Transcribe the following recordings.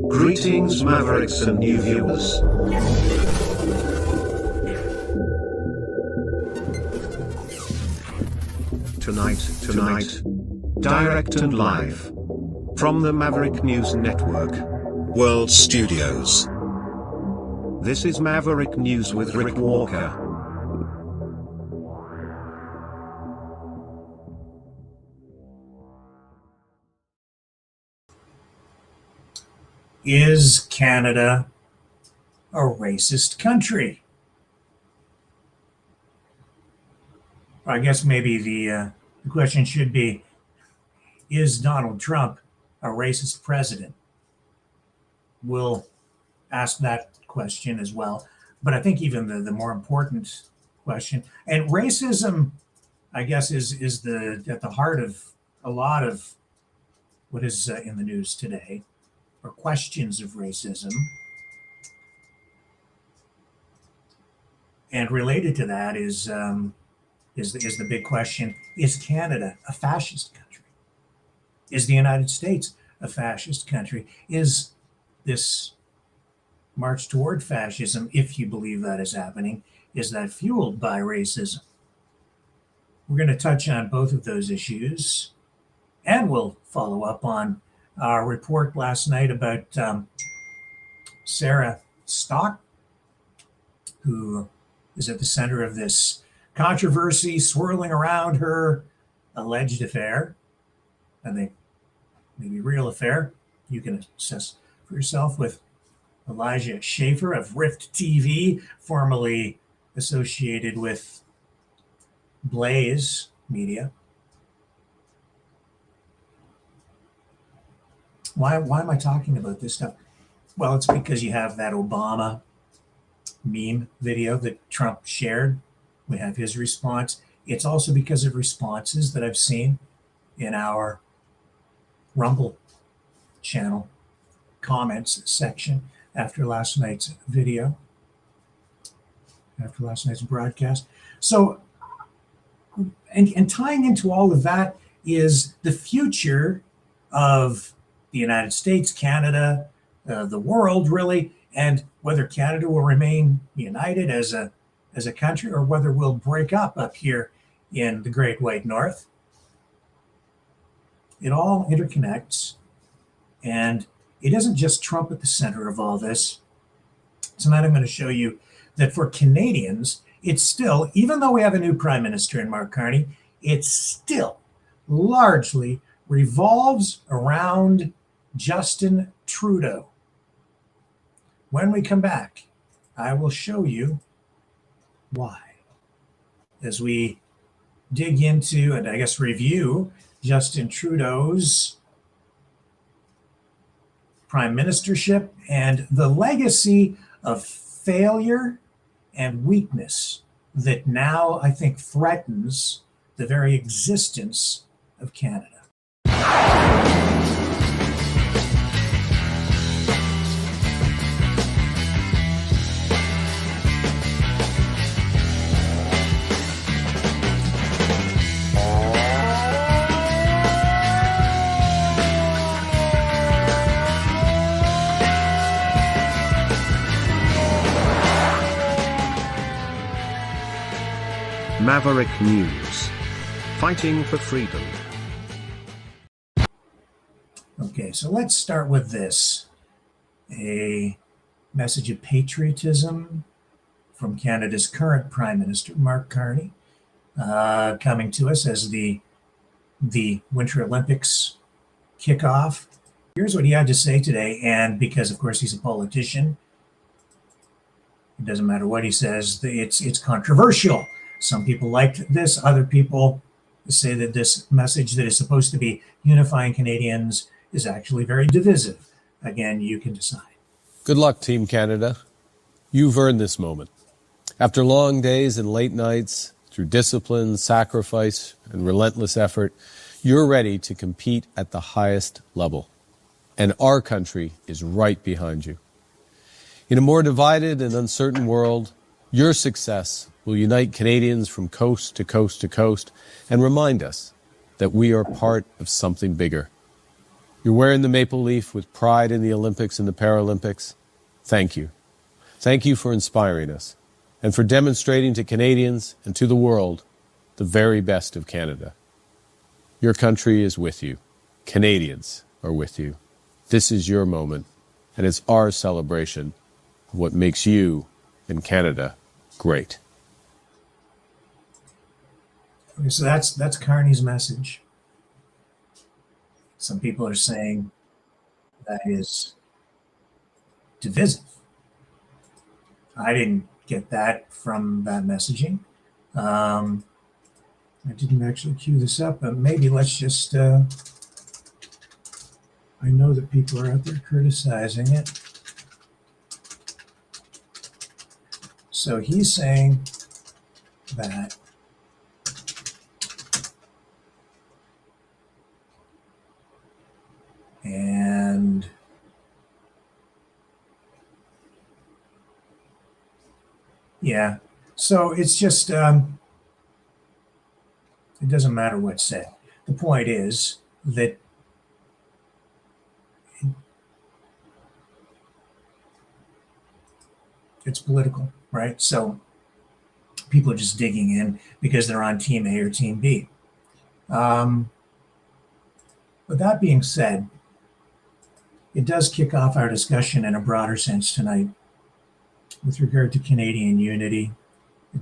Greetings, Mavericks and new viewers. Tonight, direct and live from the Maverick News Network World Studios. This is Maverick News with Rick Walker. Is Canada a racist country? I guess maybe the question should be, is Donald Trump a racist president? We'll ask that question as well. But I think even the more important question, and racism, I guess, is at the heart of a lot of what is in the news today, or questions of racism. And related to that is the big question: is Canada a fascist country? Is the United States a fascist country? Is this march toward fascism, if you believe that is happening, is that fueled by racism? We're going to touch on both of those issues, and we'll follow up on our report last night about Sarah Stock, who is at the center of this controversy swirling around her alleged affair. I think maybe real affair. You can assess for yourself with Elijah Shaffer of Rift TV, formerly associated with Blaze Media. Why am I talking about this stuff? Well, it's because you have that Obama meme video that Trump shared. We have his response. It's also because of responses that I've seen in our Rumble channel comments section after last night's video, after last night's broadcast. So, and tying into all of that is the future of the United States, Canada, the world, really, and whether Canada will remain united as a country or whether we'll break up here in the Great White North. It all interconnects, and it isn't just Trump at the center of all this. Tonight I'm going to show you that for Canadians, it's still, even though we have a new Prime Minister in Mark Carney, it still largely revolves around Justin Trudeau. When we come back, I will show you why, as we dig into and I guess review Justin Trudeau's prime ministership and the legacy of failure and weakness that now I think threatens the very existence of Canada. Maverick News. Fighting for freedom. Okay, so let's start with this. A message of patriotism from Canada's current Prime Minister, Mark Carney, coming to us as the Winter Olympics kickoff. Here's what he had to say today, and because, of course, he's a politician, it doesn't matter what he says, it's controversial. Some people liked this. Other people say that this message that is supposed to be unifying Canadians is actually very divisive. Again, you can decide. Good luck, Team Canada. You've earned this moment. After long days and late nights, through discipline, sacrifice, and relentless effort, you're ready to compete at the highest level. And our country is right behind you. In a more divided and uncertain world, your success will unite Canadians from coast to coast to coast and remind us that we are part of something bigger. You're wearing the maple leaf with pride in the Olympics and the Paralympics. Thank you. Thank you for inspiring us and for demonstrating to Canadians and to the world the very best of Canada. Your country is with you. Canadians are with you. This is your moment, and it's our celebration of what makes you and Canada great. Okay, so that's Carney's message. Some people are saying that is divisive. I didn't get that from that messaging. I didn't actually cue this up, but maybe let's just, I know that people are out there criticizing it. So he's saying that and yeah, so it's just, it doesn't matter what's said. The point is that it's political, right? So people are just digging in because they're on Team A or Team B. But that being said, it does kick off our discussion in a broader sense tonight with regard to Canadian unity,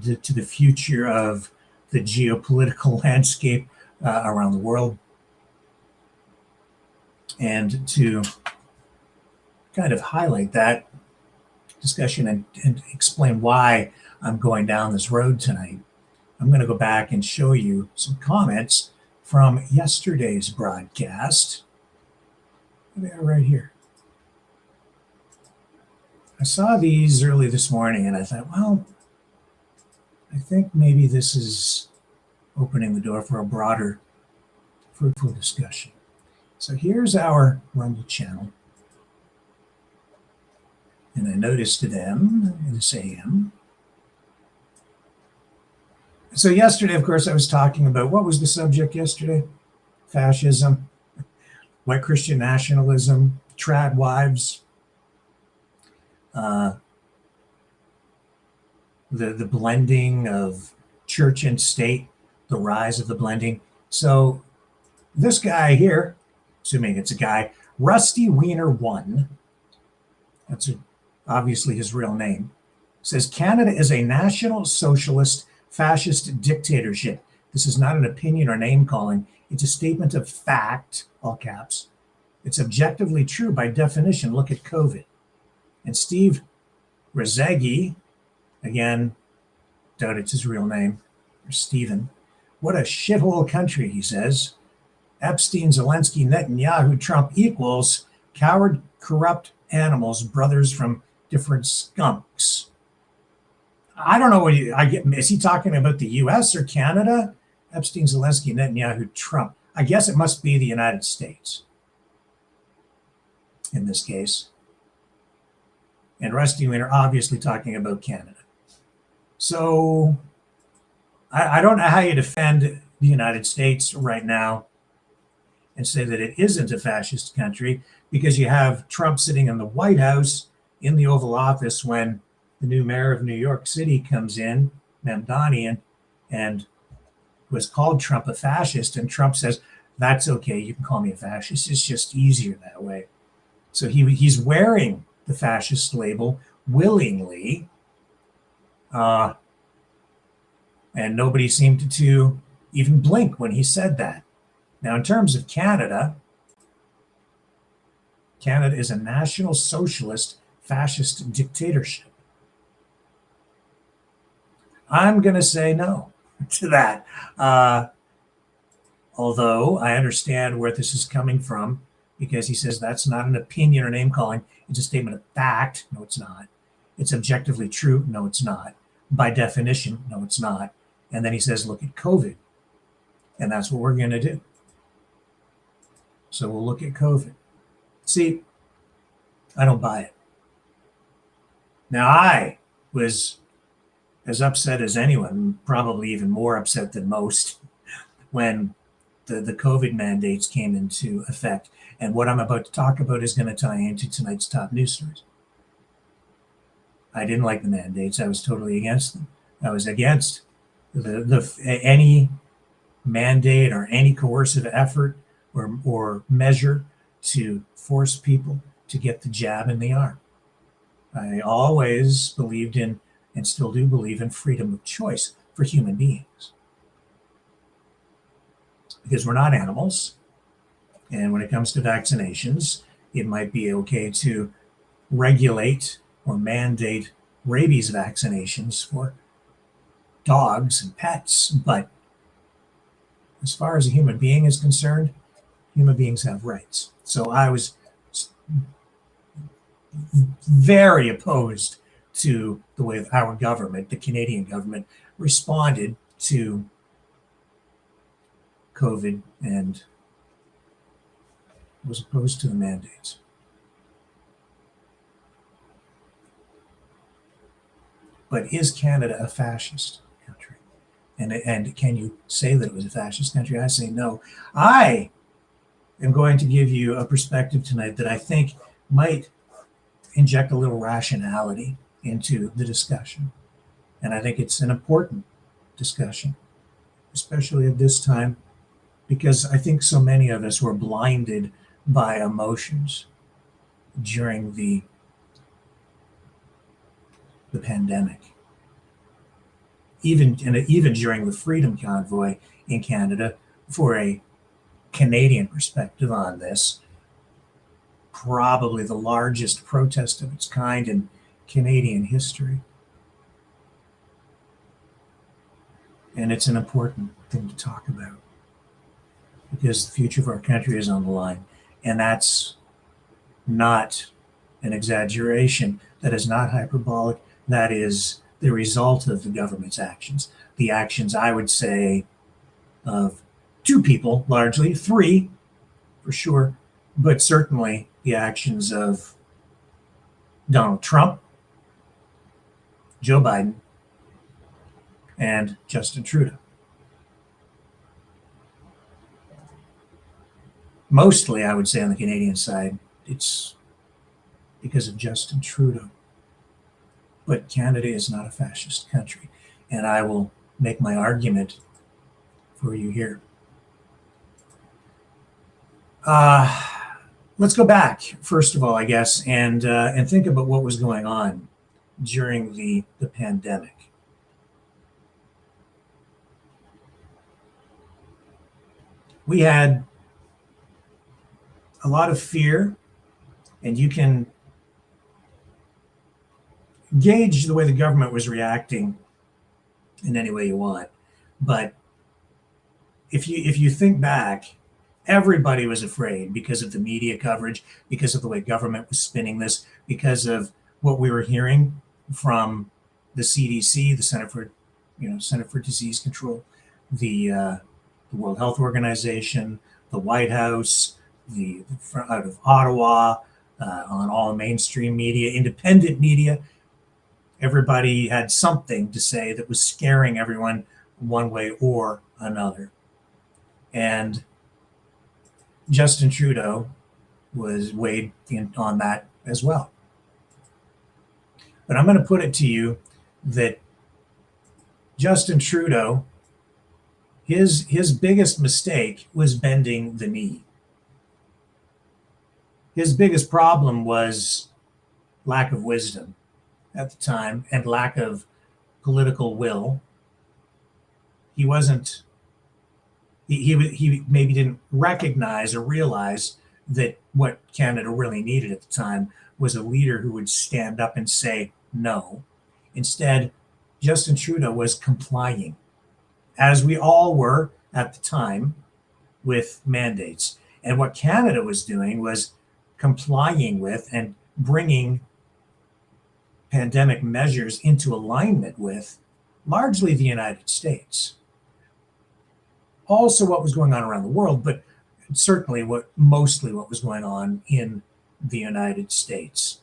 to the future of the geopolitical landscape around the world, and to kind of highlight that discussion and explain why I'm going down this road tonight. I'm going to go back and show you some comments from yesterday's broadcast. They are right here. I saw these early this morning and I thought, well, I think maybe this is opening the door for a broader, fruitful discussion. So here's our Rumble channel. And I noticed them in this AM. So yesterday, of course, I was talking about, what was the subject yesterday? Fascism, white Christian nationalism, trad wives, the blending of church and state, the rise of the blending. So this guy here, assuming it's a guy, Rusty Wiener 1, that's obviously his real name, says Canada is a national socialist fascist dictatorship. This is not an opinion or name calling. It's a statement of fact, all caps. It's objectively true by definition. Look at COVID. And Steve Rezegi, again, doubt it's his real name, or Stephen. What a shithole country, he says. Epstein, Zelensky, Netanyahu, Trump equals coward, corrupt animals, brothers from different skunks. I don't know what I get. Is he talking about the US or Canada? Epstein, Zelensky, Netanyahu, Trump. I guess it must be the United States in this case. And Rusty Wiener obviously talking about Canada. So I don't know how you defend the United States right now and say that it isn't a fascist country, because you have Trump sitting in the White House in the Oval Office when the new mayor of New York City comes in, Mamdani, and was called Trump a fascist. And Trump says, that's okay, you can call me a fascist. It's just easier that way. So he's wearing the fascist label willingly. And nobody seemed to even blink when he said that. Now, in terms of Canada, Canada is a national socialist fascist dictatorship. I'm going to say no to that. Although I understand where this is coming from, because he says that's not an opinion or name calling. It's a statement of fact. No, it's not. It's objectively true. No, it's not. By definition, no, it's not. And then he says, look at COVID. And that's what we're going to do. So we'll look at COVID. See, I don't buy it. Now, I was as upset as anyone, probably even more upset than most, when the COVID mandates came into effect. And what I'm about to talk about is going to tie into tonight's top news stories. I didn't like the mandates. I was totally against them. I was against any mandate or any coercive effort or measure to force people to get the jab in the arm. I always believed in, and still do believe in, freedom of choice for human beings. Because we're not animals. And when it comes to vaccinations, it might be okay to regulate or mandate rabies vaccinations for dogs and pets. But as far as a human being is concerned, human beings have rights. So I was very opposed to the way our government, the Canadian government, responded to COVID and was opposed to the mandates. But is Canada a fascist country? And can you say that it was a fascist country? I say no. I am going to give you a perspective tonight that I think might inject a little rationality into the discussion. And I think it's an important discussion, especially at this time, because I think so many of us were blinded by emotions during the pandemic. Even during the Freedom Convoy in Canada, for a Canadian perspective on this, probably the largest protest of its kind in Canadian history. And it's an important thing to talk about because the future of our country is on the line. And that's not an exaggeration. That is not hyperbolic. That is the result of the government's actions. The actions, I would say, of two people, largely, three for sure, but certainly the actions of Donald Trump, Joe Biden, and Justin Trudeau. Mostly, I would say, on the Canadian side, it's because of Justin Trudeau. But Canada is not a fascist country, and I will make my argument for you here. Let's go back, first of all, I guess, and think about what was going on during the pandemic. We had a lot of fear, and you can gauge the way the government was reacting in any way you want. But if you think back, everybody was afraid because of the media coverage, because of the way government was spinning this, because of what we were hearing from the CDC, the Center for Disease Control, the World Health Organization, the White House, out of Ottawa, on all mainstream media, independent media. Everybody had something to say that was scaring everyone one way or another. And Justin Trudeau was weighed on that as well. But I'm going to put it to you that Justin Trudeau, his biggest mistake was bending the knee. His biggest problem was lack of wisdom at the time and lack of political will. He maybe didn't recognize or realize that what Canada really needed at the time was a leader who would stand up and say no. Instead, Justin Trudeau was complying, as we all were at the time, with mandates. And what Canada was doing was complying with and bringing pandemic measures into alignment with largely the United States. Also what was going on around the world, but certainly mostly what was going on in the United States.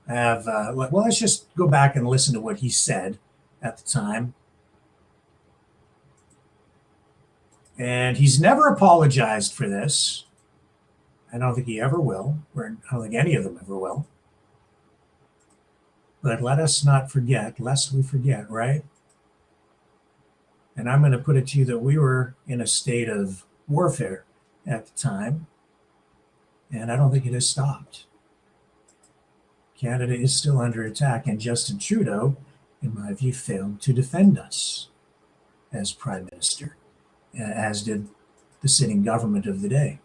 Let's just go back and listen to what he said at the time. And he's never apologized for this. I don't think he ever will, or I don't think any of them ever will. But let us not forget, lest we forget, right? And I'm going to put it to you that we were in a state of warfare at the time, and I don't think it has stopped. Canada is still under attack, and Justin Trudeau, in my view, failed to defend us as Prime Minister, as did the sitting government of the day.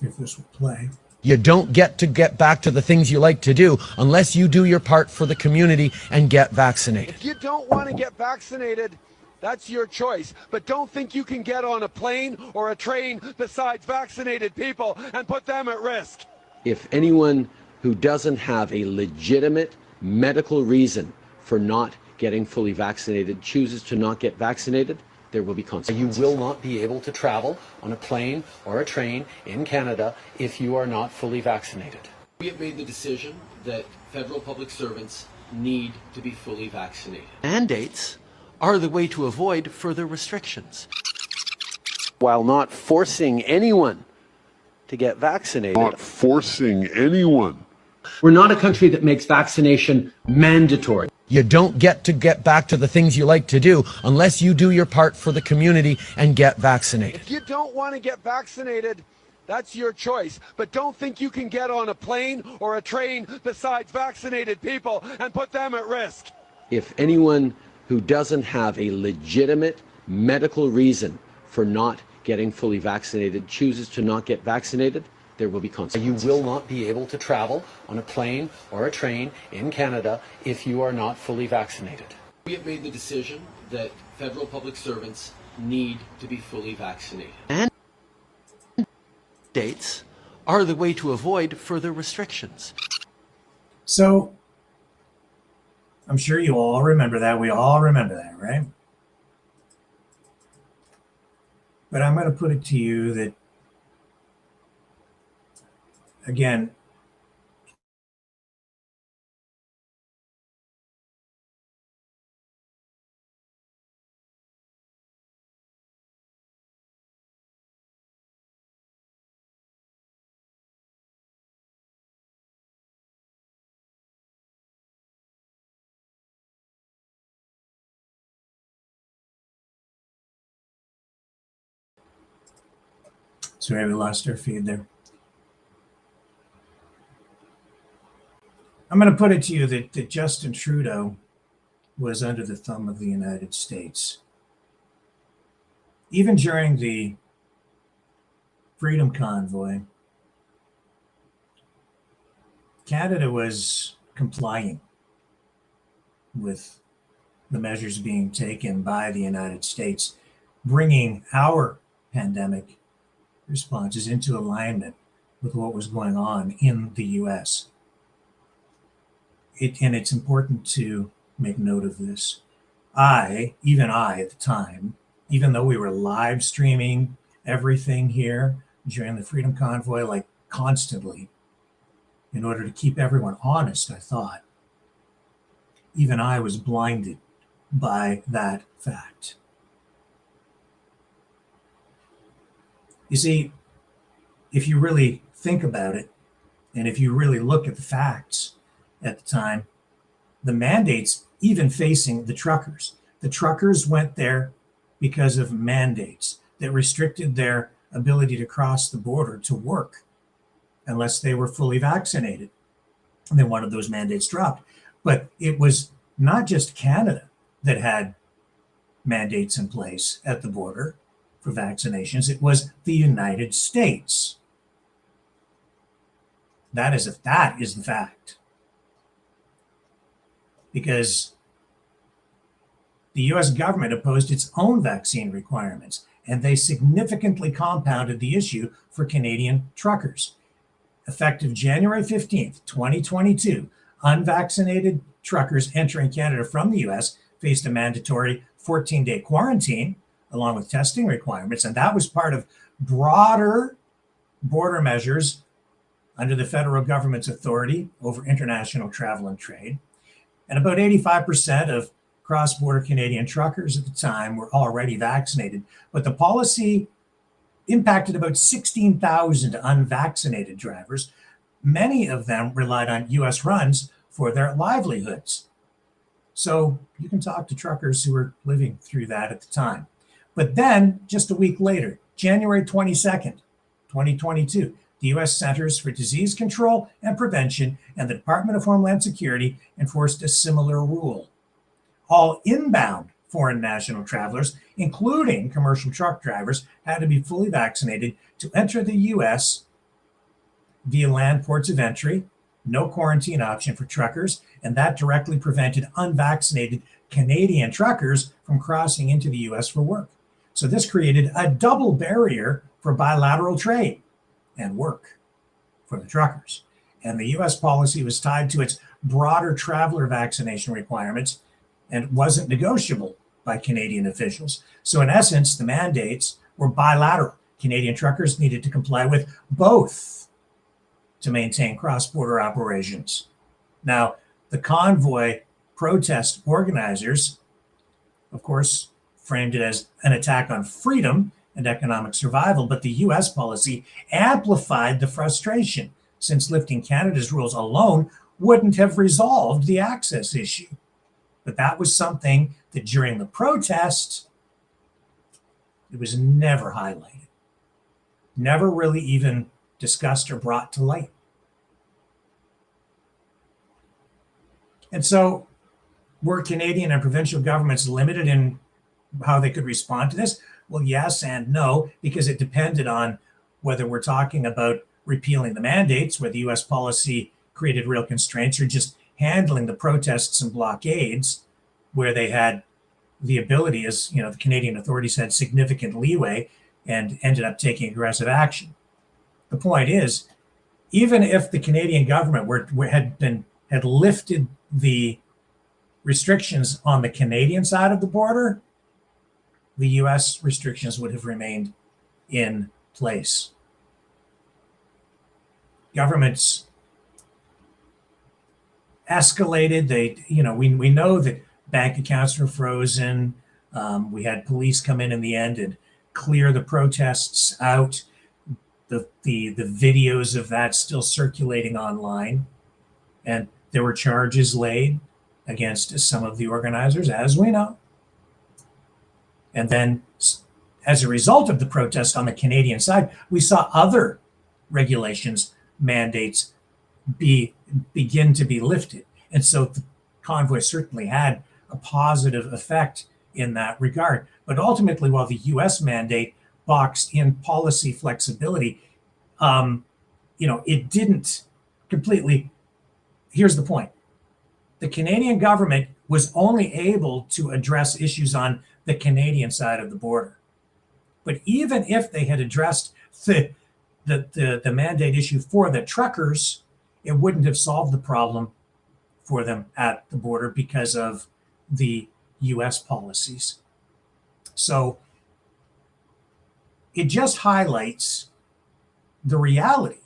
If this will play. You don't get back to the things you like to do unless you do your part for the community and get vaccinated. If you don't want to get vaccinated, that's your choice. But don't think you can get on a plane or a train besides vaccinated people and put them at risk. If anyone who doesn't have a legitimate medical reason for not getting fully vaccinated chooses to not get vaccinated, there will be consequences. You will not be able to travel on a plane or a train in Canada if you are not fully vaccinated. We have made the decision that federal public servants need to be fully vaccinated. Mandates are the way to avoid further restrictions. While not forcing anyone to get vaccinated. We're not a country that makes vaccination mandatory. You don't get back to the things you like to do unless you do your part for the community and get vaccinated. If you don't want to get vaccinated, that's your choice. But don't think you can get on a plane or a train besides vaccinated people and put them at risk. If anyone who doesn't have a legitimate medical reason for not getting fully vaccinated chooses to not get vaccinated, there will be consequences. You will not be able to travel on a plane or a train in Canada if you are not fully vaccinated. We have made the decision that federal public servants need to be fully vaccinated. Mandates are the way to avoid further restrictions. So, I'm sure you all remember that. We all remember that, right? But I'm going to put it to you that, again, sorry, we lost our feed there. I'm going to put it to you that Justin Trudeau was under the thumb of the United States. Even during the Freedom Convoy, Canada was complying with the measures being taken by the United States, bringing our pandemic responses into alignment with what was going on in the US. And it's important to make note of this. Even I at the time, even though we were live streaming everything here during the Freedom Convoy, like constantly, in order to keep everyone honest, I thought, even I was blinded by that fact. You see, if you really think about it, and if you really look at the facts at the time, the mandates, even facing the truckers went there because of mandates that restricted their ability to cross the border to work unless they were fully vaccinated. And then one of those mandates dropped. But it was not just Canada that had mandates in place at the border for vaccinations. It was the United States. That is the fact. Because the US government opposed its own vaccine requirements, and they significantly compounded the issue for Canadian truckers. Effective January 15th, 2022, unvaccinated truckers entering Canada from the US faced a mandatory 14-day quarantine along with testing requirements, and that was part of broader border measures under the federal government's authority over international travel and trade. And about 85% of cross-border Canadian truckers at the time were already vaccinated, but the policy impacted about 16,000 unvaccinated drivers. Many of them relied on U.S. runs for their livelihoods. So you can talk to truckers who were living through that at the time. But then, just a week later, January 22nd, 2022, the U.S. Centers for Disease Control and Prevention and the Department of Homeland Security enforced a similar rule. All inbound foreign national travelers, including commercial truck drivers, had to be fully vaccinated to enter the U.S. via land ports of entry, no quarantine option for truckers, and that directly prevented unvaccinated Canadian truckers from crossing into the U.S. for work. So this created a double barrier for bilateral trade and work for the truckers. And the U.S. policy was tied to its broader traveler vaccination requirements and wasn't negotiable by Canadian officials. So in essence, the mandates were bilateral. Canadian truckers needed to comply with both to maintain cross-border operations. Now, the convoy protest organizers, of course, framed it as an attack on freedom and economic survival, but the U.S. policy amplified the frustration, since lifting Canada's rules alone wouldn't have resolved the access issue. But that was something that during the protest, it was never highlighted, never really even discussed or brought to light. And so were Canadian and provincial governments limited in how they could respond to this? Well, yes and no, because it depended on whether we're talking about repealing the mandates, where the U.S. policy created real constraints, or just handling the protests and blockades, where they had the ability, as you know, the Canadian authorities had significant leeway and ended up taking aggressive action. The point is, even if the Canadian government had lifted the restrictions on the Canadian side of the border, the U.S. restrictions would have remained in place. Governments escalated. We know that bank accounts were frozen. We had police come in the end and clear the protests out. The videos of that still circulating online, and there were charges laid against some of the organizers, as we know. And then, as a result of the protest on the Canadian side, we saw other regulations, mandates begin to be lifted. And so the convoy certainly had a positive effect in that regard. But ultimately, while the U.S. mandate boxed in policy flexibility, it didn't completely. Here's the point. The Canadian government was only able to address issues on the Canadian side of the border. But even if they had addressed the mandate issue for the truckers, it wouldn't have solved the problem for them at the border because of the U.S. policies. So it just highlights the reality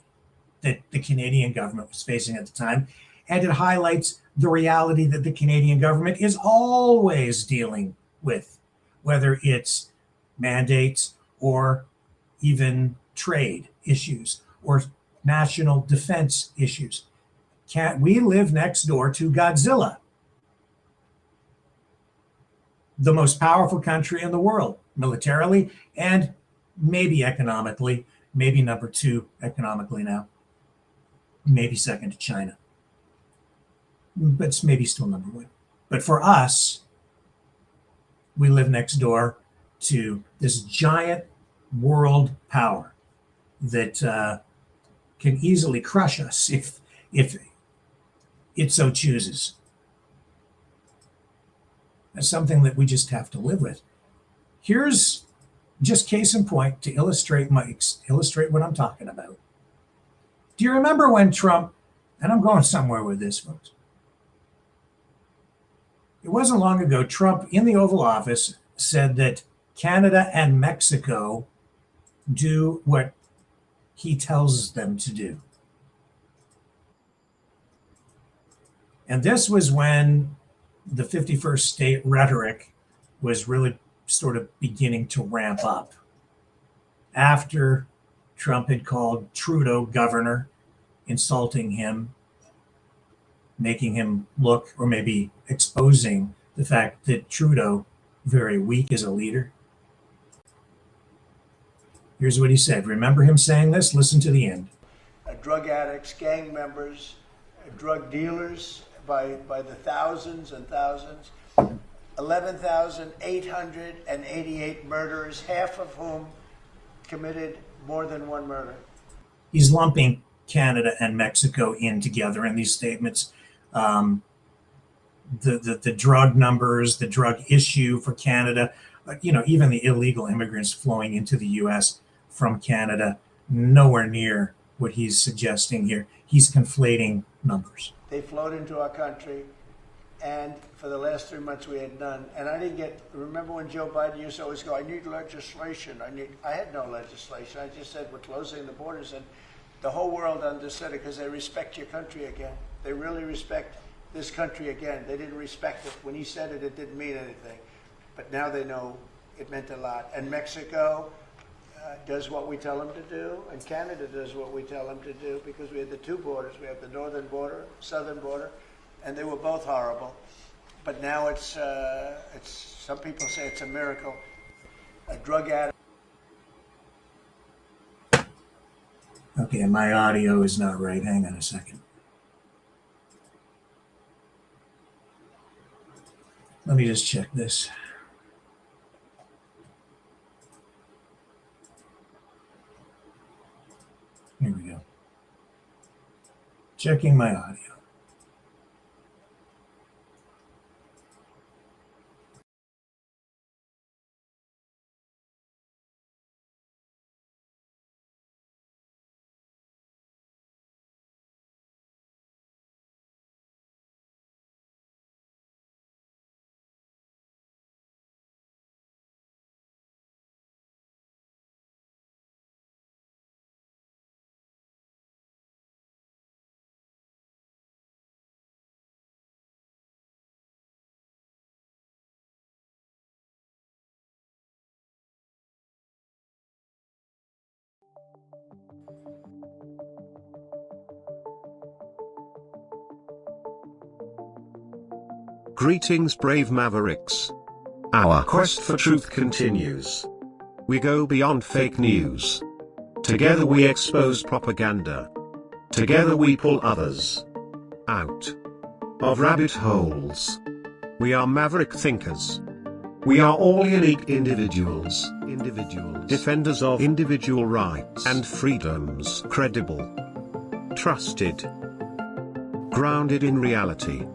that the Canadian government was facing at the time, and it highlights the reality that the Canadian government is always dealing with, whether it's mandates or even trade issues or national defense issues. We live next door to Godzilla, the most powerful country in the world, militarily and maybe economically, maybe number 2 economically now, maybe second to China, but it's maybe still number 1. But for us, we live next door to this giant world power that can easily crush us if it so chooses. That's something that we just have to live with. Here's just case in point to illustrate what I'm talking about. Do you remember when Trump, and I'm going somewhere with this, folks. It wasn't long ago, Trump in the Oval Office said that Canada and Mexico do what he tells them to do. And this was when the 51st state rhetoric was really sort of beginning to ramp up after Trump had called Trudeau governor, insulting him, making him look, or maybe exposing the fact that Trudeau very weak as a leader. Here's what he said. Remember him saying this? Listen to the end. Drug addicts, gang members, drug dealers by the thousands and thousands. 11,888 murderers, half of whom committed more than one murder. He's lumping Canada and Mexico in together in these statements. The drug numbers, the drug issue for Canada, even the illegal immigrants flowing into the U.S. from Canada, nowhere near what he's suggesting here. He's conflating numbers. They flowed into our country, and for the last 3 months we had none. And I didn't remember when Joe Biden used to always go, I need legislation. I had no legislation. I just said, we're closing the borders. And the whole world understood it because they respect your country again. They really respect this country again. They didn't respect it. When he said it, it didn't mean anything. But now they know it meant a lot. And Mexico does what we tell them to do, and Canada does what we tell them to do, because we have the two borders. We have the northern border, southern border, and they were both horrible. But now it's some people say it's a miracle. A drug addict. Okay, my audio is not right. Hang on a second. Let me just check this. Here we go. Checking my audio. Greetings, brave mavericks. Our quest for truth continues. We go beyond fake news. Together we expose propaganda. Together we pull others out of rabbit holes. We are maverick thinkers. We are all unique individuals. Defenders of individual rights and freedoms. Credible. Trusted. Grounded in reality.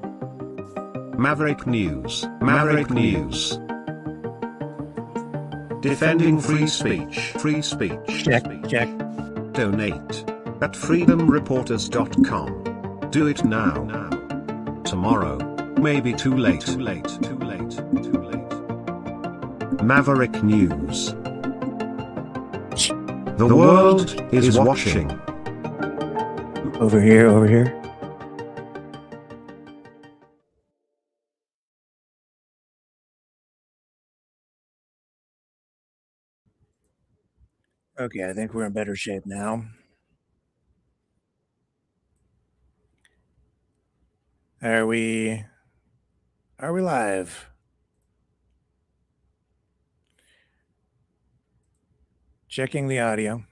Maverick News. Maverick News. Defending free speech. Free speech. Check. Donate at freedomreporters.com. Do it now. Tomorrow may be too late. Maverick News. The world is watching. Over here. Okay, I think we're in better shape now. Are we live? Checking the audio.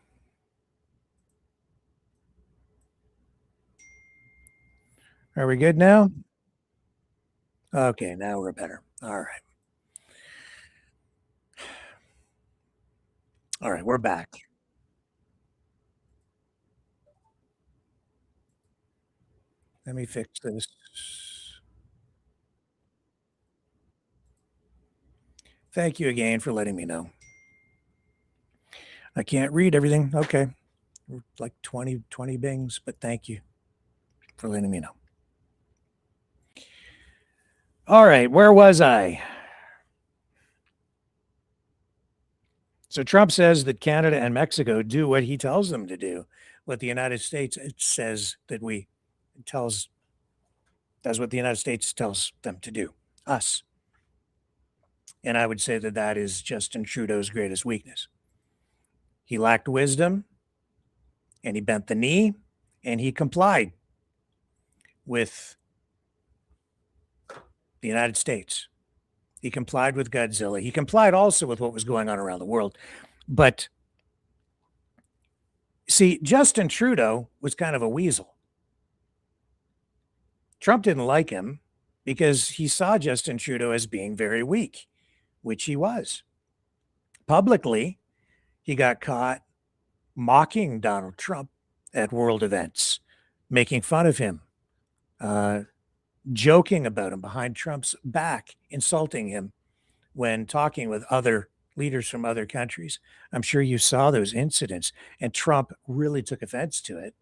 Are we good now? Okay, now we're better. All right, we're back. Let me fix this. Thank you again for letting me know. I can't read everything. Okay. Like 20 bings, but thank you for letting me know. All right, where was I? So Trump says that Canada and Mexico do what he tells them to do. What the United States says that does what the United States tells them to do. us. And I would say that that is Justin Trudeau's greatest weakness. He lacked wisdom, and he bent the knee, and he complied with the United States. He complied with Godzilla. He complied also with what was going on around the world. But see, Justin Trudeau was kind of a weasel. Trump didn't like him because he saw Justin Trudeau as being very weak, which he was. Publicly, he got caught mocking Donald Trump at world events, making fun of him, joking about him behind Trump's back, insulting him when talking with other leaders from other countries. I'm sure you saw those incidents, and Trump really took offense to it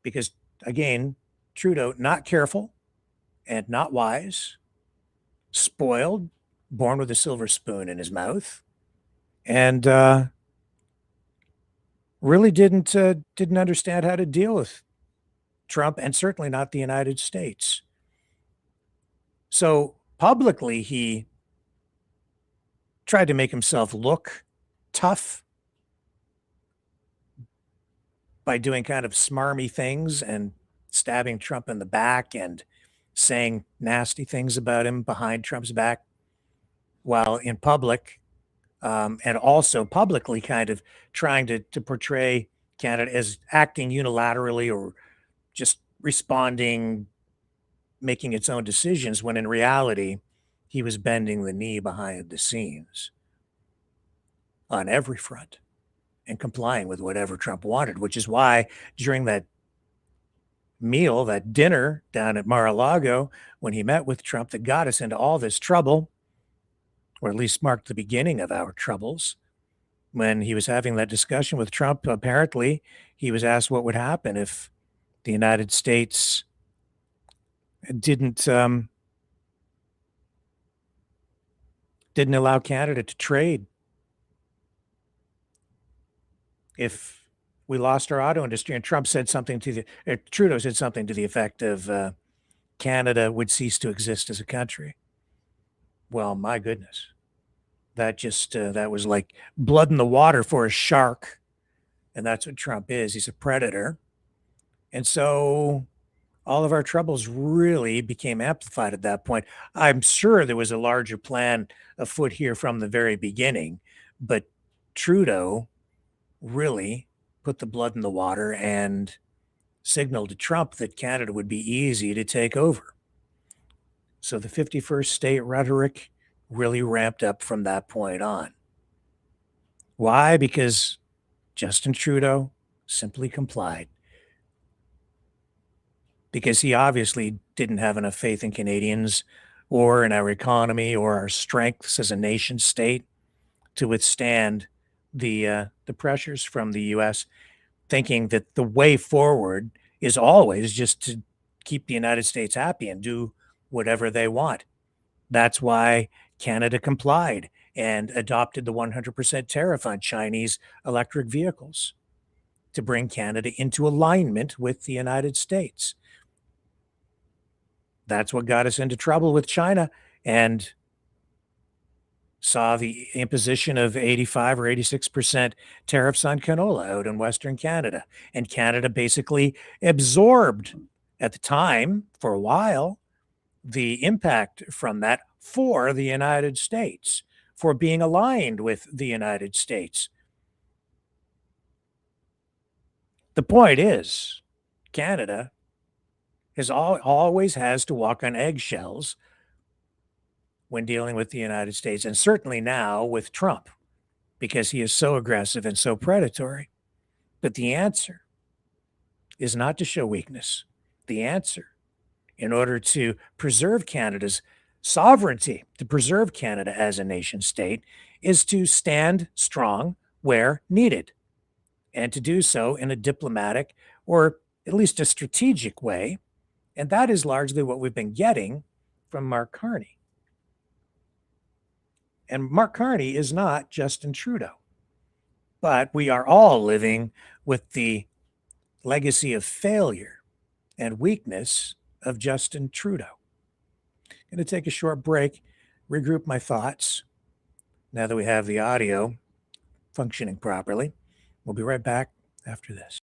because, again, Trudeau, not careful and not wise, spoiled, born with a silver spoon in his mouth, and really didn't understand how to deal with Trump, and certainly not the United States. So publicly, he tried to make himself look tough by doing kind of smarmy things and stabbing Trump in the back and saying nasty things about him behind Trump's back, while in public, and also publicly kind of trying to portray Canada as acting unilaterally or just responding, making its own decisions, when in reality, he was bending the knee behind the scenes on every front and complying with whatever Trump wanted, which is why during that meal, that dinner down at Mar-a-Lago, when he met with Trump that got us into all this trouble, or at least marked the beginning of our troubles, when he was having that discussion with Trump, apparently he was asked what would happen if the United States didn't allow Canada to trade. If we lost our auto industry, and Trump said something Trudeau said something to the effect of Canada would cease to exist as a country. Well, my goodness, that was like blood in the water for a shark. And that's what Trump is. He's a predator. And so all of our troubles really became amplified at that point. I'm sure there was a larger plan afoot here from the very beginning, but Trudeau really put the blood in the water and signaled to Trump that Canada would be easy to take over. So the 51st state rhetoric really ramped up from that point on. Why? Because Justin Trudeau simply complied. Because he obviously didn't have enough faith in Canadians or in our economy or our strengths as a nation state to withstand the pressures from the U.S., thinking that the way forward is always just to keep the United States happy and do whatever they want. That's why Canada complied and adopted the 100% tariff on Chinese electric vehicles to bring Canada into alignment with the United States. That's what got us into trouble with China, and saw the imposition of 85 or 86% tariffs on canola out in Western Canada. And Canada basically absorbed, at the time, for a while, the impact from that for the United States, for being aligned with the United States. The point is, Canada always has to walk on eggshells when dealing with the United States, and certainly now with Trump, because he is so aggressive and so predatory. But the answer is not to show weakness. The answer, in order to preserve Canada's sovereignty, to preserve Canada as a nation state, is to stand strong where needed, and to do so in a diplomatic or at least a strategic way. And that is largely what we've been getting from Mark Carney. And Mark Carney is not Justin Trudeau. But we are all living with the legacy of failure and weakness of Justin Trudeau. going to take a short break, regroup my thoughts now that we have the audio functioning properly. We'll be right back after this.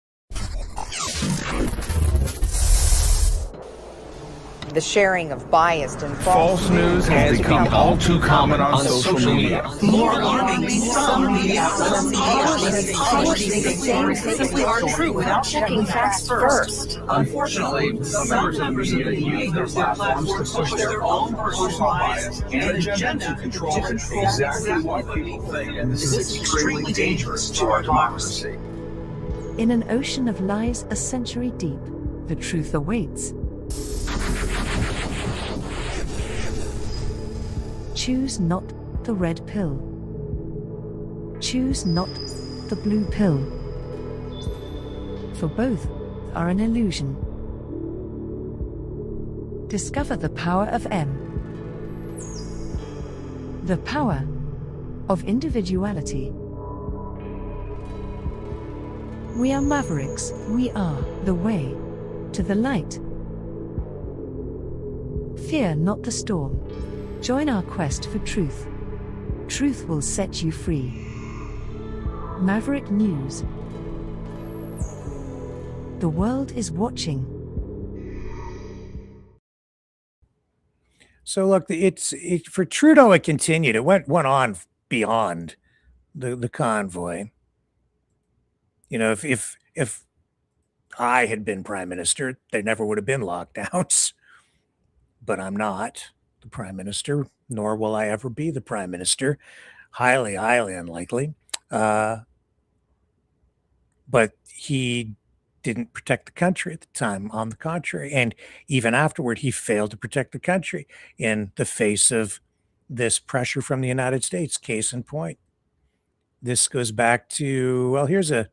The sharing of biased and false news has become all too common on social media. More alarmingly, some media outlets publish things they simply aren't true without checking facts first. Unfortunately, some members of the media use their platforms to push their own personal bias and agenda to control exactly what people think, and this is extremely dangerous to our democracy. In an ocean of lies a century deep, the truth awaits. Choose not the red pill. Choose not the blue pill. For both are an illusion. Discover the power of M. The power of individuality. We are mavericks, we are the way to the light. Fear not the storm. Join our quest for truth. Truth will set you free. Maverick News. The world is watching. So look, for Trudeau, it continued. It went on beyond the convoy. You know, if I had been prime minister, there never would have been lockdowns. But I'm not the prime minister, nor will I ever be the prime minister. Highly, highly unlikely. But he didn't protect the country at the time, on the contrary. And even afterward, he failed to protect the country in the face of this pressure from the United States. Case in point. This goes back to, well, here's an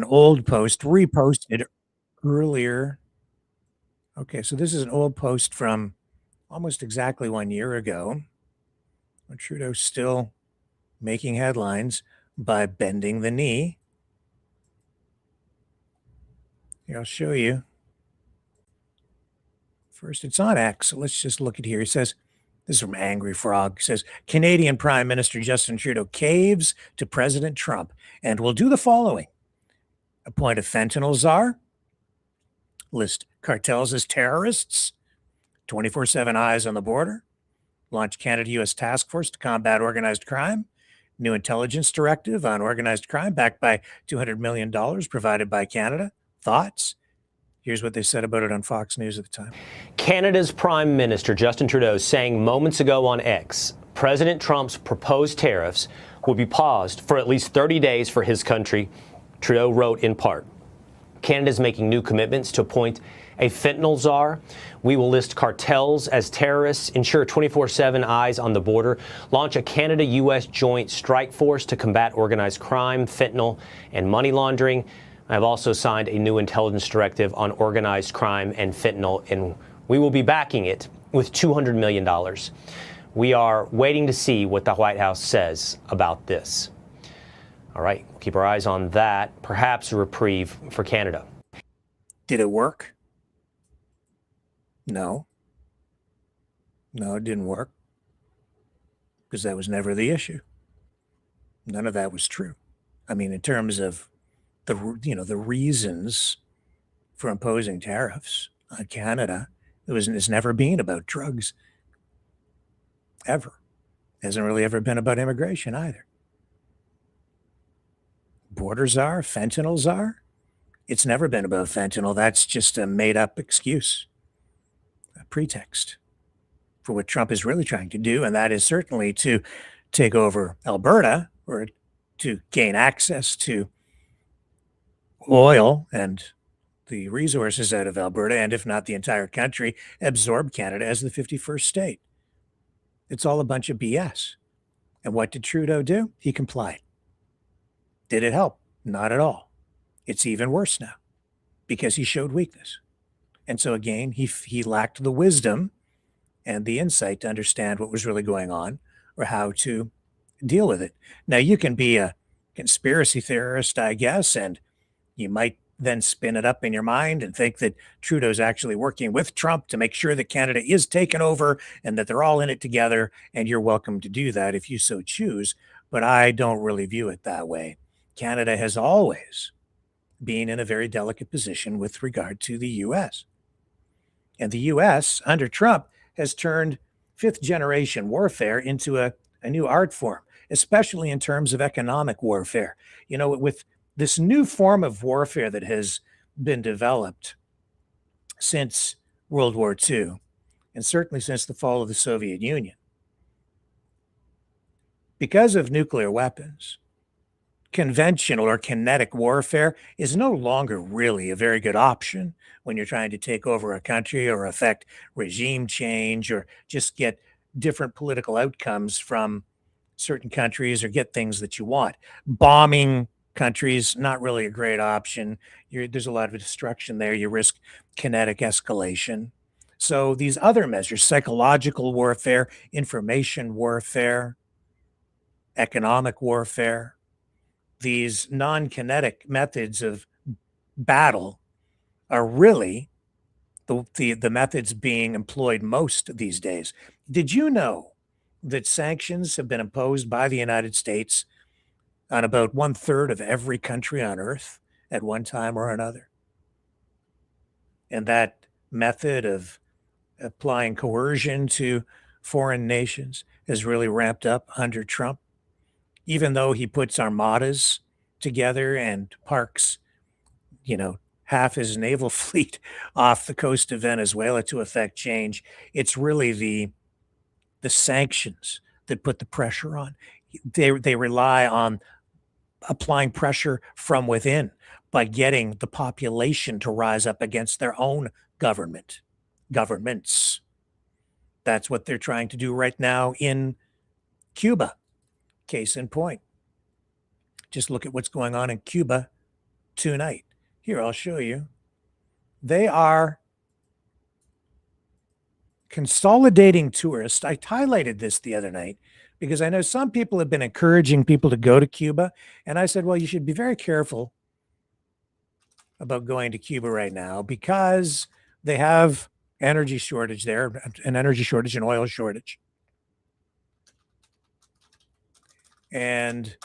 old post reposted earlier. Okay, so this is an old post from almost exactly 1 year ago, when Trudeau's still making headlines by bending the knee. Here, I'll show you. First, it's on X, so let's just look at here. He says, this is from Angry Frog. He says, Canadian Prime Minister Justin Trudeau caves to President Trump and will do the following. Appoint a fentanyl czar, list cartels as terrorists, 24/7 eyes on the border, launch Canada-U.S. task force to combat organized crime, new intelligence directive on organized crime backed by $200 million provided by Canada. Thoughts? Here's what they said about it on Fox News at the time. Canada's Prime Minister Justin Trudeau saying moments ago on X, President Trump's proposed tariffs would be paused for at least 30 days for his country. Trudeau wrote in part, Canada's making new commitments to appoint a fentanyl czar. We will list cartels as terrorists, ensure 24/7 eyes on the border, launch a Canada-U.S. joint strike force to combat organized crime, fentanyl, and money laundering. I've also signed a new intelligence directive on organized crime and fentanyl, and we will be backing it with $200 million. We are waiting to see what the White House says about this. All right, we'll keep our eyes on that. Perhaps a reprieve for Canada. Did it work? No. No, it didn't work. Because that was never the issue. None of that was true. I mean, in terms of the reasons for imposing tariffs on Canada, it's never been about drugs. Ever. It hasn't really ever been about immigration either. Border czar, fentanyl czar. It's never been about fentanyl. That's just a made-up excuse, a pretext for what Trump is really trying to do, and that is certainly to take over Alberta or to gain access to oil and the resources out of Alberta, and if not the entire country, absorb Canada as the 51st state. It's all a bunch of BS. And what did Trudeau do? He complied. Did it help? Not at all. It's even worse now because he showed weakness. And so again, he lacked the wisdom and the insight to understand what was really going on or how to deal with it. Now, you can be a conspiracy theorist, I guess, and you might then spin it up in your mind and think that Trudeau's actually working with Trump to make sure that Canada is taken over and that they're all in it together. And you're welcome to do that if you so choose. But I don't really view it that way. Canada has always been in a very delicate position with regard to the US. And the US, under Trump, has turned fifth generation warfare into a new art form, especially in terms of economic warfare. You know, with this new form of warfare that has been developed since World War II, and certainly since the fall of the Soviet Union, because of nuclear weapons, conventional or kinetic warfare is no longer really a very good option when you're trying to take over a country or affect regime change or just get different political outcomes from certain countries or get things that you want. Bombing countries, not really a great option. There's a lot of destruction there. You risk kinetic escalation. So these other measures, psychological warfare, information warfare, economic warfare, these non-kinetic methods of battle are really the methods being employed most these days. Did you know that sanctions have been imposed by the United States on about 1/3 of every country on earth at one time or another? And that method of applying coercion to foreign nations has really ramped up under Trump, even though he puts armadas together and parks, you know, half his naval fleet off the coast of Venezuela to effect change. It's really the sanctions that put the pressure on. They rely on applying pressure from within by getting the population to rise up against their own governments. That's what they're trying to do right now in Cuba. Case in point. Just look at what's going on in Cuba tonight. Here, I'll show you. They are consolidating tourists. I highlighted this the other night because I know some people have been encouraging people to go to Cuba. And I said, well, you should be very careful about going to Cuba right now because they have energy shortage there, an energy shortage, an oil shortage. And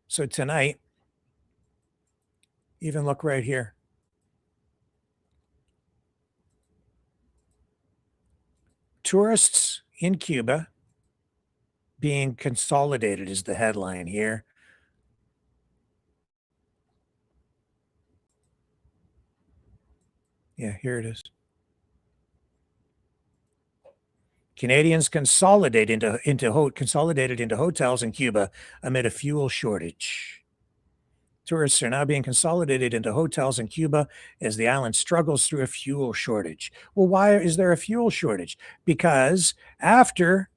so tonight, even look right here. Tourists in Cuba being consolidated is the headline here. Yeah, here it is. Canadians consolidated into hotels in Cuba amid a fuel shortage. Tourists are now being consolidated into hotels in Cuba as the island struggles through a fuel shortage. Well, why is there a fuel shortage? Because after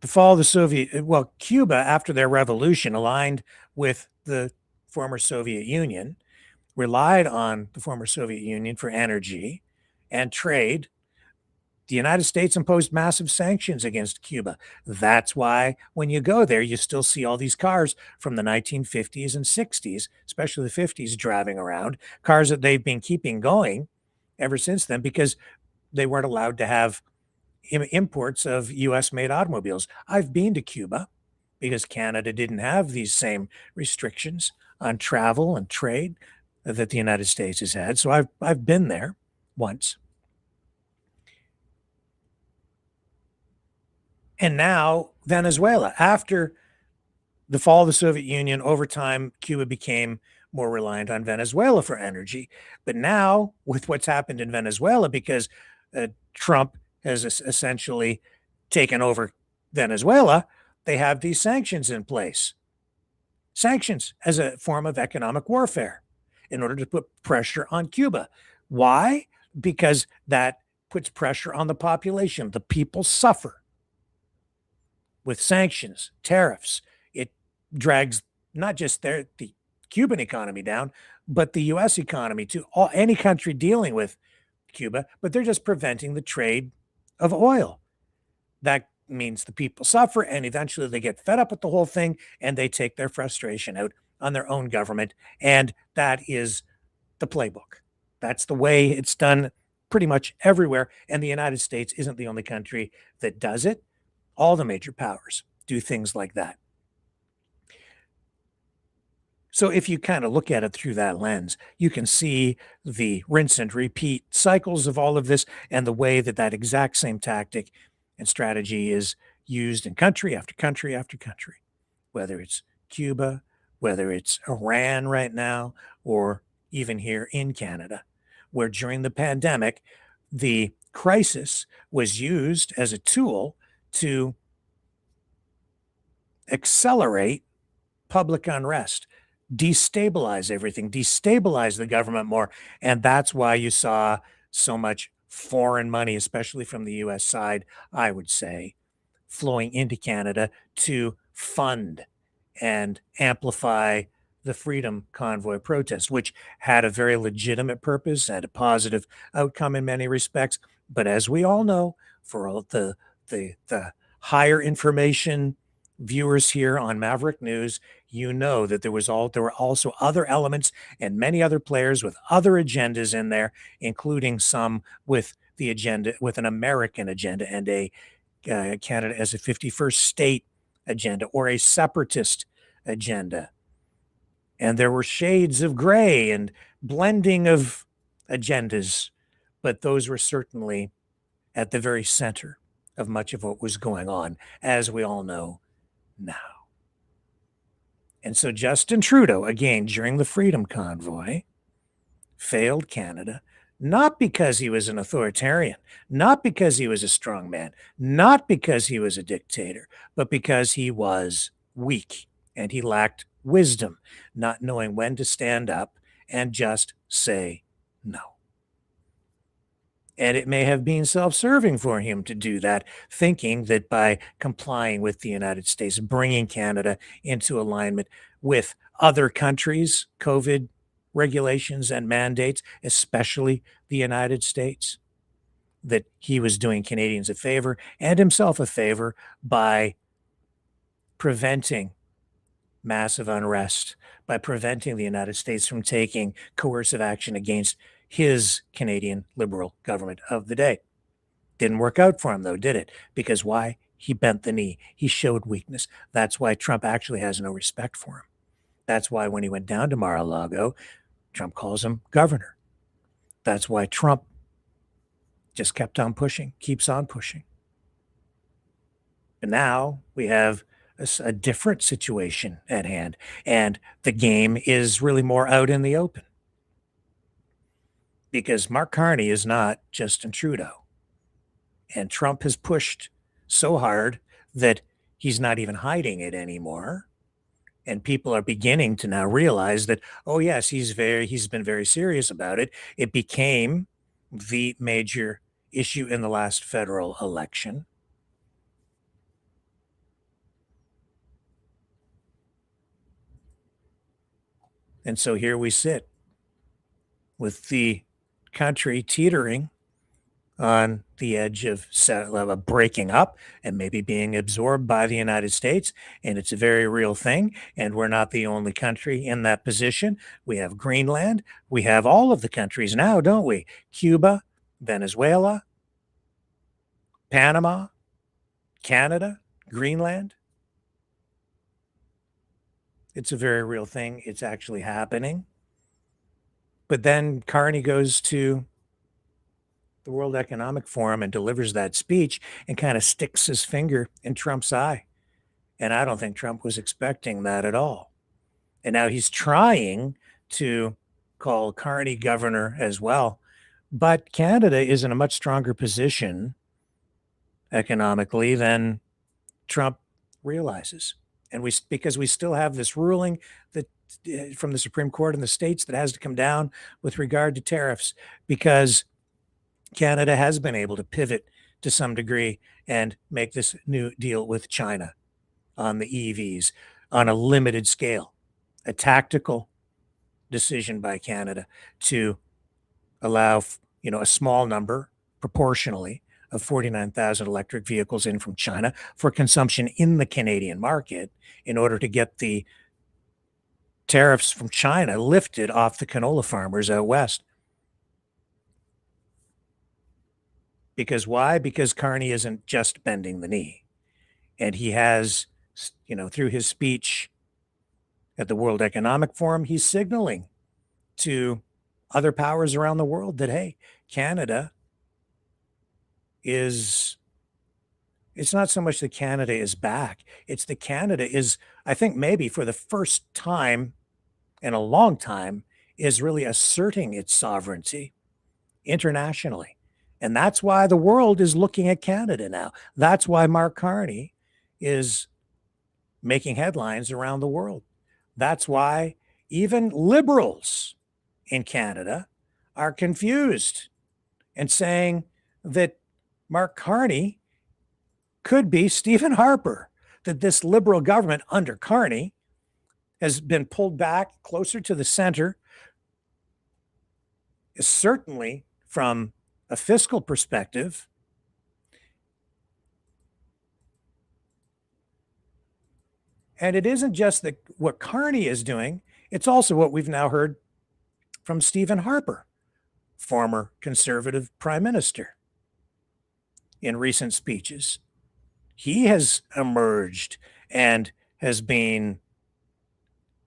the fall of the Cuba, after their revolution, aligned with the former Soviet Union, relied on the former Soviet Union for energy and trade. The United States imposed massive sanctions against Cuba. That's why when you go there, you still see all these cars from the 1950s and 60s, especially the 50s, driving around, cars that they've been keeping going ever since then because they weren't allowed to have imports of US-made automobiles. I've been to Cuba because Canada didn't have these same restrictions on travel and trade that the United States has had. So I've been there once. And now Venezuela. After the fall of the Soviet Union, over time, Cuba became more reliant on Venezuela for energy. But now, with what's happened in Venezuela, because Trump has essentially taken over Venezuela, they have these sanctions in place. Sanctions as a form of economic warfare in order to put pressure on Cuba. Why? Because that puts pressure on the population. The people suffer. With sanctions, tariffs, it drags not just the Cuban economy down, but the U.S. economy too. Any country dealing with Cuba, but they're just preventing the trade of oil. That means the people suffer, and eventually they get fed up with the whole thing, and they take their frustration out on their own government. And that is the playbook. That's the way it's done pretty much everywhere. And the United States isn't the only country that does it. All the major powers do things like that. So if you kind of look at it through that lens, you can see the rinse and repeat cycles of all of this and the way that that exact same tactic and strategy is used in country after country after country, whether it's Cuba, whether it's Iran right now, or even here in Canada, where during the pandemic, the crisis was used as a tool to accelerate public unrest, destabilize everything, destabilize the government more. And that's why you saw so much foreign money, especially from the US side, I would say, flowing into Canada to fund and amplify the Freedom Convoy protest, which had a very legitimate purpose, had a positive outcome in many respects. But as we all know, for all the higher information viewers here on Maverick News, you know that there were also other elements and many other players with other agendas in there, including some with the agenda, with an American agenda and a Canada as a 51st state agenda or a separatist agenda. And there were shades of gray and blending of agendas, but those were certainly at the very center of much of what was going on, as we all know now. And so Justin Trudeau, again, during the Freedom Convoy, failed Canada, not because he was an authoritarian, not because he was a strong man, not because he was a dictator, but because he was weak and he lacked wisdom, not knowing when to stand up and just say no. And it may have been self-serving for him to do that, thinking that by complying with the United States, bringing Canada into alignment with other countries' COVID regulations and mandates, especially the United States, that he was doing Canadians a favor and himself a favor by preventing massive unrest, by preventing the United States from taking coercive action against his Canadian Liberal government of the day. Didn't work out for him, though, did it? Because why? He bent the knee. He showed weakness. That's why Trump actually has no respect for him. That's why when he went down to Mar-a-Lago, Trump calls him governor. That's why Trump just kept on pushing, keeps on pushing. And now we have a different situation at hand, and the game is really more out in the open. Because Mark Carney is not Justin Trudeau. And Trump has pushed so hard that he's not even hiding it anymore. And people are beginning to now realize that, oh yes, he's been very serious about it. It became the major issue in the last federal election. And so here we sit with the country teetering on the edge of breaking up and maybe being absorbed by the United States. And it's a very real thing. And we're not the only country in that position. We have Greenland. We have all of the countries now, don't we? Cuba, Venezuela, Panama, Canada, Greenland. It's a very real thing. It's actually happening. But then Carney goes to the World Economic Forum and delivers that speech and kind of sticks his finger in Trump's eye. And I don't think Trump was expecting that at all. And now he's trying to call Carney governor as well. But Canada is in a much stronger position economically than Trump realizes. And because we still have this ruling that from the Supreme Court in the States that has to come down with regard to tariffs, because Canada has been able to pivot to some degree and make this new deal with China on the EVs on a limited scale, a tactical decision by Canada to allow, a small number proportionally of 49,000 electric vehicles in from China for consumption in the Canadian market in order to get the tariffs from China lifted off the canola farmers out west. Because why? Because Carney isn't just bending the knee. And he has, through his speech at the World Economic Forum, he's signaling to other powers around the world that, hey, Canada is, it's not so much that Canada is back. It's that Canada is, I think maybe for the first time in a long time, is really asserting its sovereignty internationally. And that's why the world is looking at Canada now. That's why Mark Carney is making headlines around the world. That's why even liberals in Canada are confused and saying that Mark Carney could be Stephen Harper, that this liberal government under Carney has been pulled back closer to the center, certainly from a fiscal perspective. And it isn't just that what Carney is doing, it's also what we've now heard from Stephen Harper, former conservative prime minister, in recent speeches. He has emerged and has been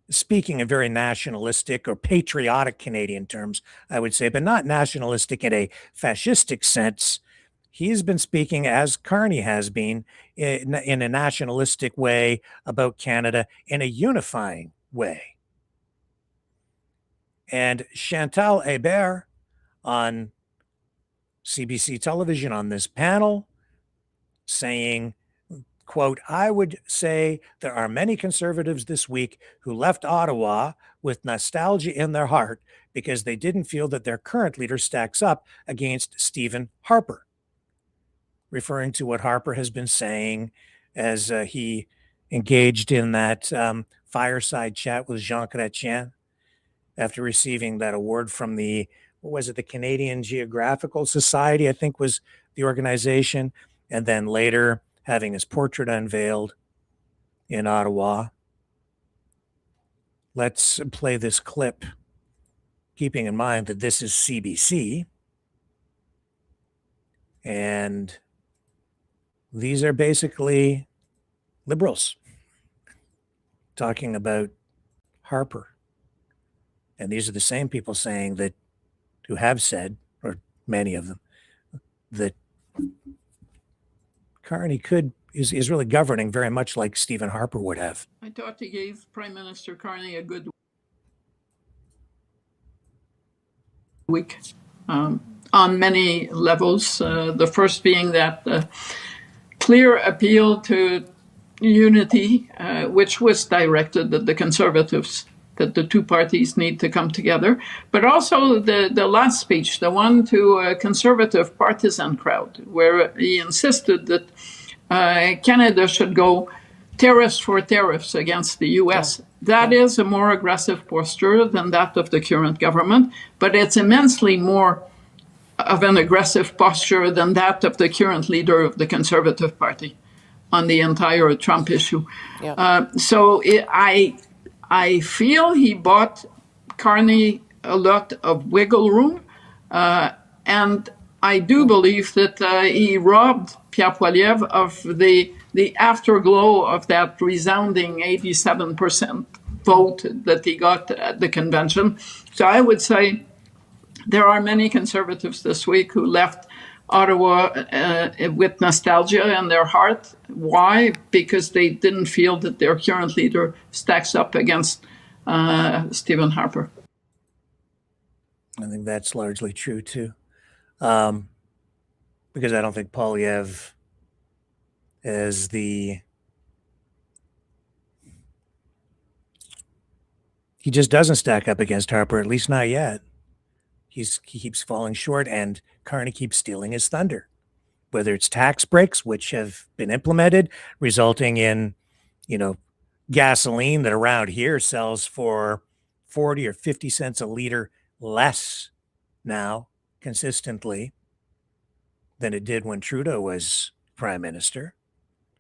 speaking in very nationalistic or patriotic Canadian terms, I would say, but not nationalistic in a fascistic sense. He's been speaking, as Carney has been, in a nationalistic way about Canada, in a unifying way. And Chantal Hébert on CBC television on this panel saying, quote, "I would say there are many conservatives this week who left Ottawa with nostalgia in their heart because they didn't feel that their current leader stacks up against Stephen Harper," referring to what Harper has been saying as he engaged in that fireside chat with Jean Chrétien after receiving that award from the, what was it, the Canadian Geographical Society, I think was the organization, and then later having his portrait unveiled in Ottawa. Let's play this clip, keeping in mind that this is CBC. And these are basically liberals talking about Harper. And these are the same people saying that, who have said, or many of them, that Carney is really governing very much like Stephen Harper would have. I thought he gave Prime Minister Carney a good week on many levels. The first being that clear appeal to unity, which was directed at the Conservatives, that the two parties need to come together, but also the last speech, the one to a Conservative partisan crowd, where he insisted that Canada should go tariffs for tariffs against the U.S. That is a more aggressive posture than that of the current government, but it's immensely more of an aggressive posture than that of the current leader of the Conservative Party on the entire Trump issue. I feel he bought Carney a lot of wiggle room, and I do believe that he robbed Pierre Poilievre of the afterglow of that resounding 87% vote that he got at the convention. So I would say there are many Conservatives this week who left Ottawa with nostalgia in their heart. Why? Because they didn't feel that their current leader stacks up against Stephen Harper. I think that's largely true too, because I don't think Poilievre is he just doesn't stack up against Harper, at least not yet. He keeps falling short, and Carney keeps stealing his thunder, whether it's tax breaks, which have been implemented, resulting in, gasoline that around here sells for 40 or 50 cents a liter less now consistently than it did when Trudeau was prime minister.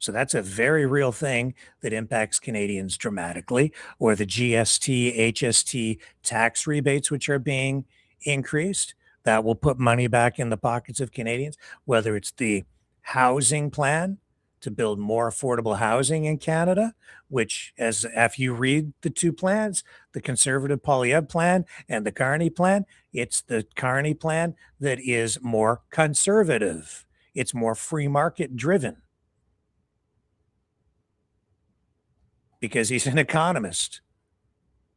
So that's a very real thing that impacts Canadians dramatically, or the GST, HST tax rebates, which are being increased. That will put money back in the pockets of Canadians, whether it's the housing plan to build more affordable housing in Canada, which, as if you read the two plans, the Conservative Poilievre plan and the Carney plan, it's the Carney plan that is more conservative. It's more free market driven because he's an economist.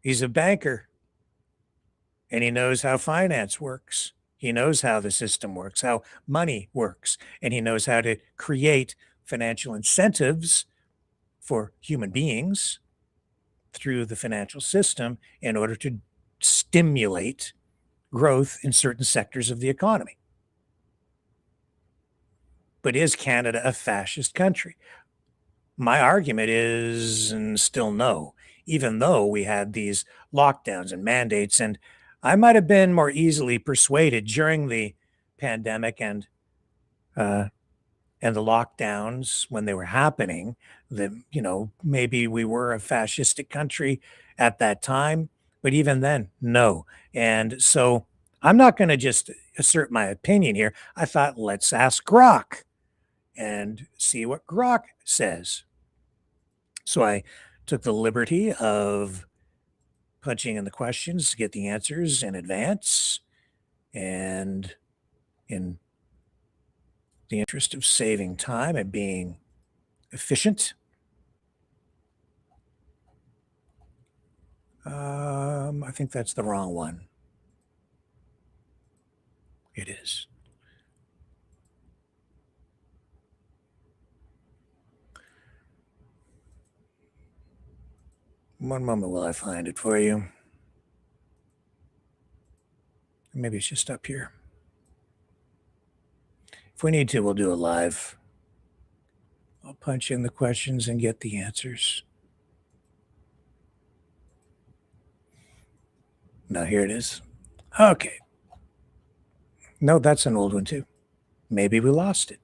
He's a banker, and he knows how finance works. He knows how the system works, how money works, and he knows how to create financial incentives for human beings through the financial system in order to stimulate growth in certain sectors of the economy. But is Canada a fascist country? My argument is, and still no, even though we had these lockdowns and mandates, and I might have been more easily persuaded during the pandemic and the lockdowns when they were happening that, you know, maybe we were a fascistic country at that time, but even then, no. And so I'm not going to just assert my opinion here. I thought, let's ask Grok and see what Grok says. So I took the liberty of punching in the questions to get the answers in advance. And in the interest of saving time and being efficient, I think that's the wrong one. It is. One moment while I find it for you. Maybe it's just up here. If we need to, we'll do a live. I'll punch in the questions and get the answers. Now here it is. Okay. No, that's an old one too. Maybe we lost it.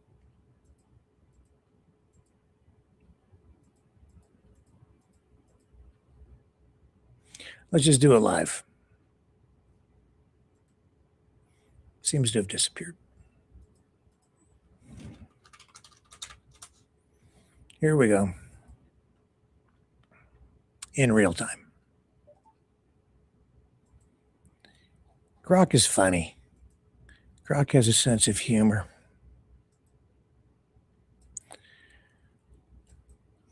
Let's just do it live. Seems to have disappeared. Here we go. In real time. Grok is funny. Grok has a sense of humor.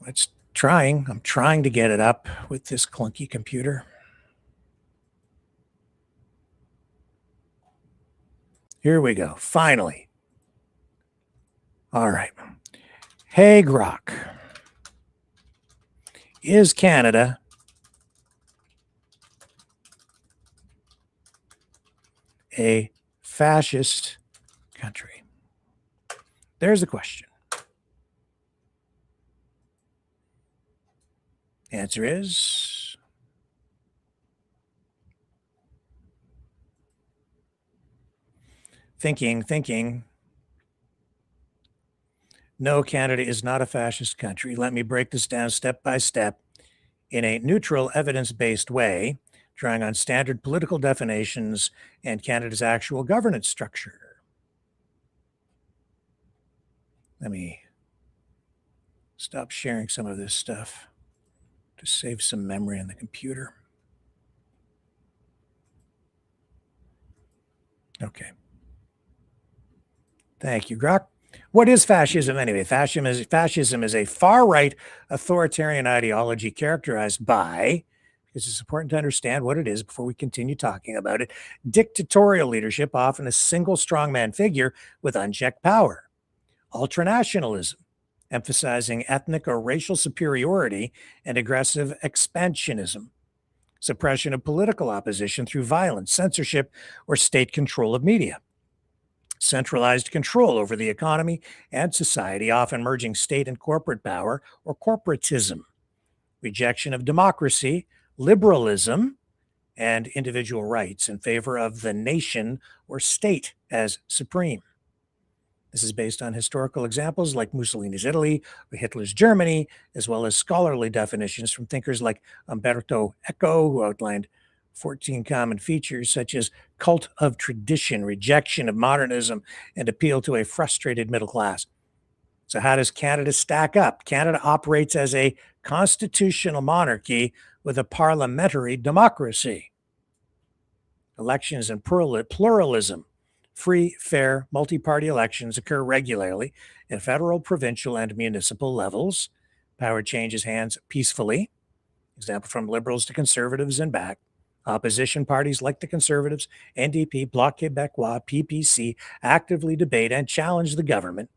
I'm trying to get it up with this clunky computer. Here we go. Finally. All right. Hey, Grok. Is Canada a fascist country? There's the question. Answer is thinking. No, Canada is not a fascist country. Let me break this down step by step in a neutral, evidence-based way, drawing on standard political definitions and Canada's actual governance structure. Let me stop sharing some of this stuff to save some memory on the computer. Okay. Thank you, Grok. What is fascism anyway? Fascism is a far-right authoritarian ideology characterized by, because it's important to understand what it is before we continue talking about it, dictatorial leadership, often a single strongman figure with unchecked power. Ultranationalism, emphasizing ethnic or racial superiority and aggressive expansionism. Suppression of political opposition through violence, censorship, or state control of media. Centralized control over the economy and society, often merging state and corporate power or corporatism. Rejection of democracy, liberalism, and individual rights in favor of the nation or state as supreme. This is based on historical examples like Mussolini's Italy or Hitler's Germany, as well as scholarly definitions from thinkers like Umberto Eco, who outlined 14 common features such as cult of tradition, rejection of modernism, and appeal to a frustrated middle class. So how does Canada stack up? Canada operates as a constitutional monarchy with a parliamentary democracy. Elections and pluralism. Free, fair, multi-party elections occur regularly at federal, provincial, and municipal levels. Power changes hands peacefully. Example from Liberals to Conservatives and back. Opposition parties like the Conservatives, NDP, Bloc Québécois, PPC actively debate and challenge the government.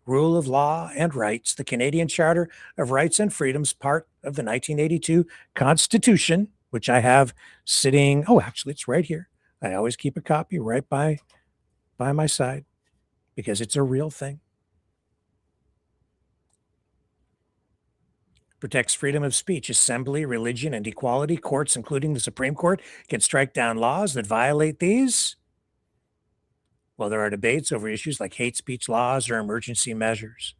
Rule of law and rights. The Canadian Charter of Rights and Freedoms, part of the 1982 Constitution, which I have sitting, actually it's right here. I always keep a copy right by my side because it's a real thing. Protects freedom of speech, assembly, religion, and equality. Courts, including the Supreme Court, can strike down laws that violate these. Well, there are debates over issues like hate speech laws or emergency measures.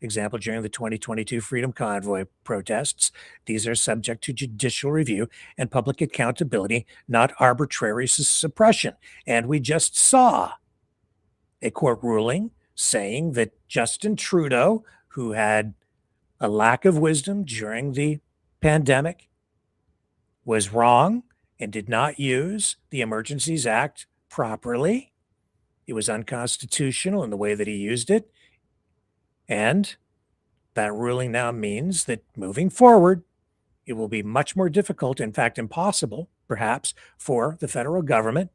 Example, during the 2022 Freedom Convoy protests, these are subject to judicial review and public accountability, not arbitrary suppression. And we just saw a court ruling saying that Justin Trudeau, who had a lack of wisdom during the pandemic, was wrong and did not use the Emergencies Act properly. It was unconstitutional in the way that he used it. And that ruling now means that moving forward, it will be much more difficult, in fact, impossible, perhaps, for the federal government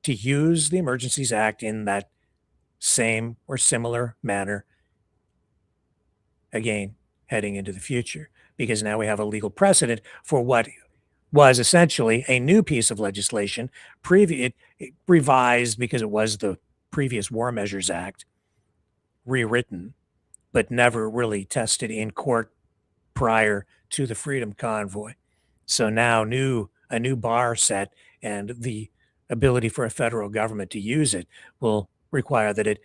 to use the Emergencies Act in that same or similar manner again, heading into the future, because now we have a legal precedent for what was essentially a new piece of legislation, revised because it was the previous War Measures Act, rewritten, but never really tested in court prior to the Freedom Convoy. So now a new bar set, and the ability for a federal government to use it will require that it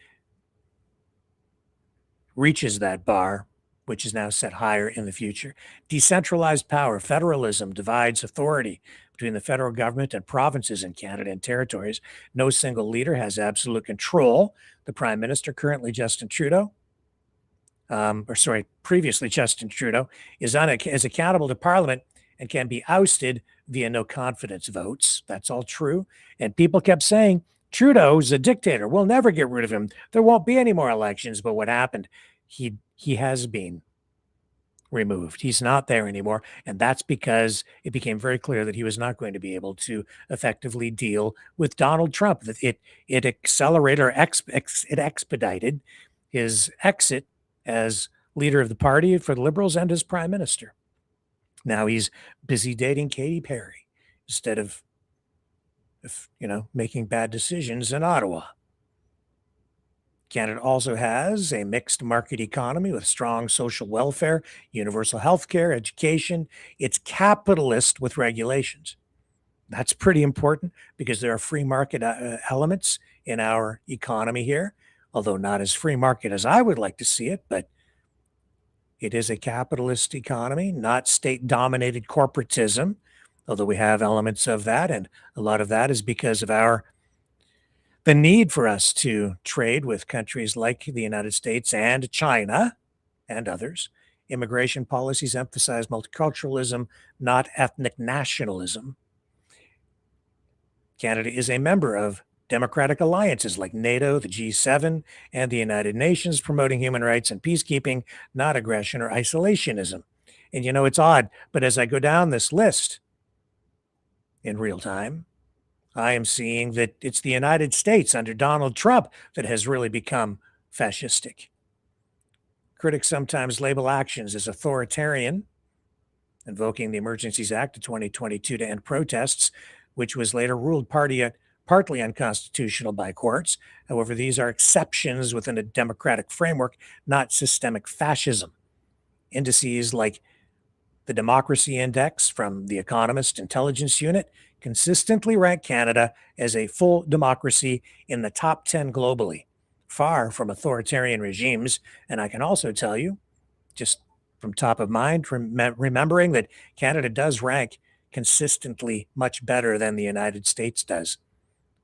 reaches that bar, which is now set higher in the future. Decentralized power. Federalism divides authority between the federal government and provinces in Canada and territories. No single leader has absolute control. The Prime Minister, currently Justin Trudeau, previously Justin Trudeau, is accountable to Parliament and can be ousted via no confidence votes. That's all true. And people kept saying, Trudeau's a dictator. We'll never get rid of him. There won't be any more elections. But what happened? He has been removed. He's not there anymore. And that's because it became very clear that he was not going to be able to effectively deal with Donald Trump. That it accelerated or it expedited his exit as leader of the party for the Liberals and as prime minister. Now he's busy dating Katy Perry instead of making bad decisions in Ottawa. Canada also has a mixed market economy with strong social welfare, universal health care, education. It's capitalist with regulations. That's pretty important because there are free market elements in our economy here, although not as free market as I would like to see it, but it is a capitalist economy, not state-dominated corporatism, although we have elements of that, and a lot of that is because of the need for us to trade with countries like the United States and China and others. Immigration policies emphasize multiculturalism, not ethnic nationalism. Canada is a member of democratic alliances like NATO, the G7, and the United Nations, promoting human rights and peacekeeping, not aggression or isolationism. And it's odd, but as I go down this list in real time, I am seeing that it's the United States under Donald Trump that has really become fascistic. Critics sometimes label actions as authoritarian, invoking the Emergencies Act of 2022 to end protests, which was later ruled partly unconstitutional by courts. However, these are exceptions within a democratic framework, not systemic fascism. Indices like the Democracy Index from the Economist Intelligence Unit consistently rank Canada as a full democracy in the top 10 globally. far from authoritarian regimes. And I can also tell you, just from top of mind, remembering that Canada does rank consistently much better than the United States does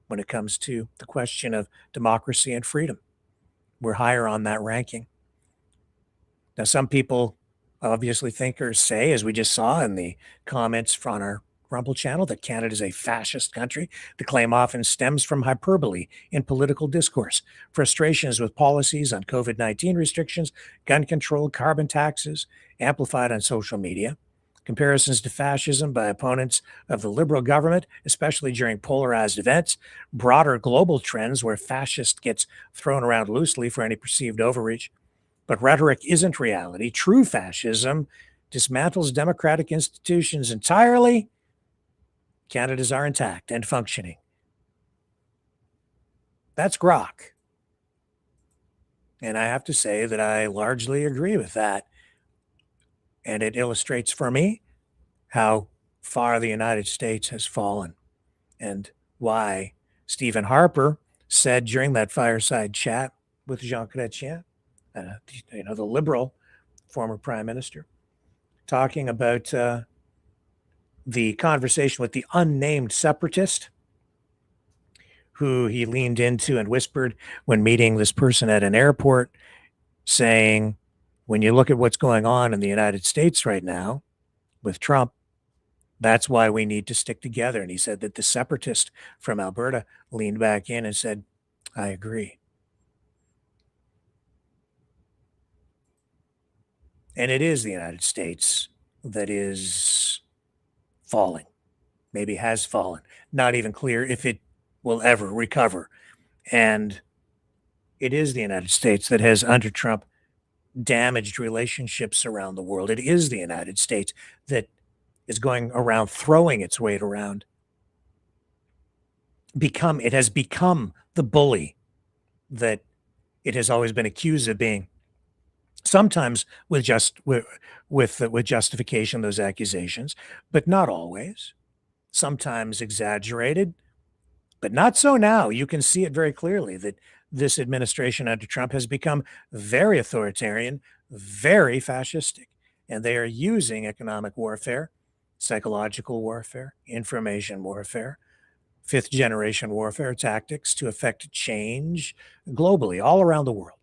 when it comes to the question of democracy and freedom. We're higher on that ranking. Now, some people obviously think or say, as we just saw in the comments from our Rumble channel, that Canada is a fascist country. The claim often stems from hyperbole in political discourse, frustrations with policies on COVID-19 restrictions, gun control, carbon taxes, amplified on social media, comparisons to fascism by opponents of the Liberal government, especially during polarized events, broader global trends where fascist gets thrown around loosely for any perceived overreach. But rhetoric isn't reality. True fascism dismantles democratic institutions entirely. Canada's are intact and functioning. That's grok. And I have to say that I largely agree with that. And it illustrates for me how far the United States has fallen and why Stephen Harper said during that fireside chat with Jean Chrétien, the Liberal former prime minister, talking about the conversation with the unnamed separatist who he leaned into and whispered when meeting this person at an airport, saying, when you look at what's going on in the United States right now with Trump, that's why we need to stick together. And he said that the separatist from Alberta leaned back in and said, I agree. And it is the United States that is falling, maybe has fallen, not even clear if it will ever recover. And it is the United States that has, under Trump, damaged relationships around the world. It is the United States that is going around throwing its weight around. It has become the bully that it has always been accused of being. Sometimes with justification, those accusations, but not always. Sometimes exaggerated, but not so now. You can see it very clearly that this administration under Trump has become very authoritarian, very fascistic, and they are using economic warfare, psychological warfare, information warfare, fifth generation warfare tactics to affect change globally, all around the world.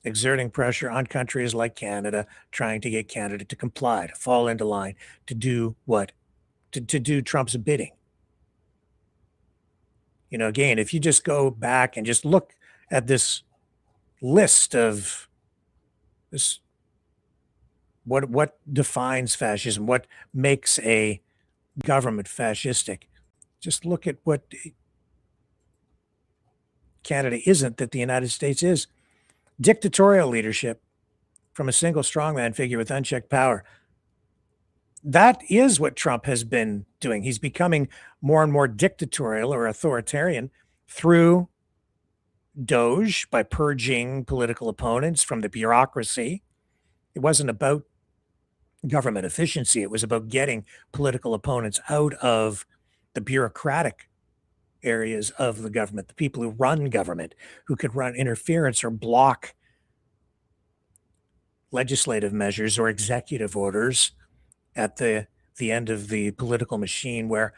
Exerting pressure on countries like Canada, trying to get Canada to comply, to fall into line, to do what? To do Trump's bidding. Again, if you just go back and just look at this list of this, what defines fascism, what makes a government fascistic, just look at what Canada isn't that the United States is. Dictatorial leadership from a single strongman figure with unchecked power. That is what Trump has been doing. He's becoming more and more dictatorial or authoritarian through Doge, by purging political opponents from the bureaucracy. It wasn't about government efficiency. It was about getting political opponents out of the bureaucratic areas of the government, the people who run government, who could run interference or block legislative measures or executive orders at the end of the political machine where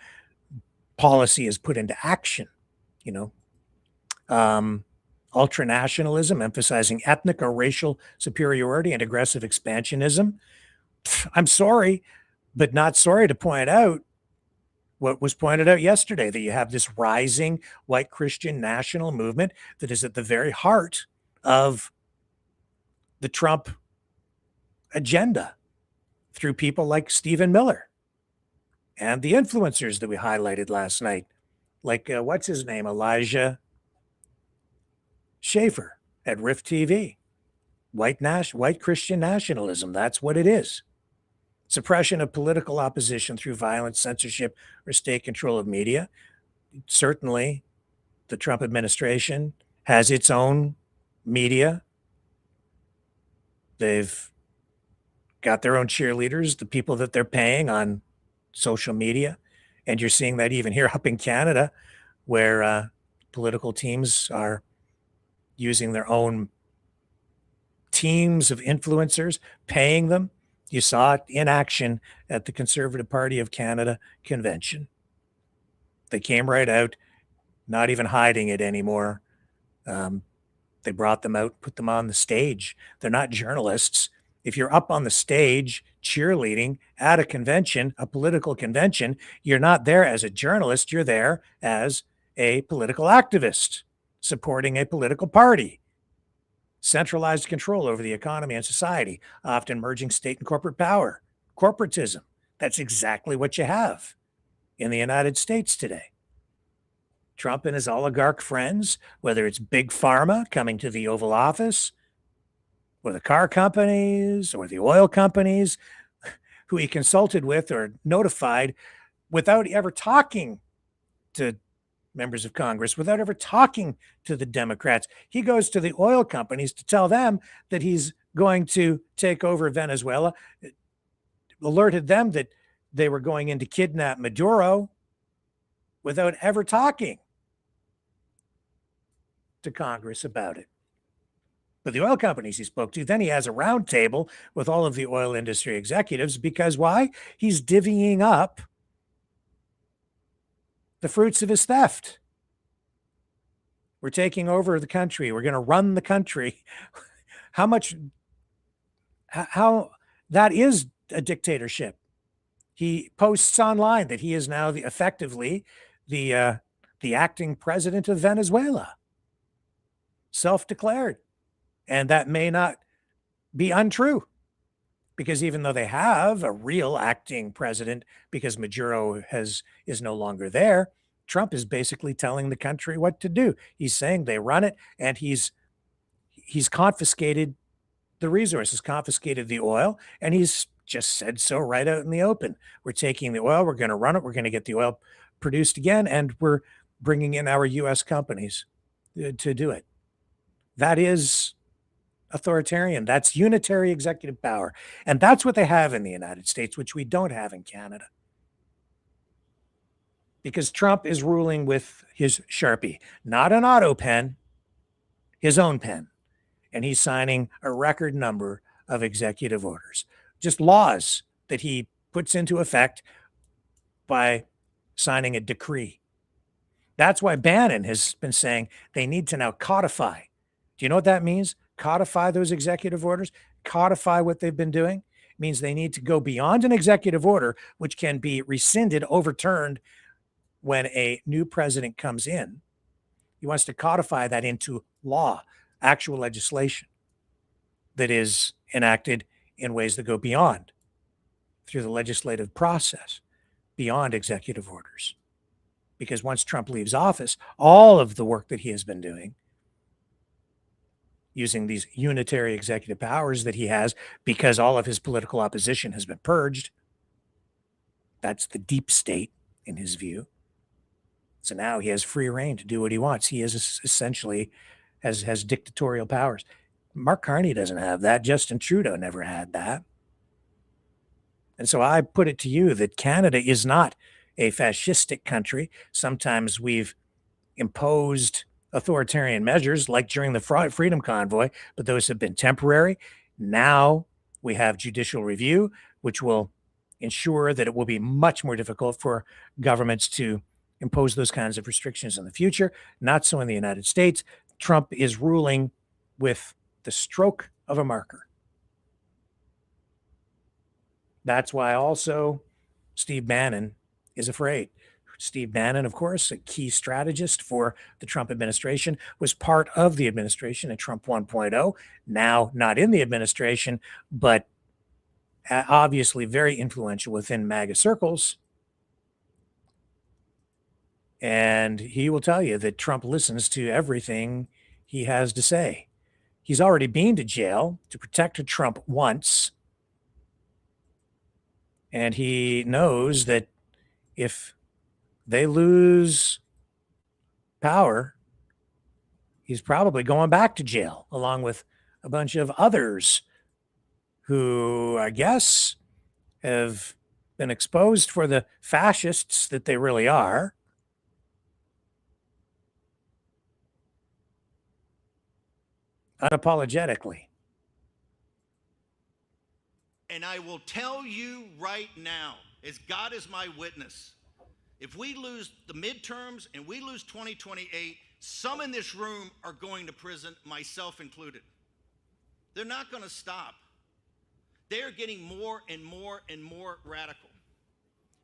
policy is put into action. Ultranationalism, emphasizing ethnic or racial superiority and aggressive expansionism. I'm sorry, but not sorry to point out what was pointed out yesterday, that you have this rising white Christian national movement that is at the very heart of the Trump agenda through people like Stephen Miller and the influencers that we highlighted last night, like what's his name, Elijah Shaffer at Rift TV. White Christian nationalism, that's what it is. Suppression of political opposition through violence, censorship, or state control of media. Certainly, the Trump administration has its own media. They've got their own cheerleaders, the people that they're paying on social media. And you're seeing that even here up in Canada, where Political teams are using their own teams of influencers, paying them. You saw it in action at the Conservative Party of Canada convention. They came right out, not even hiding it anymore. They brought them out, put them on the stage. They're not journalists. If you're up on the stage cheerleading at a convention, a political convention, you're not there as a journalist. You're there as a political activist supporting a political party. Centralized control over the economy and society, often merging state and corporate power, corporatism. That's exactly what you have in the United States today. Trump and his oligarch friends, whether it's Big Pharma coming to the Oval Office, or the car companies, or the oil companies, who he consulted with or notified without ever talking to members of Congress, without ever talking to the Democrats. He goes to the oil companies to tell them that he's going to take over Venezuela, alerted them that they were going in to kidnap Maduro without ever talking to Congress about it. But the oil companies he spoke to, then he has a round table with all of the oil industry executives because why? He's divvying up the fruits of his theft. We're taking over the country. We're going to run the country. How that is a dictatorship. He posts online that he is now effectively the acting president of Venezuela. Self-declared. And that may not be untrue, because even though they have a real acting president, because Maduro is no longer there, Trump is basically telling the country what to do. He's saying they run it, and he's confiscated the resources, confiscated the oil, and he's just said so right out in the open. We're taking the oil, we're going to run it, we're going to get the oil produced again, and we're bringing in our U.S. companies to do it. That is authoritarian. That's unitary executive power. And that's what they have in the United States, which we don't have in Canada. Because Trump is ruling with his Sharpie, not an auto pen, his own pen. And he's signing a record number of executive orders, just laws that he puts into effect by signing a decree. That's why Bannon has been saying they need to now codify. Do you know what that means? Codify those executive orders, codify what they've been doing. It means they need to go beyond an executive order, which can be rescinded, overturned when a new president comes in. He wants to codify that into law, actual legislation that is enacted in ways that go beyond, through the legislative process, beyond executive orders. Because once Trump leaves office, all of the work that he has been doing, using these unitary executive powers that he has, because all of his political opposition has been purged, that's the deep state in his view. So now he has free reign to do what he wants. He is essentially has dictatorial powers. Mark Carney doesn't have that. Justin Trudeau never had that. And so I put it to you that Canada is not a fascistic country. Sometimes we've imposed authoritarian measures like during the Freedom Convoy, but those have been temporary. Now we have judicial review, which will ensure that it will be much more difficult for governments to impose those kinds of restrictions in the future. Not so in the United States. Trump is ruling with the stroke of a marker. That's why also Steve Bannon is afraid. Steve Bannon, of course, a key strategist for the Trump administration, was part of the administration at Trump 1.0, now not in the administration, but obviously very influential within MAGA circles. And he will tell you that Trump listens to everything he has to say. He's already been to jail to protect Trump once. And he knows that if they lose power, he's probably going back to jail, along with a bunch of others who, I guess, have been exposed for the fascists that they really are. unapologetically. And I will tell you right now, as God is my witness, if we lose the midterms and we lose 2028, some in this room are going to prison, myself included. They're not going to stop. They are getting more and more and more radical.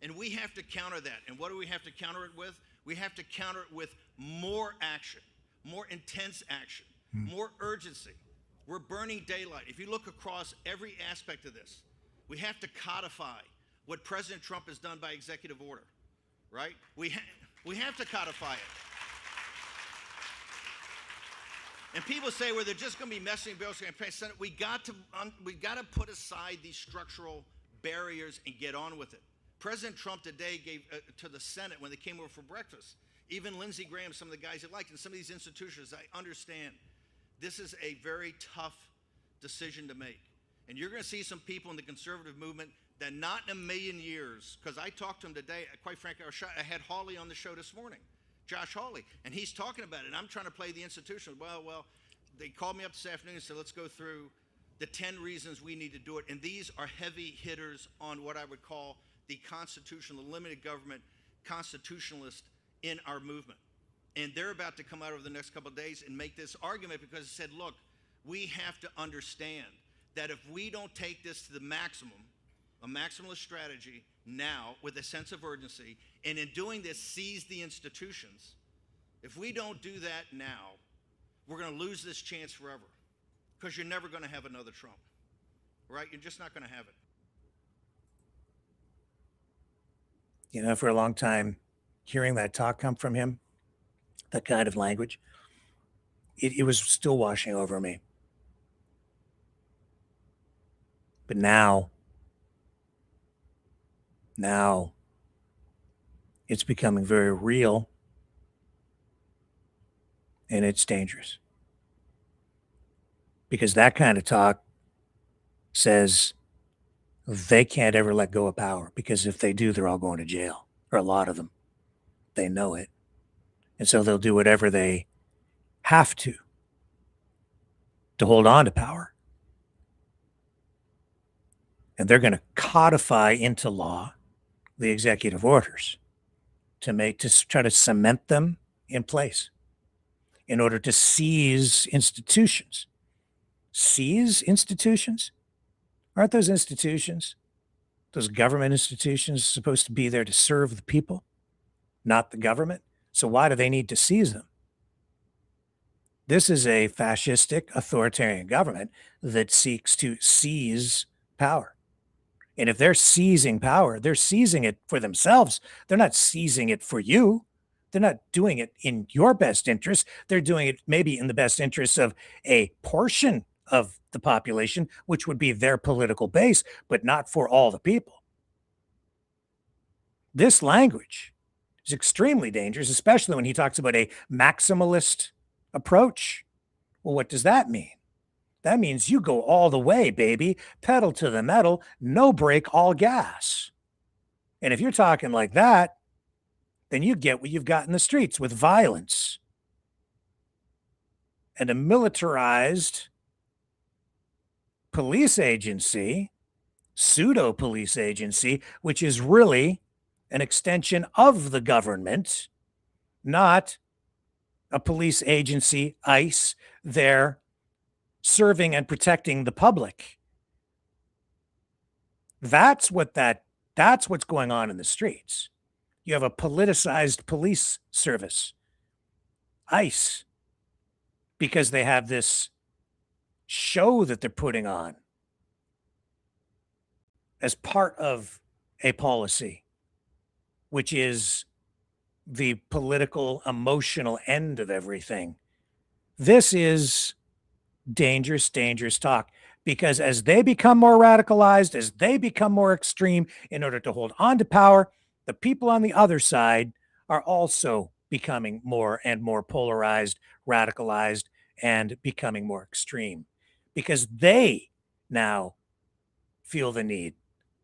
And we have to counter that. And what do we have to counter it with? We have to counter it with more action, more intense action, more urgency. We're burning daylight. If you look across every aspect of this, we have to codify what President Trump has done by executive order, right? We have to codify it. And people say, well, they're just going to be messing bills and pay Senate. We got to put aside these structural barriers and get on with it. President Trump today gave to the Senate when they came over for breakfast, even Lindsey Graham, some of the guys he liked, and some of these institutions, I understand. This is a very tough decision to make. And you're going to see some people in the conservative movement that not in a million years, because I talked to him today, quite frankly, I had Hawley on the show this morning, Josh Hawley, and he's talking about it, and I'm trying to play the institution. Well, they called me up this afternoon and said, let's go through the 10 reasons we need to do it. And these are heavy hitters on what I would call the constitutional, the limited government constitutionalist in our movement. And they're about to come out over the next couple of days and make this argument because it said, look, we have to understand that if we don't take this to the maximum, a maximalist strategy now with a sense of urgency, and in doing this, seize the institutions, if we don't do that now, we're going to lose this chance forever because you're never going to have another Trump, right? You're just not going to have it. You know, for a long time, hearing that talk come from him, that kind of language, it was still washing over me. But now it's becoming very real, and it's dangerous. Because that kind of talk says they can't ever let go of power, because if they do, they're all going to jail, or a lot of them. They know it. And so they'll do whatever they have to hold on to power. And they're going to codify into law the executive orders to try to cement them in place in order to seize institutions. Seize institutions? Aren't those institutions, those government institutions, supposed to be there to serve the people, not the government? So why do they need to seize them? This is a fascistic, authoritarian government that seeks to seize power. And if they're seizing power, they're seizing it for themselves. They're not seizing it for you. They're not doing it in your best interest. They're doing it maybe in the best interest of a portion of the population, which would be their political base, but not for all the people. This language is extremely dangerous, especially when he talks about a maximalist approach. Well, what does that mean? That means you go all the way, baby, pedal to the metal, no brake, all gas. And if you're talking like that, then you get what you've got in the streets with violence and a militarized police agency, pseudo police agency, which is really an extension of the government, not a police agency, ICE, there serving and protecting the public. That's what's going on in the streets. You have a politicized police service, ICE, because they have this show that they're putting on as part of a policy, which is the political, emotional end of everything. This is dangerous, dangerous talk, because as they become more radicalized, as they become more extreme in order to hold on to power, the people on the other side are also becoming more and more polarized, radicalized, and becoming more extreme, because they now feel the need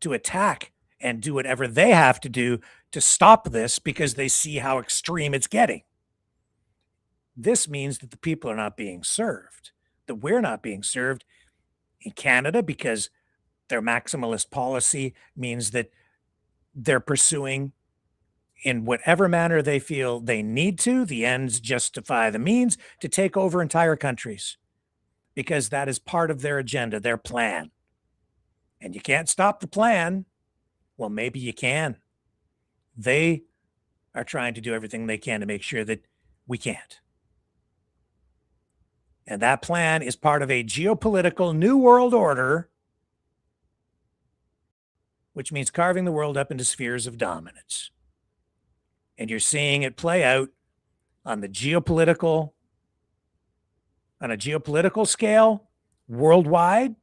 to attack and do whatever they have to do to stop this, because they see how extreme it's getting. This means that the people are not being served. that we're not being served in Canada because their maximalist policy means that they're pursuing in whatever manner they feel they need to, the ends justify the means, to take over entire countries because that is part of their agenda, their plan. And you can't stop the plan. Well, maybe you can. They are trying to do everything they can to make sure that we can't. And that plan is part of a geopolitical new world order, which means carving the world up into spheres of dominance. And you're seeing it play out on a geopolitical scale, worldwide,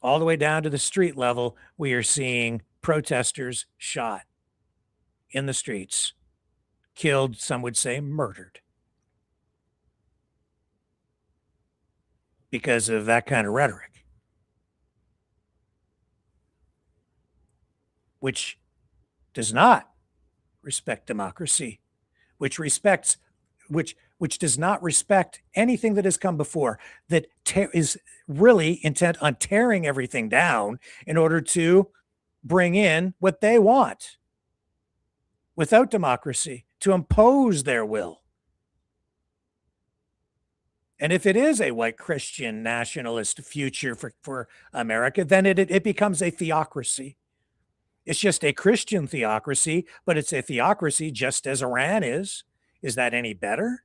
all the way down to the street level. We are seeing protesters shot in the streets, killed, some would say murdered, because of that kind of rhetoric, which does not respect democracy, which does not respect anything that has come before, that is really intent on tearing everything down in order to bring in what they want without democracy, to impose their will. And if it is a white Christian nationalist future for America, then it becomes a theocracy. It's just a Christian theocracy, but it's a theocracy just as Iran is. Is that any better?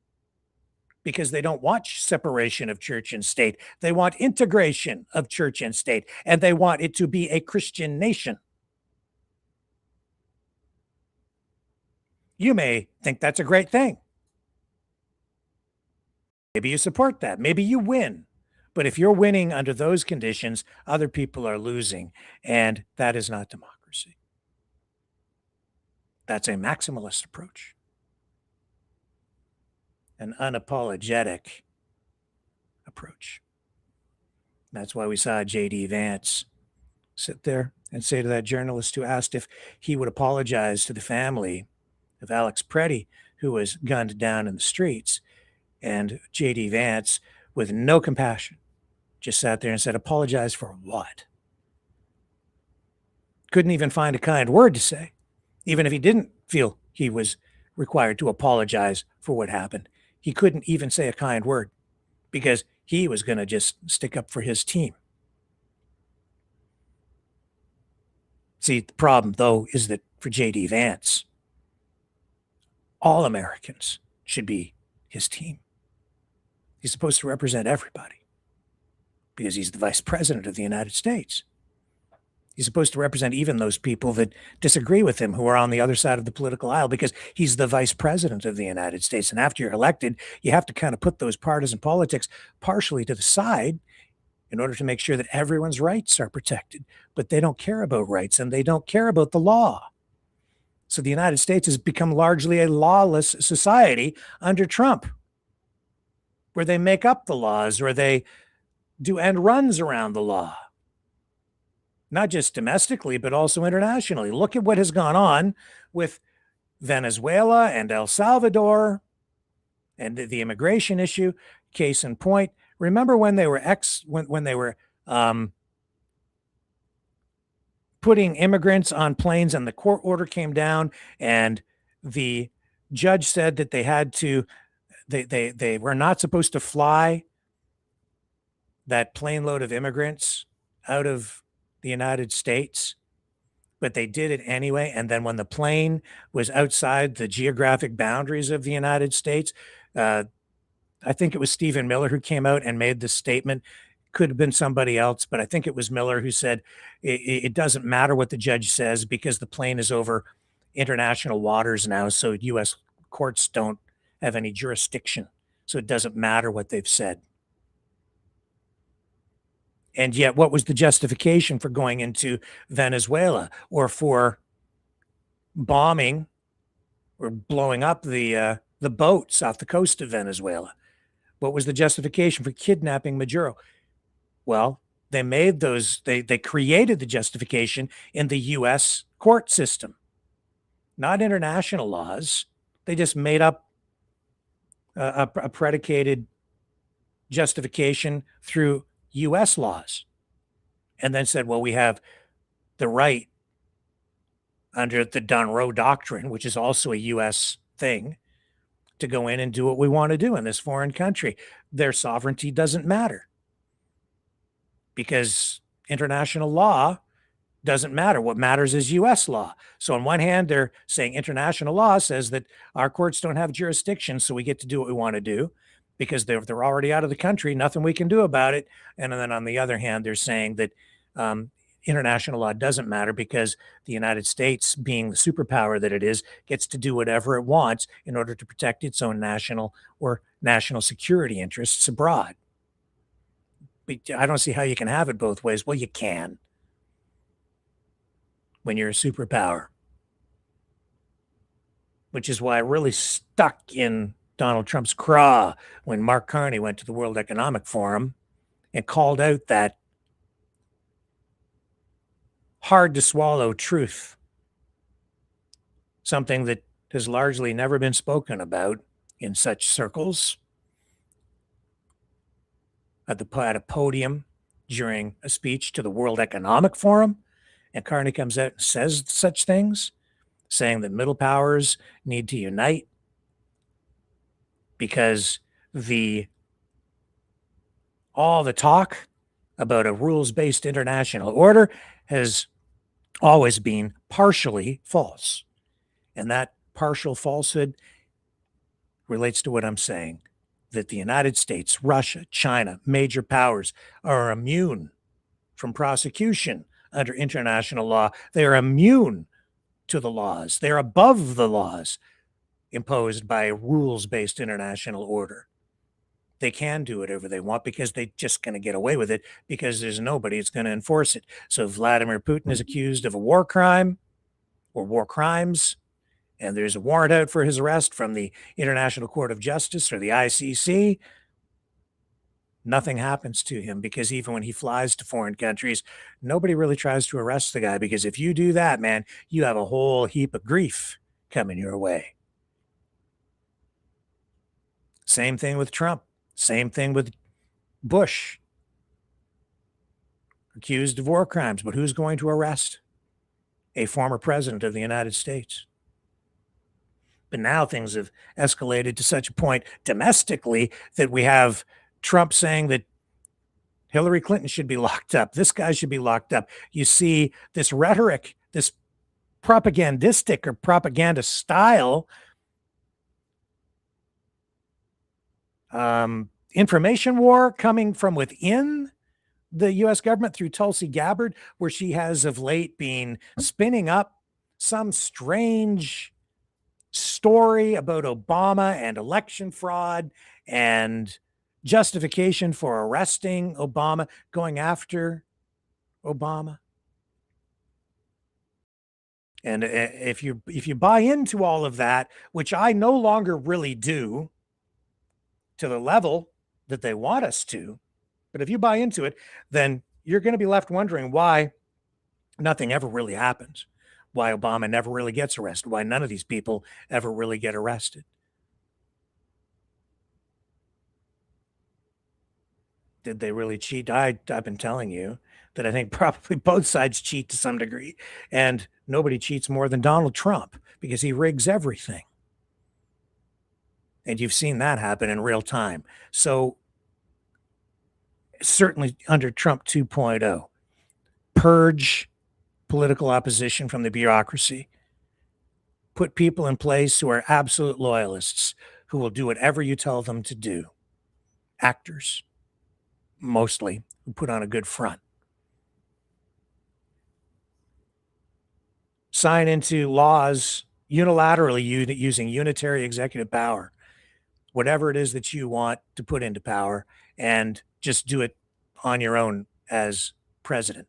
Because they don't want separation of church and state. They want integration of church and state, and they want it to be a Christian nation. You may think that's a great thing. Maybe you support that. Maybe you win. But if you're winning under those conditions, other people are losing, and that is not democracy. That's a maximalist approach, an unapologetic approach. That's why we saw J.D. Vance sit there and say to that journalist who asked if he would apologize to the family of Alex Preddy, who was gunned down in the streets. And J.D. Vance, with no compassion, just sat there and said, apologize for what? Couldn't even find a kind word to say, even if he didn't feel he was required to apologize for what happened. He couldn't even say a kind word because he was going to just stick up for his team. See, the problem, though, is that for J.D. Vance, all Americans should be his team. He's supposed to represent everybody because he's the vice president of the United States. He's supposed to represent even those people that disagree with him, who are on the other side of the political aisle, because he's the vice president of the United States. And after you're elected, you have to kind of put those partisan politics partially to the side in order to make sure that everyone's rights are protected. But they don't care about rights, and they don't care about the law. So the United States has become largely a lawless society under Trump, where they make up the laws, or they do end runs around the law. Not just domestically, but also internationally. Look at what has gone on with Venezuela and El Salvador and the immigration issue. Case in point, remember when they were putting immigrants on planes and the court order came down and the judge said that they had to, they were not supposed to fly that plane load of immigrants out of the United States, but they did it anyway. And then when the plane was outside the geographic boundaries of the United States, I think it was Stephen Miller who came out and made this statement. Could have been somebody else, but I think it was Miller who said it doesn't matter what the judge says because the plane is over international waters now, so U.S. courts don't have any jurisdiction. So it doesn't matter what they've said. And yet, what was the justification for going into Venezuela or for bombing or blowing up the boats off the coast of Venezuela? What was the justification for kidnapping Maduro? Well, they made those, they created the justification in the U.S. court system, not international laws. They just made up a predicated justification through U.S. laws, and then said, well, we have the right under the Monroe Doctrine, which is also a U.S. thing, to go in and do what we want to do in this foreign country. Their sovereignty doesn't matter because international law doesn't matter. What matters is U.S. law. So on one hand, they're saying international law says that our courts don't have jurisdiction, so we get to do what we want to do because they're already out of the country, nothing we can do about it. And then on the other hand, they're saying that international law doesn't matter because the United States, being the superpower that it is, gets to do whatever it wants in order to protect its own national or national security interests abroad. But I don't see how you can have it both ways. Well, you can when you're a superpower, which is why I really stuck in Donald Trump's craw when Mark Carney went to the World Economic Forum and called out that hard to swallow truth, something that has largely never been spoken about in such circles at a podium during a speech to the World Economic Forum. And Carney comes out and says such things, saying that middle powers need to unite because all the talk about a rules-based international order has always been partially false. And that partial falsehood relates to what I'm saying, that the United States, Russia, China, major powers are immune from prosecution under international law. They are immune to the laws. They're above the laws imposed by a rules-based international order. They can do whatever they want because they're just going to get away with it because there's nobody that's going to enforce it. So if Vladimir Putin is accused of a war crime or war crimes, and there's a warrant out for his arrest from the International Court of Justice or the ICC, nothing happens to him because even when he flies to foreign countries, nobody really tries to arrest the guy because if you do that, man, you have a whole heap of grief coming your way. Same thing with Trump. Same thing with Bush. Accused of war crimes, but who's going to arrest a former president of the United States? But now things have escalated to such a point domestically that we have Trump saying that Hillary Clinton should be locked up. This guy should be locked up. You see this rhetoric, this propagandistic or propaganda style information war coming from within the U.S. government through Tulsi Gabbard, where she has of late been spinning up some strange story about Obama and election fraud and justification for arresting Obama, going after Obama. And if you buy into all of that, which I no longer really do to the level that they want us to, but if you buy into it, then you're going to be left wondering why nothing ever really happens, why Obama never really gets arrested, why none of these people ever really get arrested. Did they really cheat? I've been telling you that I think probably both sides cheat to some degree, and nobody cheats more than Donald Trump because he rigs everything. And you've seen that happen in real time. So certainly under Trump 2.0, purge political opposition from the bureaucracy, put people in place who are absolute loyalists, who will do whatever you tell them to do. Actors, mostly, who put on a good front. Sign into laws unilaterally using unitary executive power, whatever it is that you want to put into power, and just do it on your own as president.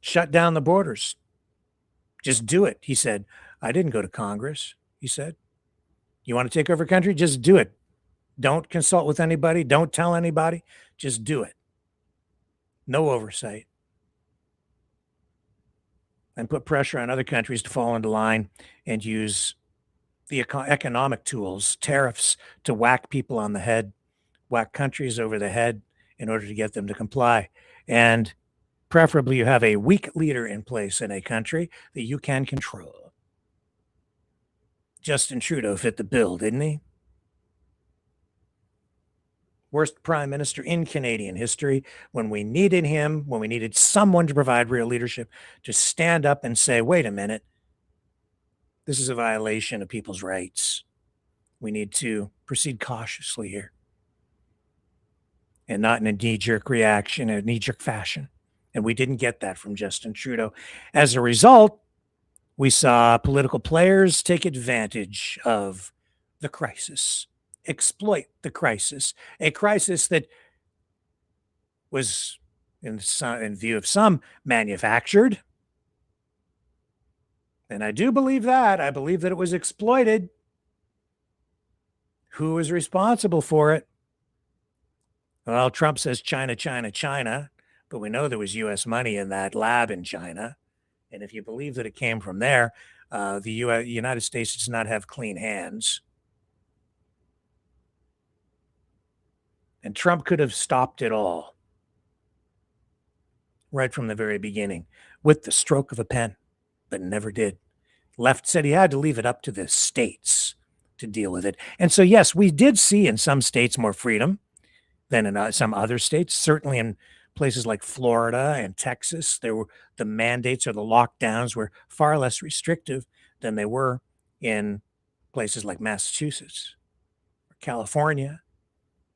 Shut down the borders. Just do it. He said, I didn't go to Congress. He said, you want to take over a country? Just do it. Don't consult with anybody. Don't tell anybody. Just do it. No oversight. And put pressure on other countries to fall into line and use the economic tools, tariffs to whack people on the head, whack countries over the head in order to get them to comply. And preferably you have a weak leader in place in a country that you can control. Justin Trudeau fit the bill, didn't he? Worst prime minister in Canadian history. When we needed him, when we needed someone to provide real leadership, to stand up and say, wait a minute, this is a violation of people's rights. We need to proceed cautiously here and not in a knee-jerk reaction, a knee-jerk fashion. And we didn't get that from Justin Trudeau. As a result, we saw political players take advantage of the crisis, exploit the crisis, a crisis that was, in view of some, manufactured. And I do believe that. I believe that it was exploited. Who was responsible for it? Well, Trump says China, China, China, but we know there was U.S. money in that lab in China. And if you believe that it came from there, the United States does not have clean hands. And Trump could have stopped it all right from the very beginning with the stroke of a pen, but never did. Left said he had to leave it up to the states to deal with it. And so, yes, we did see in some states more freedom than in some other states. Certainly in places like Florida and Texas, the mandates or the lockdowns were far less restrictive than they were in places like Massachusetts or California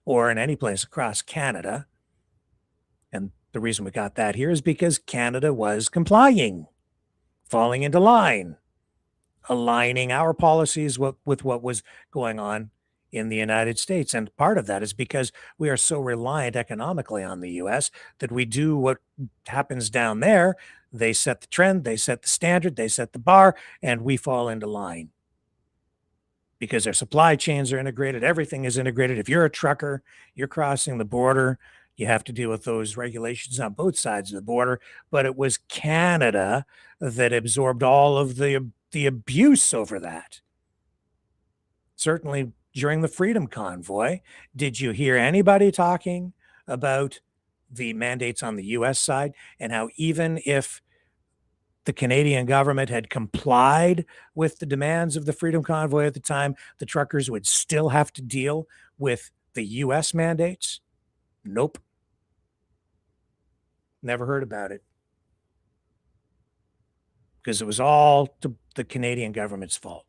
or in any place across Canada. And the reason we got that here is because Canada was complying, falling into line, aligning our policies with what was going on in the United States. And part of that is because we are so reliant economically on the US that we do what happens down there. They set the trend, they set the standard, they set the bar, and we fall into line. Because our supply chains are integrated, everything is integrated. If you're a trucker, you're crossing the border, you have to deal with those regulations on both sides of the border. But it was Canada that absorbed all of the abuse over that. Certainly during the Freedom Convoy, did you hear anybody talking about the mandates on the US side and how even if the Canadian government had complied with the demands of the Freedom Convoy at the time, the truckers would still have to deal with the US mandates? Nope. Never heard about it. Because it was all the Canadian government's fault.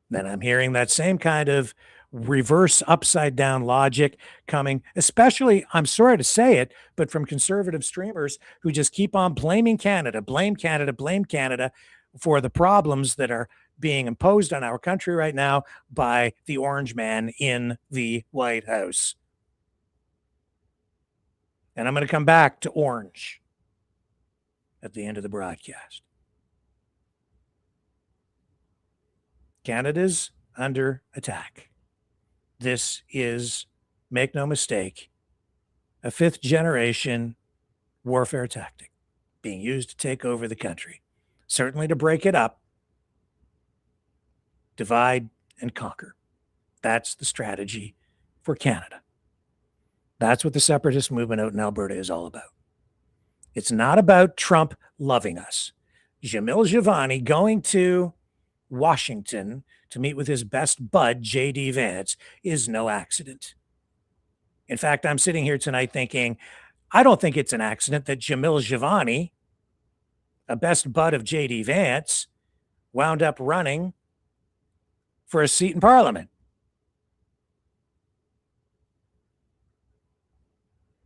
Then I'm hearing that same kind of reverse upside down logic coming, especially, I'm sorry to say it, but from conservative streamers who just keep on blaming Canada, blame Canada, blame Canada for the problems that are being imposed on our country right now by the orange man in the White House. And I'm going to come back to orange at the end of the broadcast. Canada's under attack. This is, make no mistake, a fifth generation warfare tactic being used to take over the country. Certainly to break it up, divide and conquer. That's the strategy for Canada. That's what the separatist movement out in Alberta is all about. It's not about Trump loving us. Jamil Jivani going to Washington to meet with his best bud, J.D. Vance, is no accident. In fact, I'm sitting here tonight thinking, I don't think it's an accident that Jamil Jivani, a best bud of J.D. Vance, wound up running for a seat in Parliament.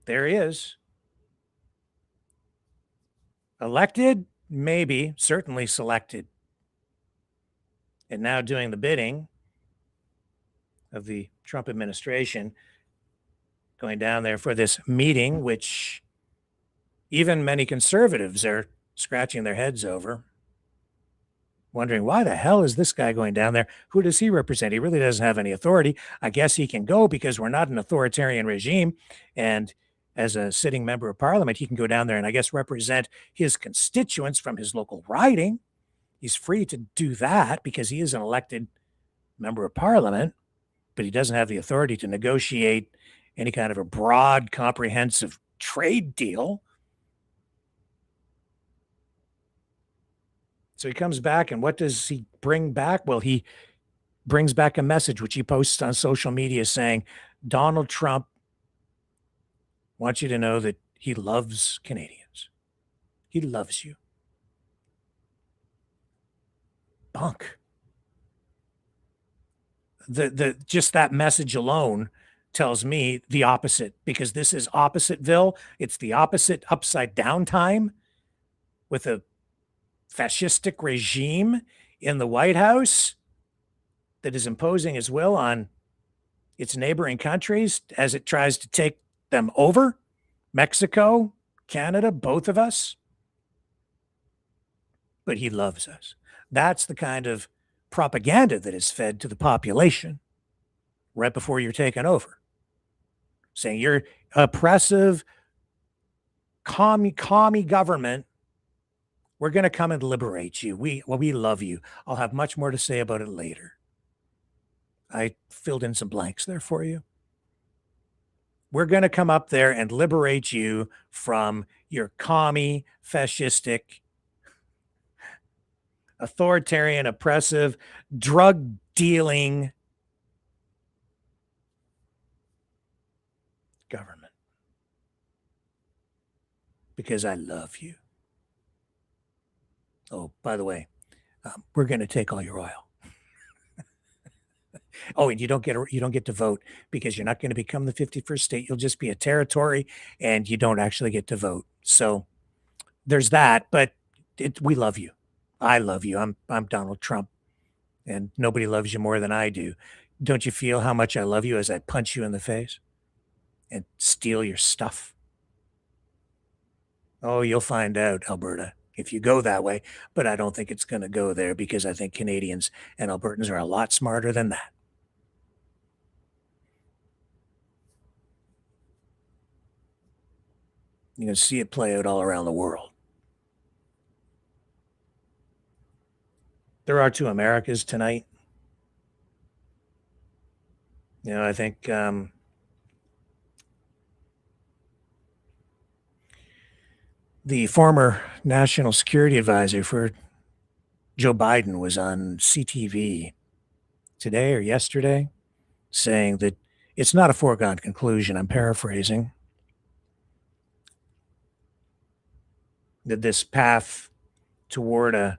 There he is. Elected? Maybe. Certainly selected. And now doing the bidding of the Trump administration, going down there for this meeting, which even many conservatives are scratching their heads over, wondering, why the hell is this guy going down there? Who does he represent? He really doesn't have any authority. I guess he can go because we're not an authoritarian regime. And as a sitting member of parliament, he can go down there and I guess represent his constituents from his local riding. He's free to do that because he is an elected member of parliament, but he doesn't have the authority to negotiate any kind of a broad, comprehensive trade deal. So he comes back, and what does he bring back? Well, he brings back a message which he posts on social media saying, Donald Trump wants you to know that he loves Canadians. He loves you. Bunk. Just that message alone tells me the opposite, because this is oppositeville. It's the opposite upside down time with a fascistic regime in the White House that is imposing its will on its neighboring countries as it tries to take them over. Mexico, Canada, both of us. But he loves us. That's the kind of propaganda that is fed to the population right before you're taken over, saying you're oppressive, commie government. We're going to come and liberate you. We love you. I'll have much more to say about it later. I filled in some blanks there for you. We're going to come up there and liberate you from your commie, fascistic, authoritarian, oppressive, drug-dealing government. Because I love you. Oh, by the way, we're going to take all your oil. Oh, and you don't get to vote because you're not going to become the 51st state. You'll just be a territory, and you don't actually get to vote. So there's that. But we love you. I love you. I'm Donald Trump, and nobody loves you more than I do. Don't you feel how much I love you as I punch you in the face and steal your stuff? Oh, you'll find out, Alberta, if you go that way. But I don't think it's going to go there because I think Canadians and Albertans are a lot smarter than that. You're going to see it play out all around the world. There are two Americas tonight. I think the former national security advisor for Joe Biden was on CTV today or yesterday saying that it's not a foregone conclusion, I'm paraphrasing, that this path toward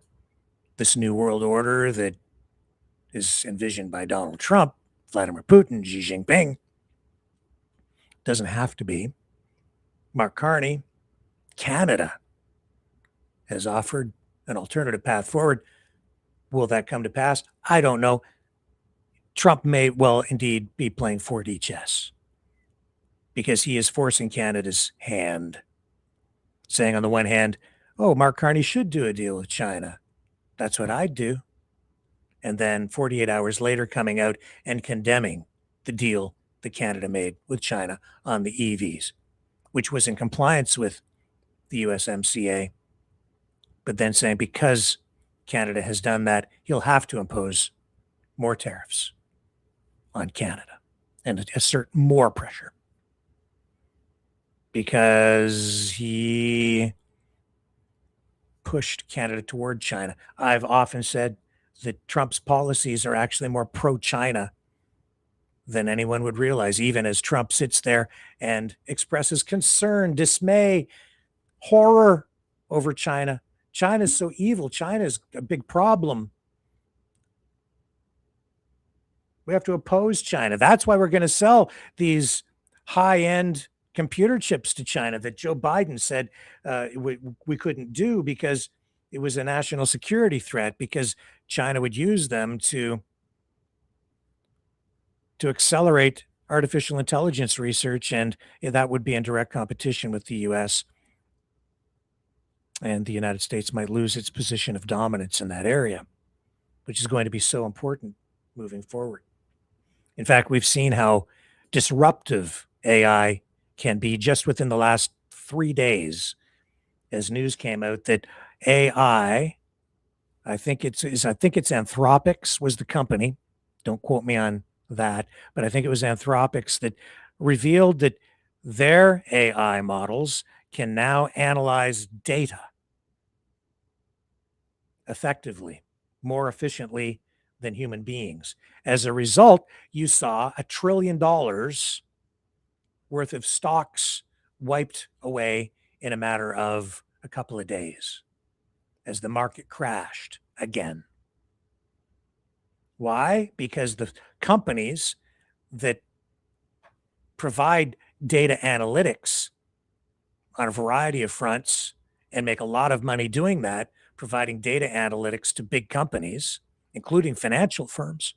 this new world order that is envisioned by Donald Trump, Vladimir Putin, Xi Jinping, doesn't have to be. Mark Carney, Canada, has offered an alternative path forward. Will that come to pass? I don't know. Trump may well indeed be playing 4D chess because he is forcing Canada's hand, saying on the one hand, oh, Mark Carney should do a deal with China. That's what I'd do. And then 48 hours later coming out and condemning the deal that Canada made with China on the EVs, which was in compliance with the USMCA, but then saying because Canada has done that, he'll have to impose more tariffs on Canada and assert more pressure because he pushed Canada toward China. I've often said that Trump's policies are actually more pro-China than anyone would realize, even as Trump sits there and expresses concern, dismay, horror over China. China's so evil. China's a big problem. We have to oppose China. That's why we're going to sell these high-end computer chips to China that Joe Biden said we couldn't do because it was a national security threat, because China would use them to accelerate artificial intelligence research, and that would be in direct competition with the U.S., and the United States might lose its position of dominance in that area, which is going to be so important moving forward. In fact, we've seen how disruptive AI can be just within the last 3 days, as news came out that AI, I think it's Anthropics was the company. Don't quote me on that, but I think it was Anthropics that revealed that their AI models can now analyze data effectively, more efficiently than human beings. As a result, you saw $1 trillion worth of stocks wiped away in a matter of a couple of days as the market crashed again. Why? Because the companies that provide data analytics on a variety of fronts and make a lot of money doing that, providing data analytics to big companies, including financial firms,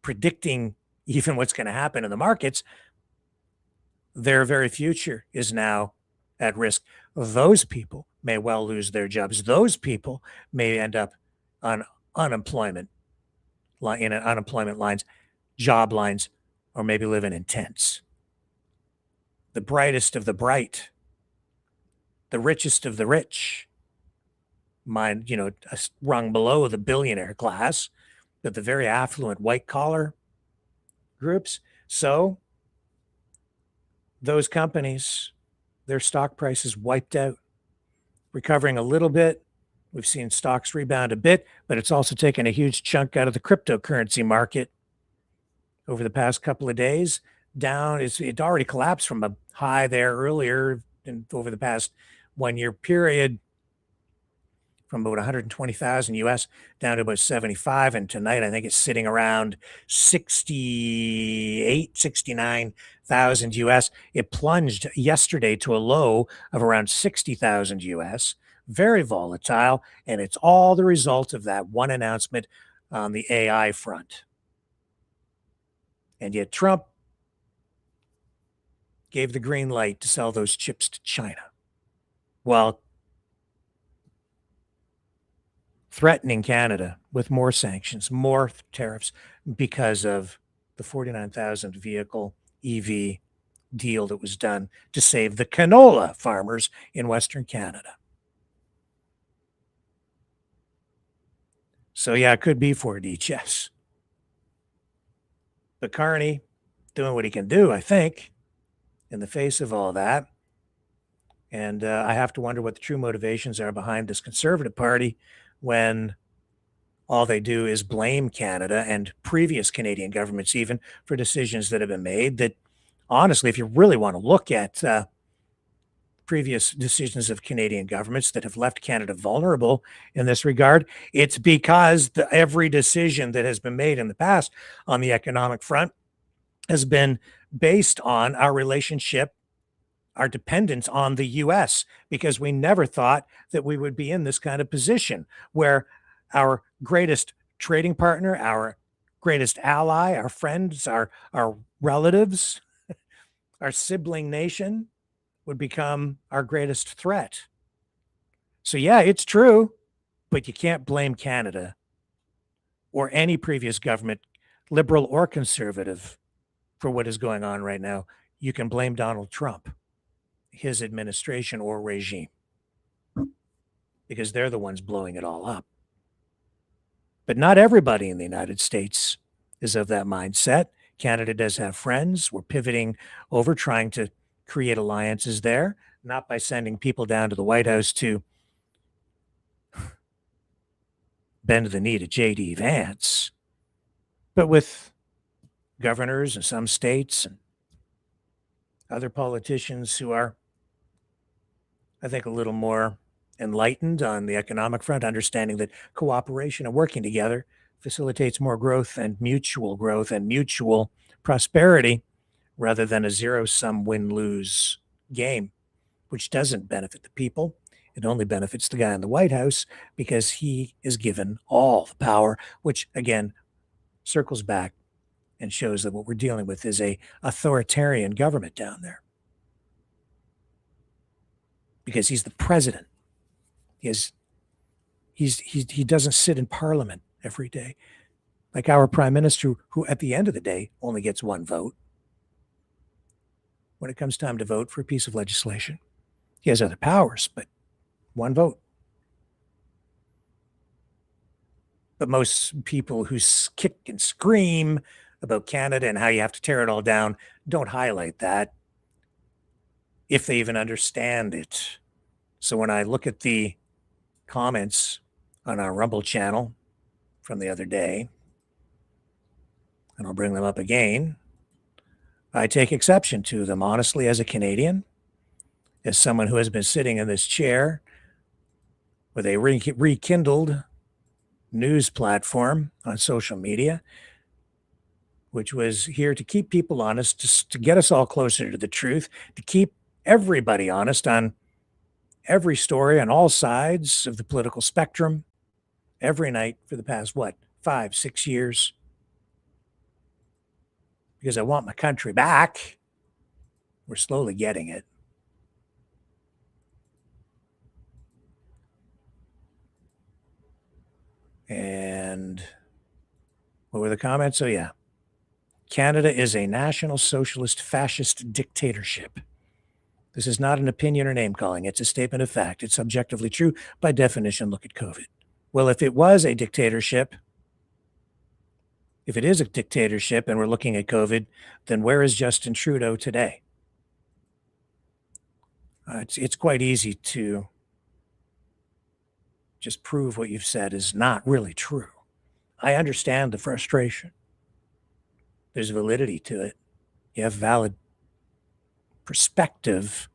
predicting even what's going to happen in the markets, their very future is now at risk. Those people may well lose their jobs. Those people may end up on unemployment lines, job lines, or maybe living in tents. The brightest of the bright, the richest of the rich, a rung below the billionaire class, but the very affluent white collar groups. So those companies, their stock prices wiped out, recovering a little bit. We've seen stocks rebound a bit, but it's also taken a huge chunk out of the cryptocurrency market over the past couple of days. Down, it already collapsed from a high there earlier over the past 1 year period, from about 120,000 US down to about 75. And tonight, I think it's sitting around 69,000 US. It plunged yesterday to a low of around 60,000 US. Very volatile. And it's all the result of that one announcement on the AI front. And yet Trump gave the green light to sell those chips to China, while threatening Canada with more sanctions, more tariffs because of the 49,000 vehicle EV deal that was done to save the canola farmers in Western Canada. So yeah, it could be 4D, yes. But Carney doing what he can do, I think, in the face of all that. And I have to wonder what the true motivations are behind this Conservative Party when all they do is blame Canada and previous Canadian governments even for decisions that have been made that, honestly, if you really want to look at previous decisions of Canadian governments that have left Canada vulnerable in this regard, it's because every decision that has been made in the past on the economic front has been based on our relationship, our dependence on the U.S., because we never thought that we would be in this kind of position where our greatest trading partner, our greatest ally, our friends, our relatives, our sibling nation would become our greatest threat. So yeah, it's true, but you can't blame Canada or any previous government, liberal or conservative, for what is going on right now. You can blame Donald Trump, his administration or regime, because they're the ones blowing it all up. But not everybody in the United States is of that mindset. Canada does have friends. We're pivoting over, trying to create alliances there, not by sending people down to the White House to bend the knee to J.D. Vance, but with governors in some states and other politicians who are, I think, a little more enlightened on the economic front, understanding that cooperation and working together facilitates more growth and mutual prosperity rather than a zero-sum win-lose game, which doesn't benefit the people. It only benefits the guy in the White House because he is given all the power, which again circles back and shows that what we're dealing with is a authoritarian government down there. Because he's the president. He doesn't sit in parliament every day. Like our prime minister, who at the end of the day only gets one vote. When it comes time to vote for a piece of legislation, he has other powers, but one vote. But most people who kick and scream about Canada and how you have to tear it all down don't highlight that, if they even understand it. So when I look at the comments on our Rumble channel from the other day, and I'll bring them up again, I take exception to them, honestly, as a Canadian, as someone who has been sitting in this chair with a rekindled news platform on social media, which was here to keep people honest, to get us all closer to the truth, to keep everybody honest on every story on all sides of the political spectrum every night for the past, 5, 6 years? Because I want my country back. We're slowly getting it. And what were the comments? Oh, yeah. Canada is a national socialist fascist dictatorship. This is not an opinion or name calling. It's a statement of fact. It's objectively true. By definition, look at COVID. Well, if it was a dictatorship, if it is a dictatorship and we're looking at COVID, then where is Justin Trudeau today? It's quite easy to just prove what you've said is not really true. I understand the frustration. There's validity to it. You have valid perspective,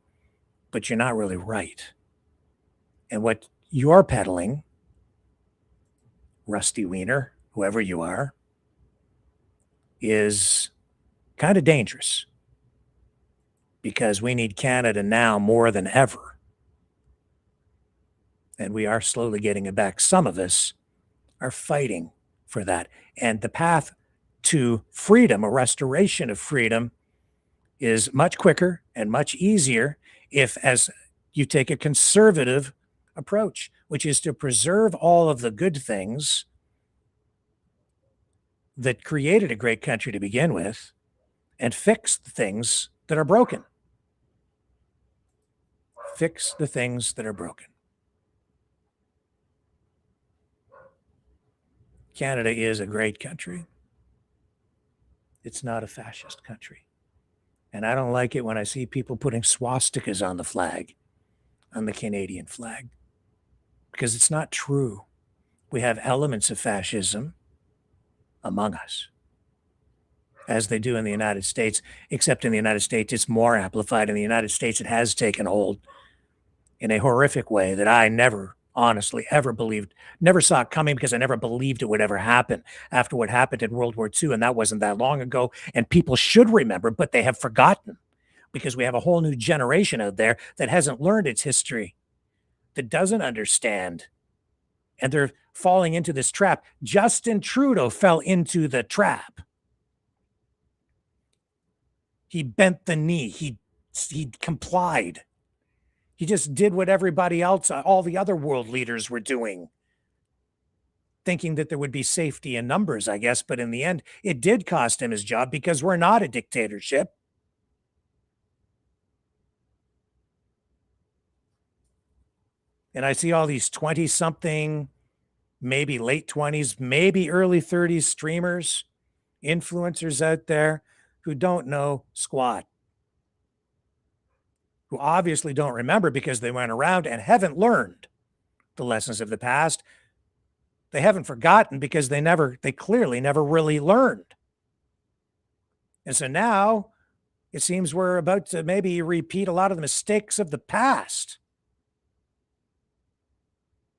but you're not really right. And what you're peddling, Rusty Wiener, whoever you are, is kind of dangerous, because we need Canada now more than ever. And we are slowly getting it back. Some of us are fighting for that. And the path to freedom, a restoration of freedom, is much quicker and much easier if, as you take a conservative approach, which is to preserve all of the good things that created a great country to begin with and fix the things that are broken. Fix the things that are broken. Canada is a great country. It's not a fascist country. And I don't like it when I see people putting swastikas on the flag, on the Canadian flag, because it's not true. We have elements of fascism among us, as they do in the United States, except in the United States, it's more amplified. In the United States, it has taken hold in a horrific way that I never honestly ever believed, never saw it coming, because I never believed it would ever happen after what happened in World War II. And that wasn't that long ago. And people should remember, but they have forgotten, because we have a whole new generation out there that hasn't learned its history, that doesn't understand. And they're falling into this trap. Justin Trudeau fell into the trap. He bent the knee. He complied. He just did what everybody else, all the other world leaders were doing, thinking that there would be safety in numbers, I guess. But in the end, it did cost him his job, because we're not a dictatorship. And I see all these 20-something, maybe late 20s, maybe early 30s streamers, influencers out there who don't know squat, who obviously don't remember because they went around and haven't learned the lessons of the past. They haven't forgotten because they clearly never really learned. And so now it seems we're about to maybe repeat a lot of the mistakes of the past.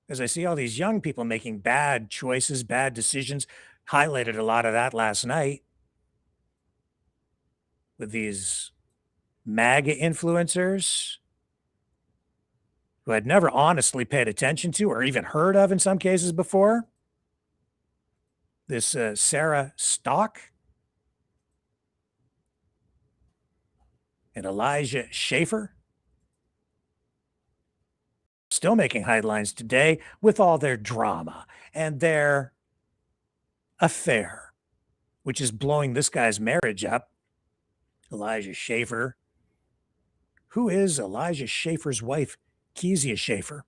As I see all these young people making bad choices, bad decisions, highlighted a lot of that last night with these MAGA influencers who I'd never honestly paid attention to or even heard of in some cases before. This Sarah Stock and Elijah Shaffer, still making headlines today with all their drama and their affair, which is blowing this guy's marriage up. Elijah Shaffer. Who is Elijah Schaffer's wife, Kezia Shaffer?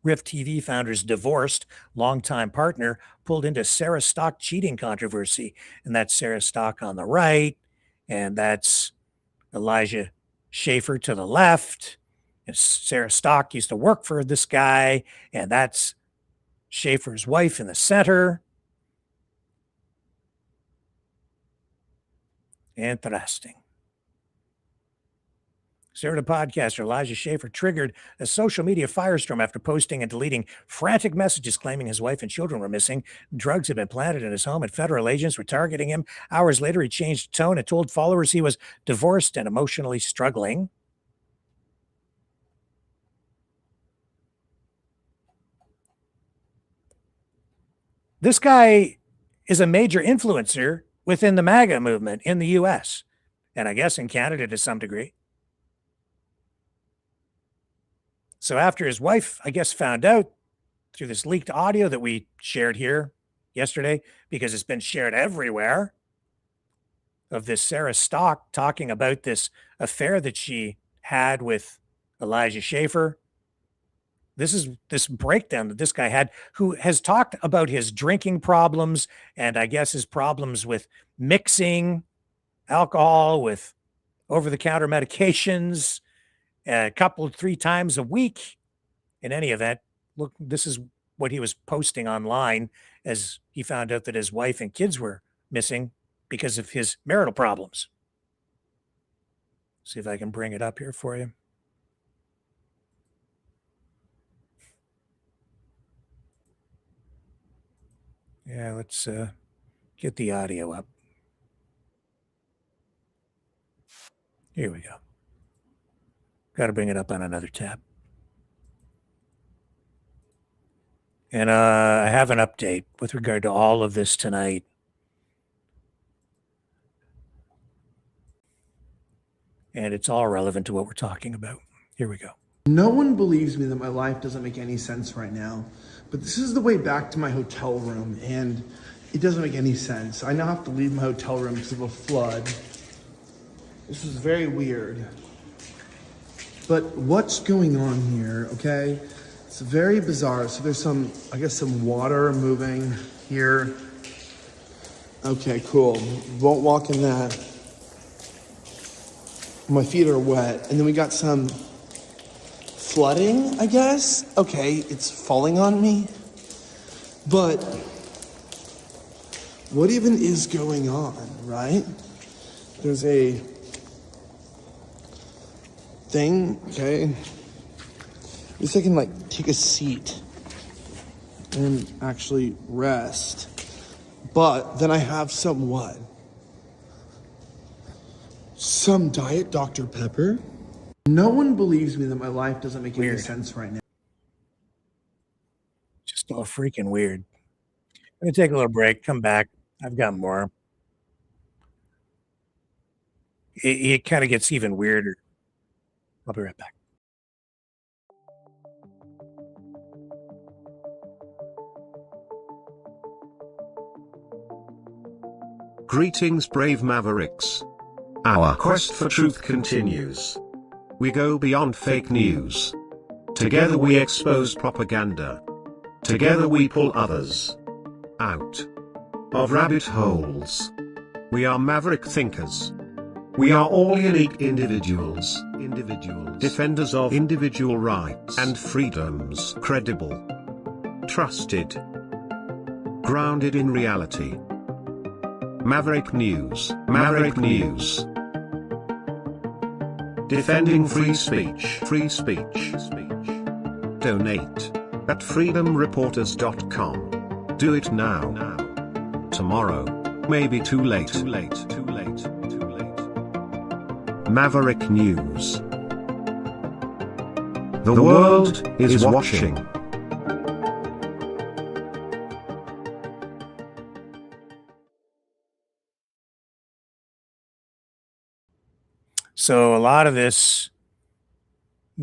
Rift TV founder's divorced longtime partner pulled into Sarah Stock cheating controversy. And that's Sarah Stock on the right. And that's Elijah Shaffer to the left. And Sarah Stock used to work for this guy. And that's Shaffer's wife in the center. Interesting. Sarah, the podcaster Elijah Shaffer triggered a social media firestorm after posting and deleting frantic messages claiming his wife and children were missing. Drugs had been planted in his home and federal agents were targeting him. Hours later, he changed tone and told followers he was divorced and emotionally struggling. This guy is a major influencer within the MAGA movement in the US, and I guess in Canada to some degree. So after his wife, I guess, found out through this leaked audio that we shared here yesterday, because it's been shared everywhere, of this Sarah Stock talking about this affair that she had with Elijah Shaffer. This is this breakdown that this guy had, who has talked about his drinking problems and I guess his problems with mixing alcohol with over-the-counter medications a couple, 3 times a week. In any event, look, this is what he was posting online as he found out that his wife and kids were missing because of his marital problems. See if I can bring it up here for you. Yeah, let's get the audio up. Here we go. Got to bring it up on another tab. And I have an update with regard to all of this tonight. And it's all relevant to what we're talking about. Here we go. No one believes me that my life doesn't make any sense right now, but this is the way back to my hotel room, and it doesn't make any sense. I now have to leave my hotel room because of a flood. This is very weird. But what's going on here, okay? It's very bizarre. So there's some, I guess, some water moving here. Okay, cool. Won't walk in that. My feet are wet. And then we got some flooding, I guess. Okay, it's falling on me. But what even is going on, right? There's a thing, okay? At least I can like take a seat and actually rest. But then I have some what? Some Diet Dr. Pepper? No one believes me that my life doesn't make any sense right now. Just all freaking weird. I'm going to take a little break, come back. I've got more. It kind of gets even weirder. I'll be right back. Greetings, brave mavericks. Our quest for truth continues. We go beyond fake news. Together we expose propaganda. Together we pull others out of rabbit holes. We are maverick thinkers. We are all unique individuals. Defenders of individual rights and freedoms. Credible. Trusted. Grounded in reality. Maverick News. Maverick News. Defending free speech. Free speech. Donate at freedomreporters.com. Do it now. Tomorrow may be too late. Maverick News. The world is watching. So a lot of this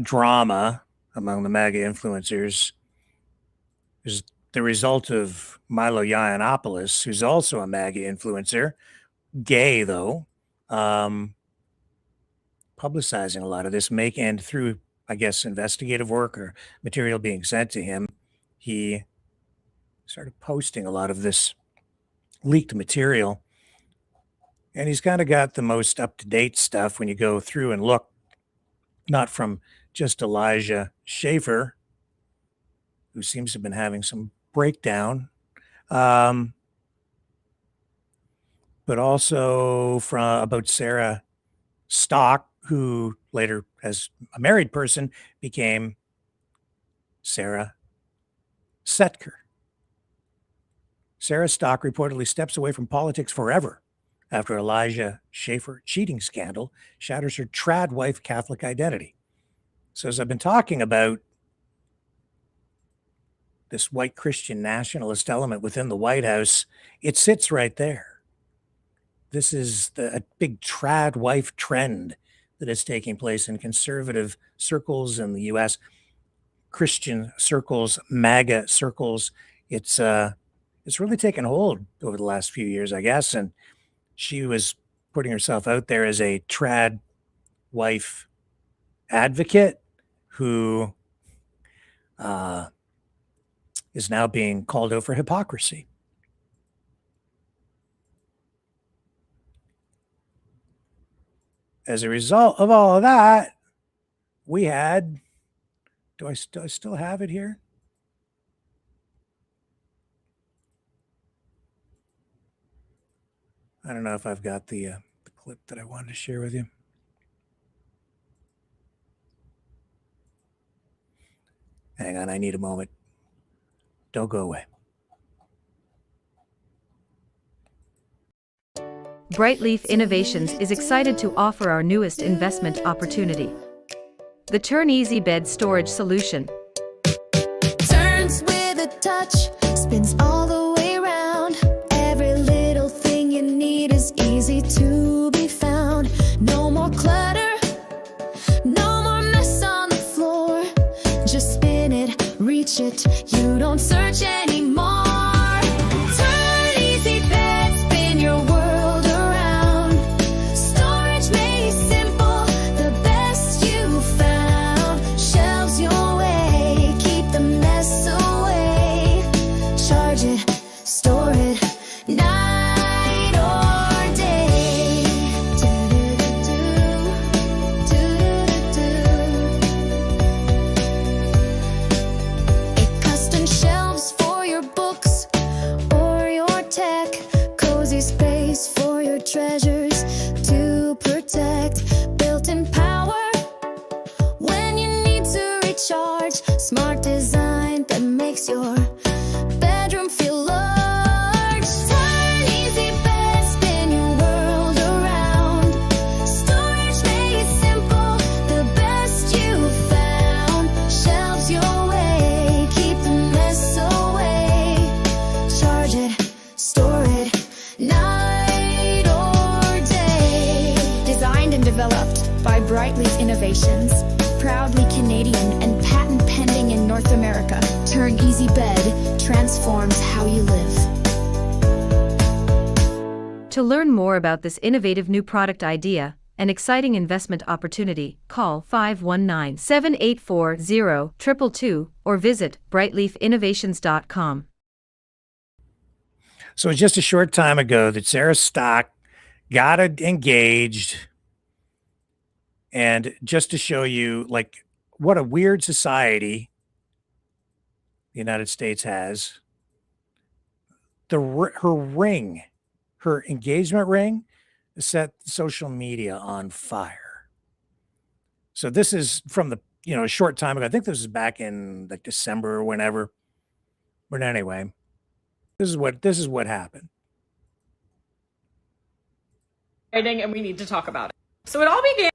drama among the MAGA influencers is the result of Milo Yiannopoulos, who's also a MAGA influencer, gay though, publicizing a lot of this, and through I guess, investigative work or material being sent to him, he started posting a lot of this leaked material. And he's kind of got the most up-to-date stuff when you go through and look, not from just Elijah Shaffer, who seems to have been having some breakdown, but also from about Sarah Stock, who later, as a married person, became Sarah Setker. Sarah Stock reportedly steps away from politics forever after Elijah Shaffer cheating scandal shatters her trad wife Catholic identity. So as I've been talking about this white Christian nationalist element within the White House, it sits right there. This is a big trad wife trend that is taking place in conservative circles in the U.S., Christian circles, MAGA circles. It's really taken hold over the last few years, I guess. And she was putting herself out there as a trad wife advocate who is now being called out for hypocrisy. As a result of all of that, we had, do I still have it here? I don't know if I've got the clip that I wanted to share with you. Hang on, I need a moment. Don't go away. Brightleaf Innovations is excited to offer our newest investment opportunity, the Turn Easy Bed Storage Solution. Turns with a touch, spins all the way around. Every little thing you need is easy to be found. No more clutter, no more mess on the floor. Just spin it, reach it, you don't search anymore. Turn Easy Bed, spin your world around. Storage made simple, the best you found. Shelves your way, keep the mess away. Charge it, store it, night or day. Custom shelves for your books or your tech. Cozy space for your treasures to protect. Built-in power when you need to recharge. Smart design that makes your bedroom feel large. Turn Easy Bed, spin your world around. Storage made simple, the best you found. Shelves your way, keep the mess away. Charge it, store it, night or day. Designed and developed by Brightleaf Innovations. Proudly Canadian and patent pending in North America. Turn Easy Bed transforms how you live. To learn more about this innovative new product idea and exciting investment opportunity, call 519-784-0222 or visit brightleafinnovations.com. So it's just a short time ago that Sarah Stock got engaged. And just to show you, like, what a weird society the United States has, her ring, her engagement ring, set social media on fire. So this is from the, a short time ago. I think this is back in like December or whenever. But anyway, this is what happened. Fighting, and we need to talk about it. So it all began.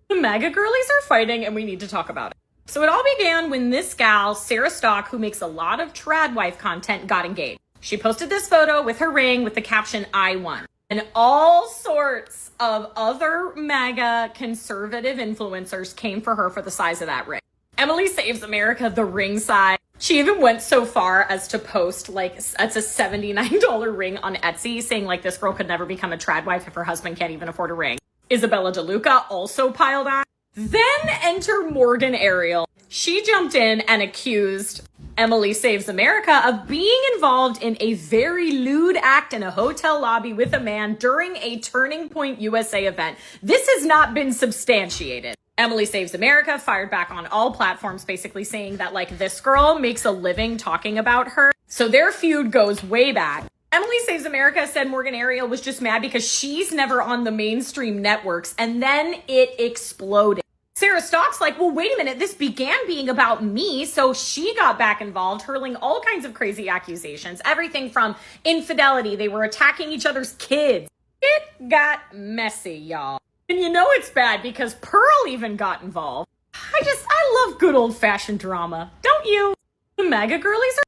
The MAGA girlies are fighting, and we need to talk about it. So it all began when this gal, Sarah Stock, who makes a lot of trad wife content, got engaged. She posted this photo with her ring with the caption, "I won." And all sorts of other MAGA conservative influencers came for her for the size of that ring. Emily Saves America, the ring size. She even went so far as to post, like, it's a $79 ring on Etsy, saying, like, this girl could never become a trad wife if her husband can't even afford a ring. Isabella DeLuca also piled on. Then enter Morgan Ariel. She jumped in and accused Emily Saves America of being involved in a very lewd act in a hotel lobby with a man during a Turning Point USA event. This has not been substantiated. Emily Saves America fired back on all platforms, basically saying that, like, this girl makes a living talking about her. So their feud goes way back. Emily Saves America said Morgan Ariel was just mad because she's never on the mainstream networks, and then it exploded. Sarah Stock's like, well, wait a minute, this began being about me, so she got back involved, hurling all kinds of crazy accusations, everything from infidelity, they were attacking each other's kids. It got messy, y'all. And you know it's bad because Pearl even got involved. I love good old-fashioned drama, don't you? The MAGA girlies are...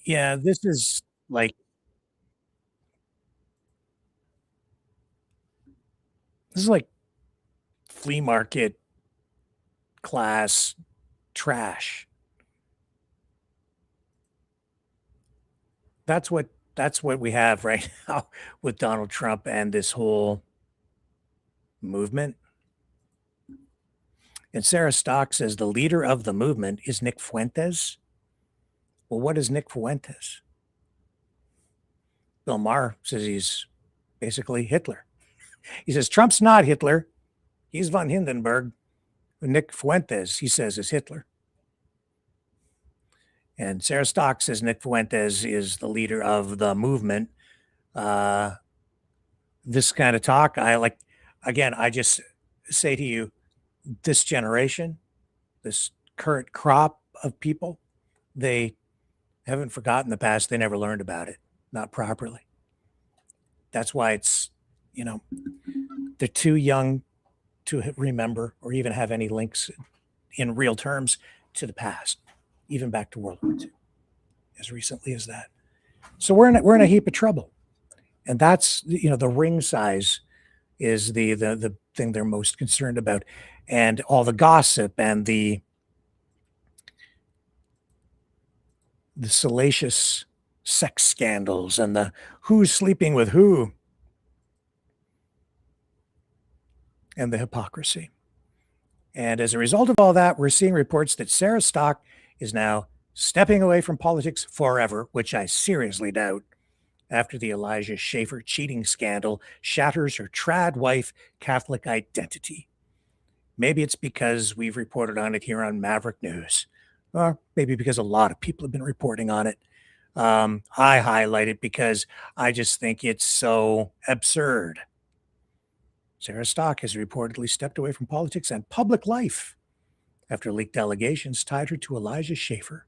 Yeah, this is like, flea market class trash. That's what we have right now with Donald Trump and this whole movement. And Sarah Stock says the leader of the movement is Nick Fuentes. Well, what is Nick Fuentes? Bill Maher says he's basically Hitler. He says Trump's not Hitler. He's von Hindenburg. Nick Fuentes, he says, is Hitler. And Sarah Stock says Nick Fuentes is the leader of the movement. This kind of talk, I just say to you, this generation, this current crop of people, they haven't forgotten the past. They never learned about it, not properly. That's why it's, they're too young to remember or even have any links in real terms to the past, even back to World War II, as recently as that. So we're in a heap of trouble. And that's, the ring size is the thing they're most concerned about. And all the gossip and the salacious sex scandals and the who's sleeping with who and the hypocrisy. And as a result of all that, we're seeing reports that Sarah Stock is now stepping away from politics forever, which I seriously doubt, after the Elijah Schaffer cheating scandal shatters her trad wife Catholic identity. Maybe it's because we've reported on it here on Maverick News, or maybe because a lot of people have been reporting on it. I highlight it because I just think it's so absurd. Sarah Stock has reportedly stepped away from politics and public life after leaked allegations tied her to Elijah Schaffer.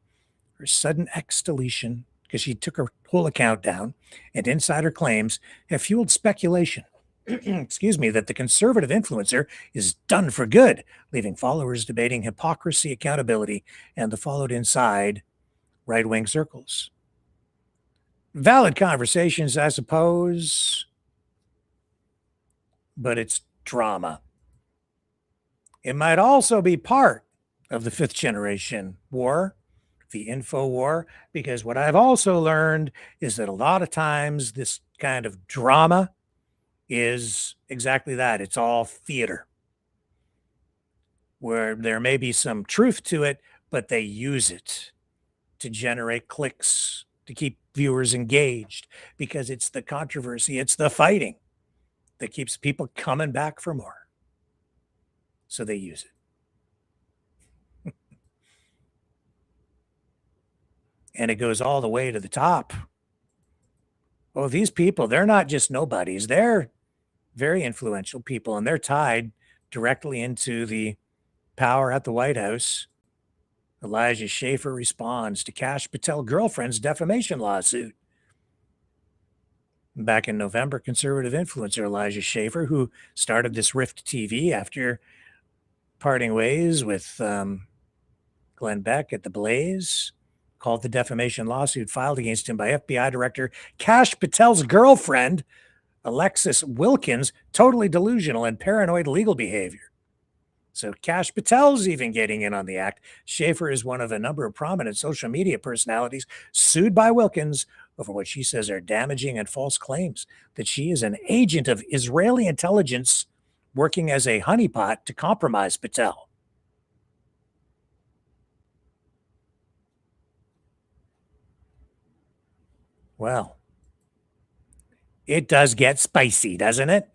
Her sudden ex-deletion, because she took her whole account down, and insider claims have fueled speculation that the conservative influencer is done for good, leaving followers debating hypocrisy, accountability, and the followed inside right-wing circles. Valid conversations, I suppose, but it's drama. It might also be part of the fifth generation war, the info war, because what I've also learned is that a lot of times this kind of drama is exactly that. It's all theater, where there may be some truth to it, but they use it to generate clicks, to keep viewers engaged, because it's the controversy, it's the fighting that keeps people coming back for more. So they use it. And it goes all the way to the top. Oh, these people, they're not just nobodies. They're very influential people, and they're tied directly into the power at the White House. Elijah Schaffer responds to Kash Patel girlfriend's defamation lawsuit. Back in November, conservative influencer Elijah Schaffer, who started this Rift TV after parting ways with Glenn Beck at The Blaze, called the defamation lawsuit filed against him by FBI Director Kash Patel's girlfriend, Alexis Wilkins, totally delusional and paranoid legal behavior. So Kash Patel's even getting in on the act. Shaffer is one of a number of prominent social media personalities sued by Wilkins over what she says are damaging and false claims that she is an agent of Israeli intelligence working as a honeypot to compromise Patel. Well, it does get spicy, doesn't it?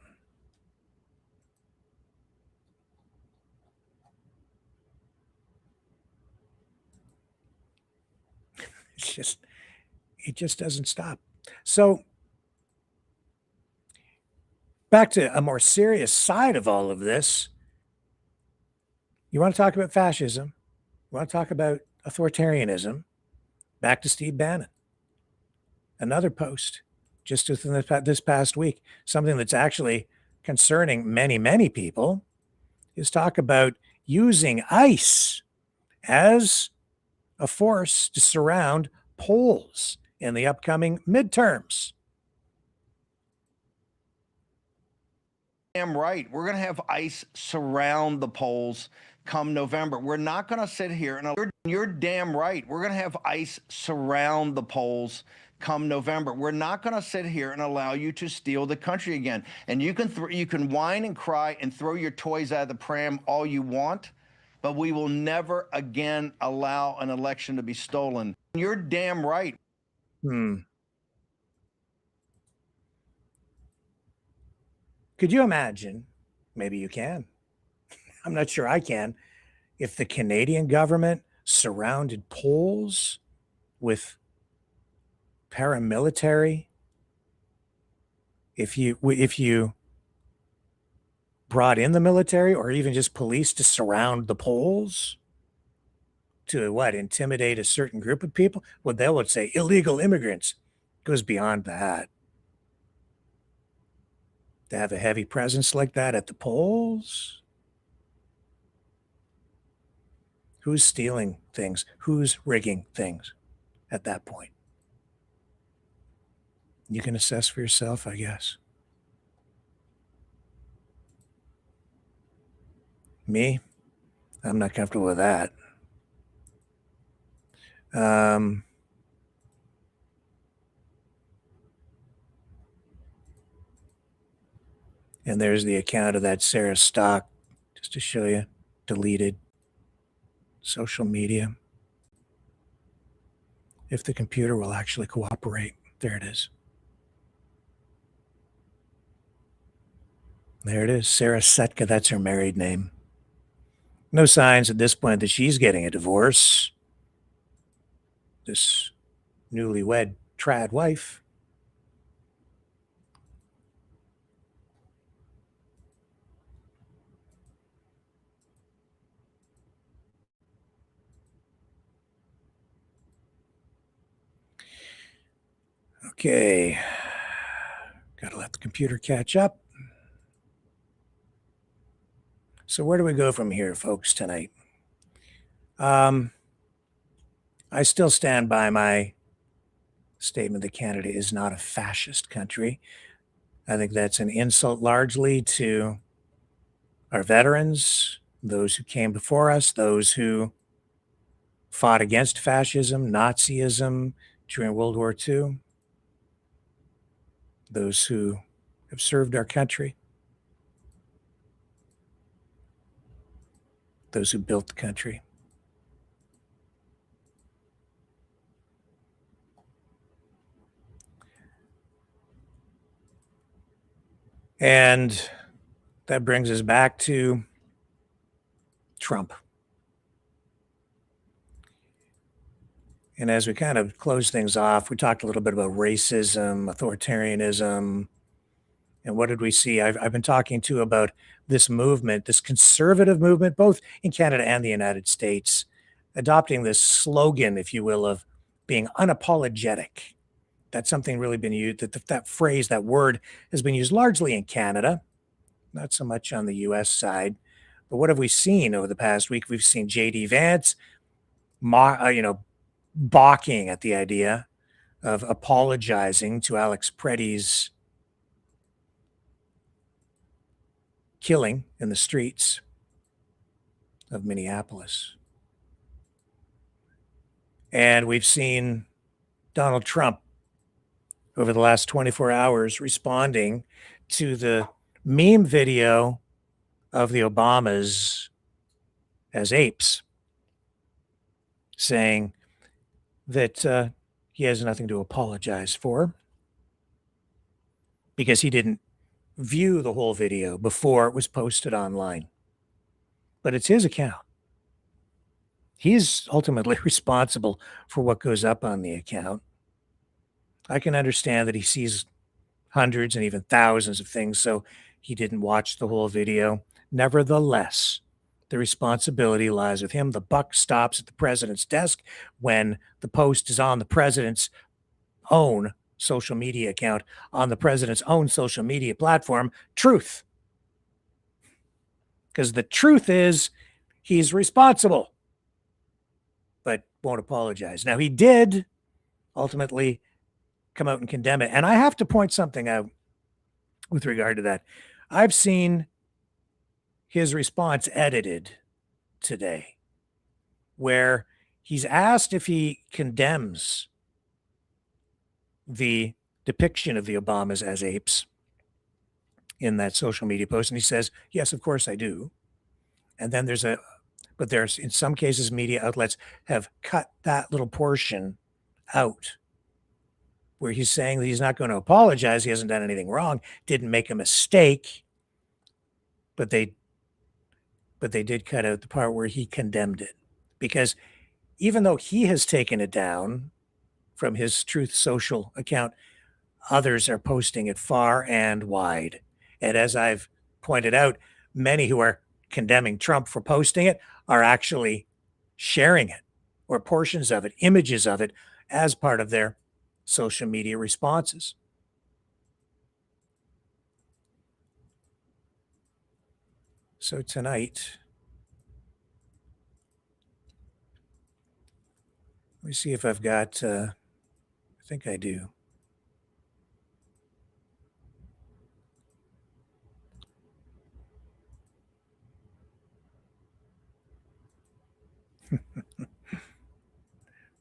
It just doesn't stop. So back to a more serious side of all of this. You want to talk about fascism? You want to talk about authoritarianism? Back to Steve Bannon. Another post just within this past week, something that's actually concerning many, many people, is talk about using ICE as a force to surround polls in the upcoming midterms. Damn right. We're going to have ICE surround the polls come November. We're not going to sit here and you're damn right. We're going to have ICE surround the polls come November. We're not going to sit here and allow you to steal the country again. And you can whine and cry and throw your toys out of the pram all you want, but we will never again allow an election to be stolen. You're damn right. Could you imagine? Maybe you can. I'm not sure I can. If the Canadian government surrounded polls with paramilitary, if you brought in the military or even just police to surround the polls to what, intimidate a certain group of people? Well, they would say illegal immigrants. It goes beyond that. To have a heavy presence like that at the polls? Who's stealing things? Who's rigging things at that point? You can assess for yourself, I guess. Me? I'm not comfortable with that. And there's the account of that Sarah Stock, just to show you, deleted. Social media. If the computer will actually cooperate. There it is. There it is. Sarah Setka, that's her married name. No signs at this point that she's getting a divorce. This newlywed trad wife. Okay. Got to let the computer catch up. So where do we go from here, folks, tonight? I still stand by my statement that Canada is not a fascist country. I think that's an insult largely to our veterans, those who came before us, those who fought against fascism, Nazism during World War II, those who have served our country, those who built the country. And that brings us back to Trump. And as we kind of close things off, we talked a little bit about racism, authoritarianism, and what did we see? I've been talking too about this movement, this conservative movement, both in Canada and the United States, adopting this slogan, if you will, of being unapologetic. That's something really been used, that phrase, that word has been used largely in Canada, not so much on the US side. But what have we seen over the past week? We've seen J.D. Vance, balking at the idea of apologizing to Alex Preddy's killing in the streets. of Minneapolis. And we've seen Donald Trump over the last 24 hours responding to the meme video of the Obamas as apes, saying that he has nothing to apologize for because he didn't view the whole video before it was posted online. But it's his account. He's ultimately responsible for what goes up on the account. I can understand that he sees hundreds and even thousands of things, so he didn't watch the whole video. Nevertheless, the responsibility lies with him. The buck stops at the president's desk when the post is on the president's own social media account, on the president's own social media platform, Truth. Because the truth is he's responsible, but won't apologize. Now, he did ultimately come out and condemn it. And I have to point something out with regard to that. I've seen his response edited today, where he's asked if he condemns the depiction of the Obamas as apes in that social media post. And he says, yes, of course I do. And then there's in some cases, media outlets have cut that little portion out where he's saying that he's not going to apologize. He hasn't done anything wrong, didn't make a mistake, but they did cut out the part where he condemned it, because even though he has taken it down from his Truth Social account, others are posting it far and wide. And as I've pointed out, many who are condemning Trump for posting it are actually sharing it, or portions of it, images of it, as part of their social media responses. So tonight, let me see if I've got, I think I do.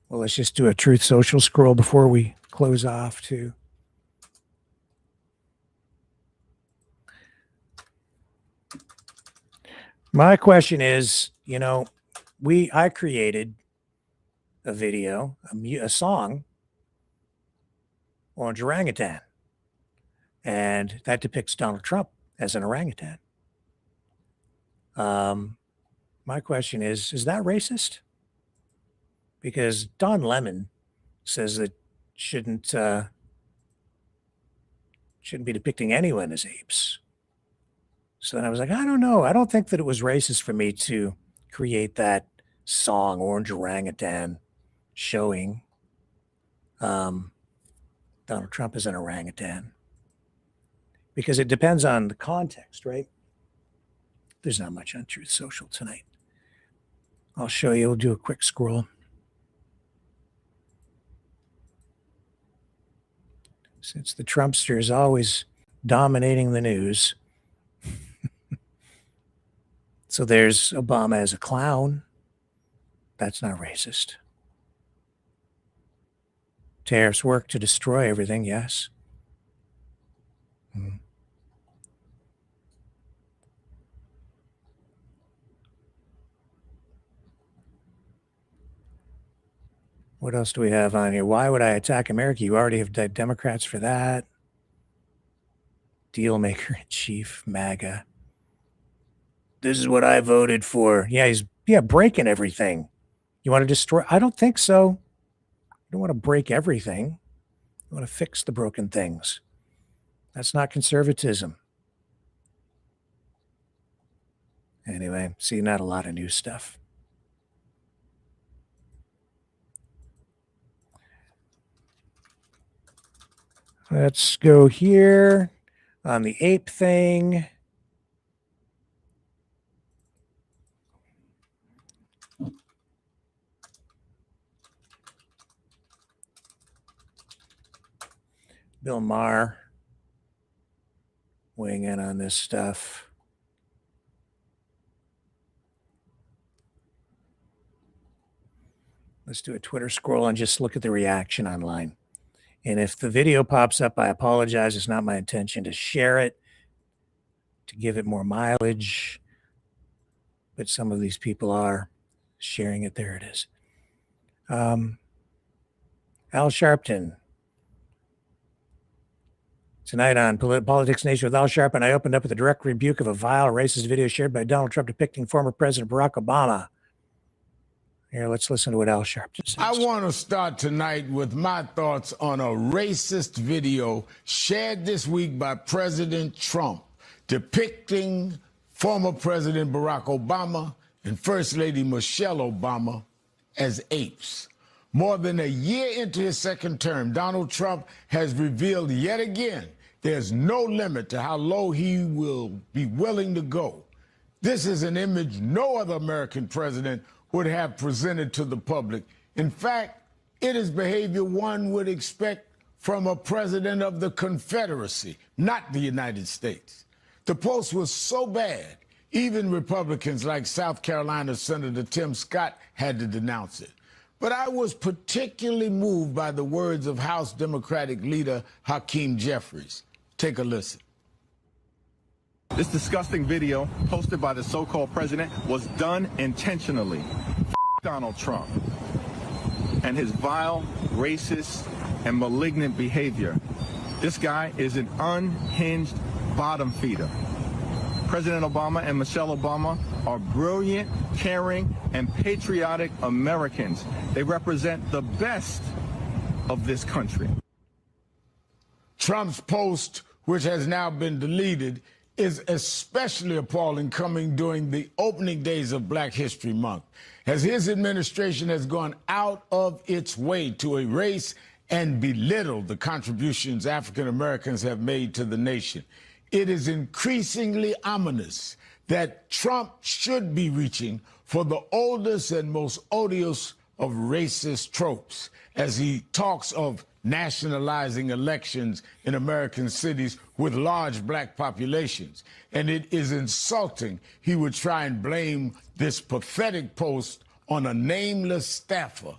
Well, let's just do a Truth Social scroll before we close off too. My question is, I created a video, a song, Orange Orangutan, and that depicts Donald Trump as an orangutan. My question is that racist? Because Don Lemon says that shouldn't be depicting anyone as apes. So then I was like, I don't know. I don't think that it was racist for me to create that song, Orange Orangutan, showing Donald Trump as an orangutan. Because it depends on the context, right? There's not much on Truth Social tonight. I'll show you. We'll do a quick scroll. Since the Trumpster is always dominating the news. So there's Obama as a clown. That's not racist. Tariffs work to destroy everything, yes. What else do we have on here? Why would I attack America? You already have Democrats for that. Dealmaker in chief, MAGA. This is what I voted for. Yeah, he's breaking everything. You want to destroy? I don't think so. You don't want to break everything. You want to fix the broken things. That's not conservatism. Anyway, see, not a lot of new stuff. Let's go here on the ape thing. Bill Maher weighing in on this stuff. Let's do a Twitter scroll and just look at the reaction online. And if the video pops up, I apologize. It's not my intention to share it, to give it more mileage. But some of these people are sharing it. There it is. Al Sharpton. Tonight on Politics Nation with Al Sharpton, I opened up with a direct rebuke of a vile, racist video shared by Donald Trump depicting former President Barack Obama. Here, let's listen to what Al Sharpton says. I want to start tonight with my thoughts on a racist video shared this week by President Trump depicting former President Barack Obama and First Lady Michelle Obama as apes. More than a year into his second term, Donald Trump has revealed yet again there's no limit to how low he will be willing to go. This is an image no other American president would have presented to the public. In fact, it is behavior one would expect from a president of the Confederacy, not the United States. The post was so bad, even Republicans like South Carolina Senator Tim Scott had to denounce it. But I was particularly moved by the words of House Democratic leader Hakeem Jeffries. Take a listen. This disgusting video posted by the so-called president was done intentionally. Donald Trump and his vile, racist, and malignant behavior. This guy is an unhinged bottom feeder. President Obama and Michelle Obama are brilliant, caring, and patriotic Americans. They represent the best of this country. Trump's post, which has now been deleted, is especially appalling coming during the opening days of Black History Month, as his administration has gone out of its way to erase and belittle the contributions African Americans have made to the nation. It is increasingly ominous that Trump should be reaching for the oldest and most odious of racist tropes as he talks of nationalizing elections in American cities with large black populations. And it is insulting he would try and blame this pathetic post on a nameless staffer,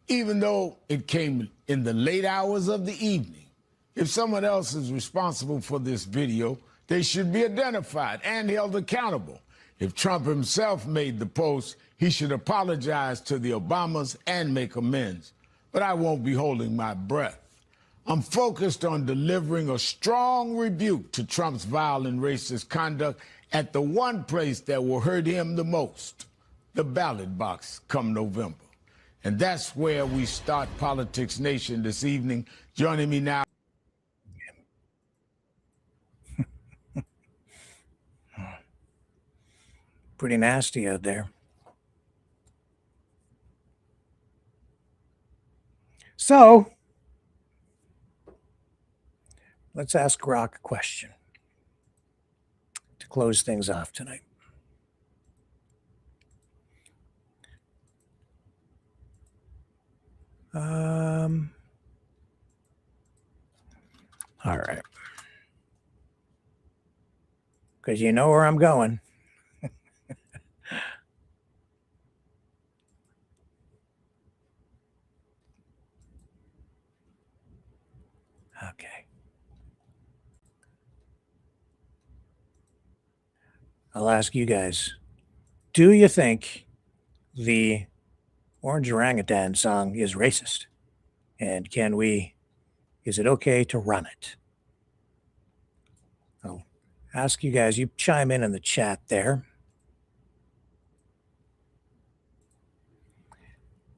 even though it came in the late hours of the evening. If someone else is responsible for this video, they should be identified and held accountable. If Trump himself made the post, he should apologize to the Obamas and make amends. But I won't be holding my breath. I'm focused on delivering a strong rebuke to Trump's vile and racist conduct at the one place that will hurt him the most, the ballot box come November. And that's where we start Politics Nation this evening. Joining me now. Pretty nasty out there. So, let's ask Grok a question to close things off tonight. All right. Because you know where I'm going. Okay. I'll ask you guys, do you think the Orange Orangutan song is racist? And is it okay to run it? I'll ask you guys, you chime in the chat there.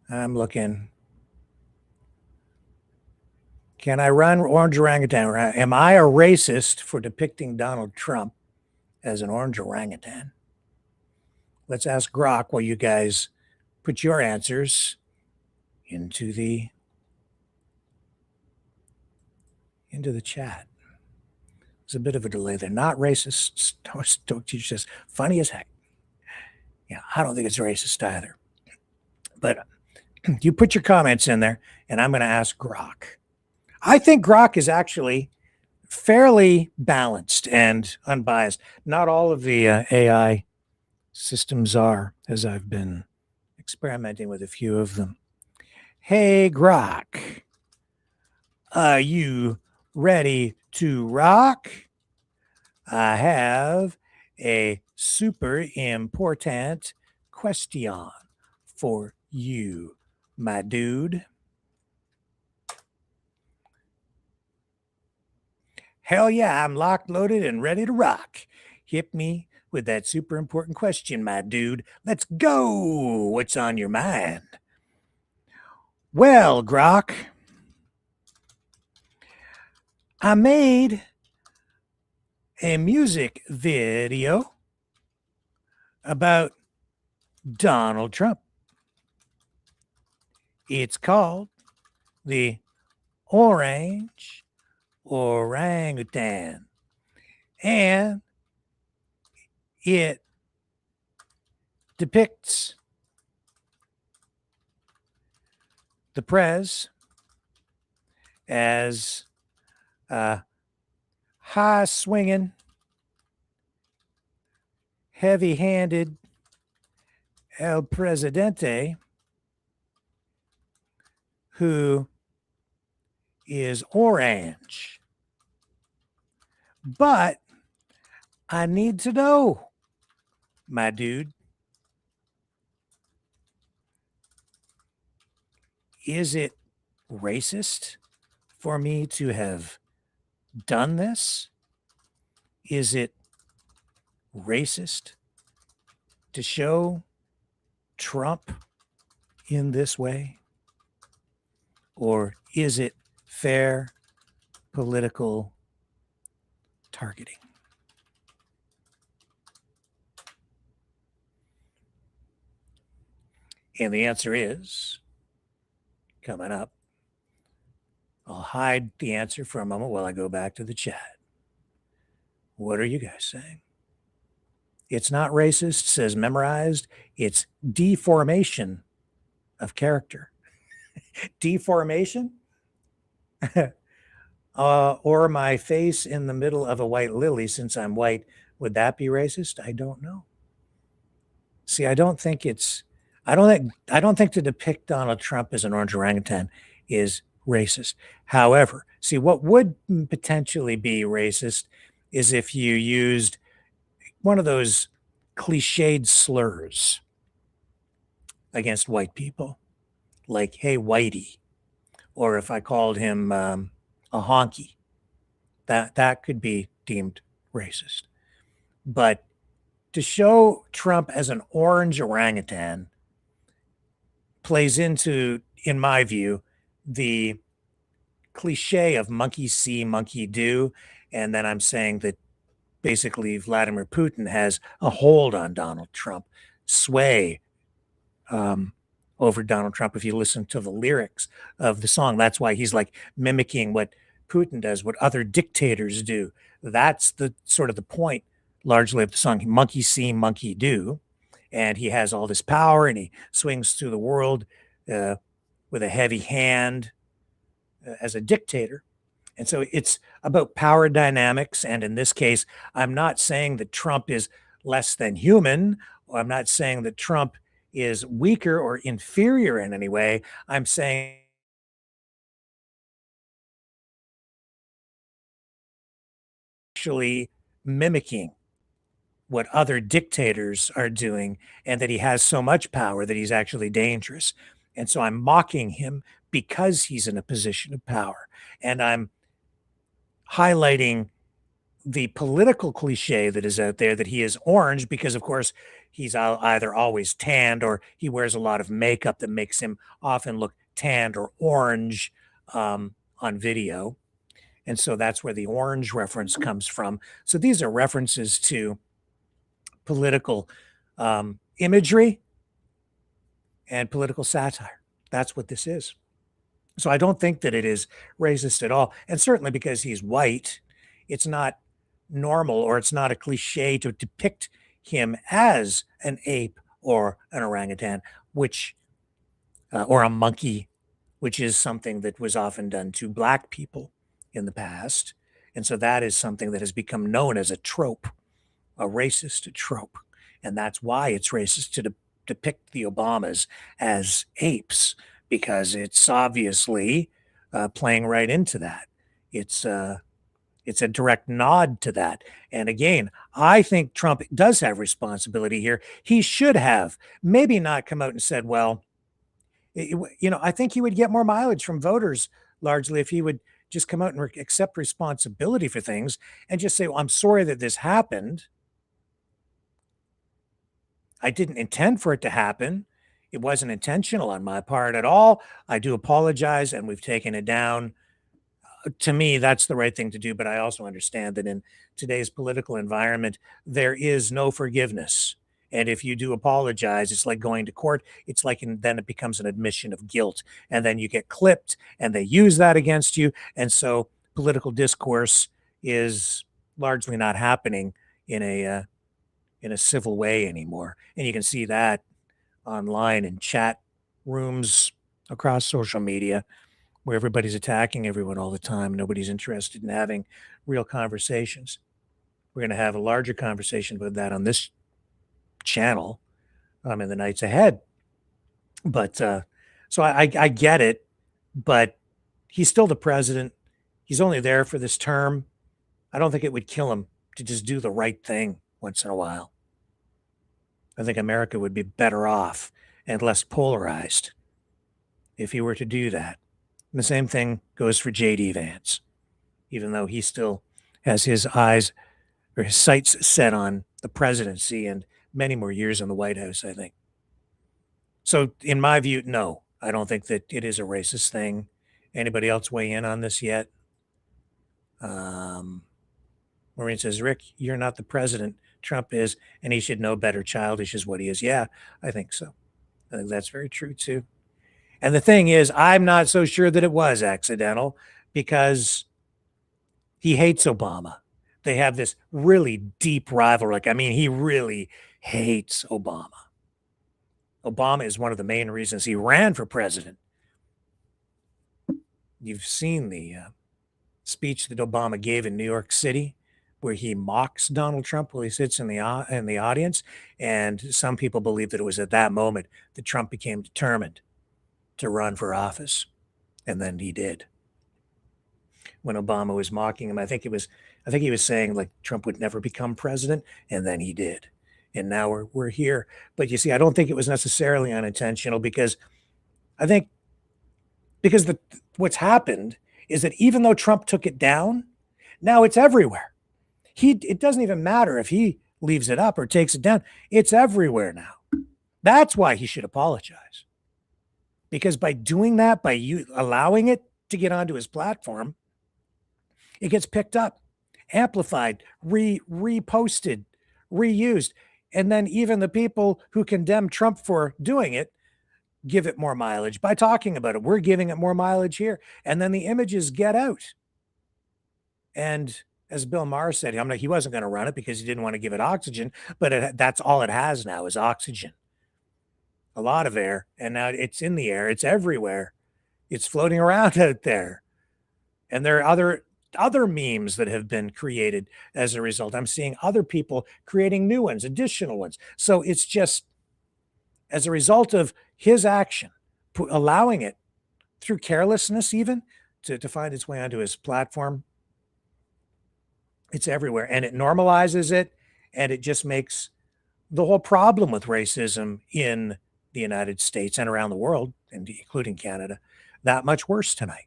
I'm looking. Can I run Orange Orangutan? Am I a racist for depicting Donald Trump as an orange orangutan? Let's ask Grok while you guys put your answers into the chat. There's a bit of a delay. They're not racist. Don't teach this. Funny as heck. Yeah, I don't think it's racist either. But you put your comments in there, and I'm going to ask Grok. I think Grok is actually fairly balanced and unbiased. Not all of the AI systems are, as I've been experimenting with a few of them. Hey, Grok, are you ready to rock? I have a super important question for you, my dude. Hell yeah, I'm locked, loaded, and ready to rock. Hit me with that super important question, my dude. Let's go. What's on your mind? Well, Grok, I made a music video about Donald Trump. It's called The Orange Orangutan. And it depicts the Prez as a high swinging, heavy handed El Presidente who is orange. But I need to know, my dude, is it racist for me to have done this? Is it racist to show Trump in this way? Or is it fair political targeting? And the answer is coming up. I'll hide the answer for a moment while I go back to the chat. What are you guys saying? It's not racist, says Memorized. It's deformation of character. Deformation? Or my face in the middle of a white lily since I'm white. Would that be racist? I don't know. See, I don't think to depict Donald Trump as an orange orangutan is racist. However, see, what would potentially be racist is if you used one of those cliched slurs against white people, like, hey, whitey, or if I called him a honky, that could be deemed racist. But to show Trump as an orange orangutan plays into, in my view, the cliche of monkey see, monkey do. And then I'm saying that basically Vladimir Putin has a hold on Donald Trump, sway over Donald Trump. If you listen to the lyrics of the song, that's why he's like mimicking what Putin does, what other dictators do. That's the sort of the point largely of the song, monkey see, monkey do. And he has all this power and he swings through the world with a heavy hand as a dictator. And so it's about power dynamics. And in this case, I'm not saying that Trump is less than human, or I'm not saying that Trump is weaker or inferior in any way. I'm saying actually mimicking what other dictators are doing, and that he has so much power that he's actually dangerous. And so I'm mocking him because he's in a position of power. And I'm highlighting the political cliche that is out there that he is orange because, of course, he's either always tanned or he wears a lot of makeup that makes him often look tanned or orange on video. And so that's where the orange reference comes from. So these are references to political imagery and political satire. That's what this is. So I don't think that it is racist at all. And certainly because he's white, it's not normal or it's not a cliche to depict him as an ape or an orangutan, which or a monkey, which is something that was often done to black people in the past. And so that is something that has become known as a trope, a racist trope. And that's why it's racist to depict the Obamas as apes, because it's obviously playing right into that. It's a direct nod to that. And again, I think Trump does have responsibility here. He should have maybe not come out and said, well, I think he would get more mileage from voters largely if he would just come out and accept responsibility for things and just say, well, I'm sorry that this happened. I didn't intend for it to happen. It wasn't intentional on my part at all. I do apologize, and we've taken it down. To me, that's the right thing to do. But I also understand that in today's political environment, there is no forgiveness. And if you do apologize, it's like going to court. It's like, and then it becomes an admission of guilt. And then you get clipped and they use that against you. And so political discourse is largely not happening in a civil way anymore. And you can see that online in chat rooms across social media where everybody's attacking everyone all the time. Nobody's interested in having real conversations. We're going to have a larger conversation about that on this channel in the nights ahead. But so I get it, but he's still the president. He's only there for this term. I don't think it would kill him to just do the right thing once in a while. I think America would be better off and less polarized if he were to do that. And the same thing goes for J.D. Vance, even though he still has his eyes or his sights set on the presidency and many more years in the White House, I think. So in my view, no, I don't think that it is a racist thing. Anybody else weigh in on this yet? Maureen says, Rick, you're not the president. Trump is, and he should know better. Childish is what he is. Yeah, I think so. I think that's very true too. And the thing is, I'm not so sure that it was accidental because he hates Obama. They have this really deep rivalry. I mean, he really hates Obama. Obama is one of the main reasons he ran for president. You've seen the speech that Obama gave in New York City, where he mocks Donald Trump while he sits in the audience. And some people believe that it was at that moment that Trump became determined to run for office. And then he did. When Obama was mocking him, I think he was saying like Trump would never become president. And then he did. And now we're here. But you see, I don't think it was necessarily unintentional because what's happened is that even though Trump took it down, now it's everywhere. It doesn't even matter if he leaves it up or takes it down. It's everywhere now. That's why he should apologize. Because by doing that, by you allowing it to get onto his platform, it gets picked up, amplified, reposted, reused. And then even the people who condemn Trump for doing it give it more mileage by talking about it. We're giving it more mileage here. And then the images get out. And as Bill Maher said, he wasn't going to run it because he didn't want to give it oxygen, but that's all it has now is oxygen. A lot of air, and now it's in the air. It's everywhere. It's floating around out there. And there are other memes that have been created as a result. I'm seeing other people creating new ones, additional ones. So it's just as a result of his action, allowing it through carelessness even to find its way onto his platform. It's everywhere, and it normalizes it, and it just makes the whole problem with racism in the United States and around the world, and including Canada, that much worse tonight.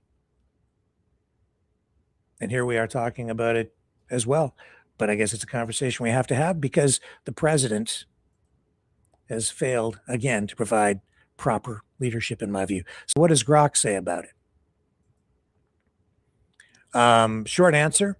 And here we are talking about it as well. But I guess it's a conversation we have to have because the president has failed, again, to provide proper leadership, in my view. So what does Grok say about it? Short answer,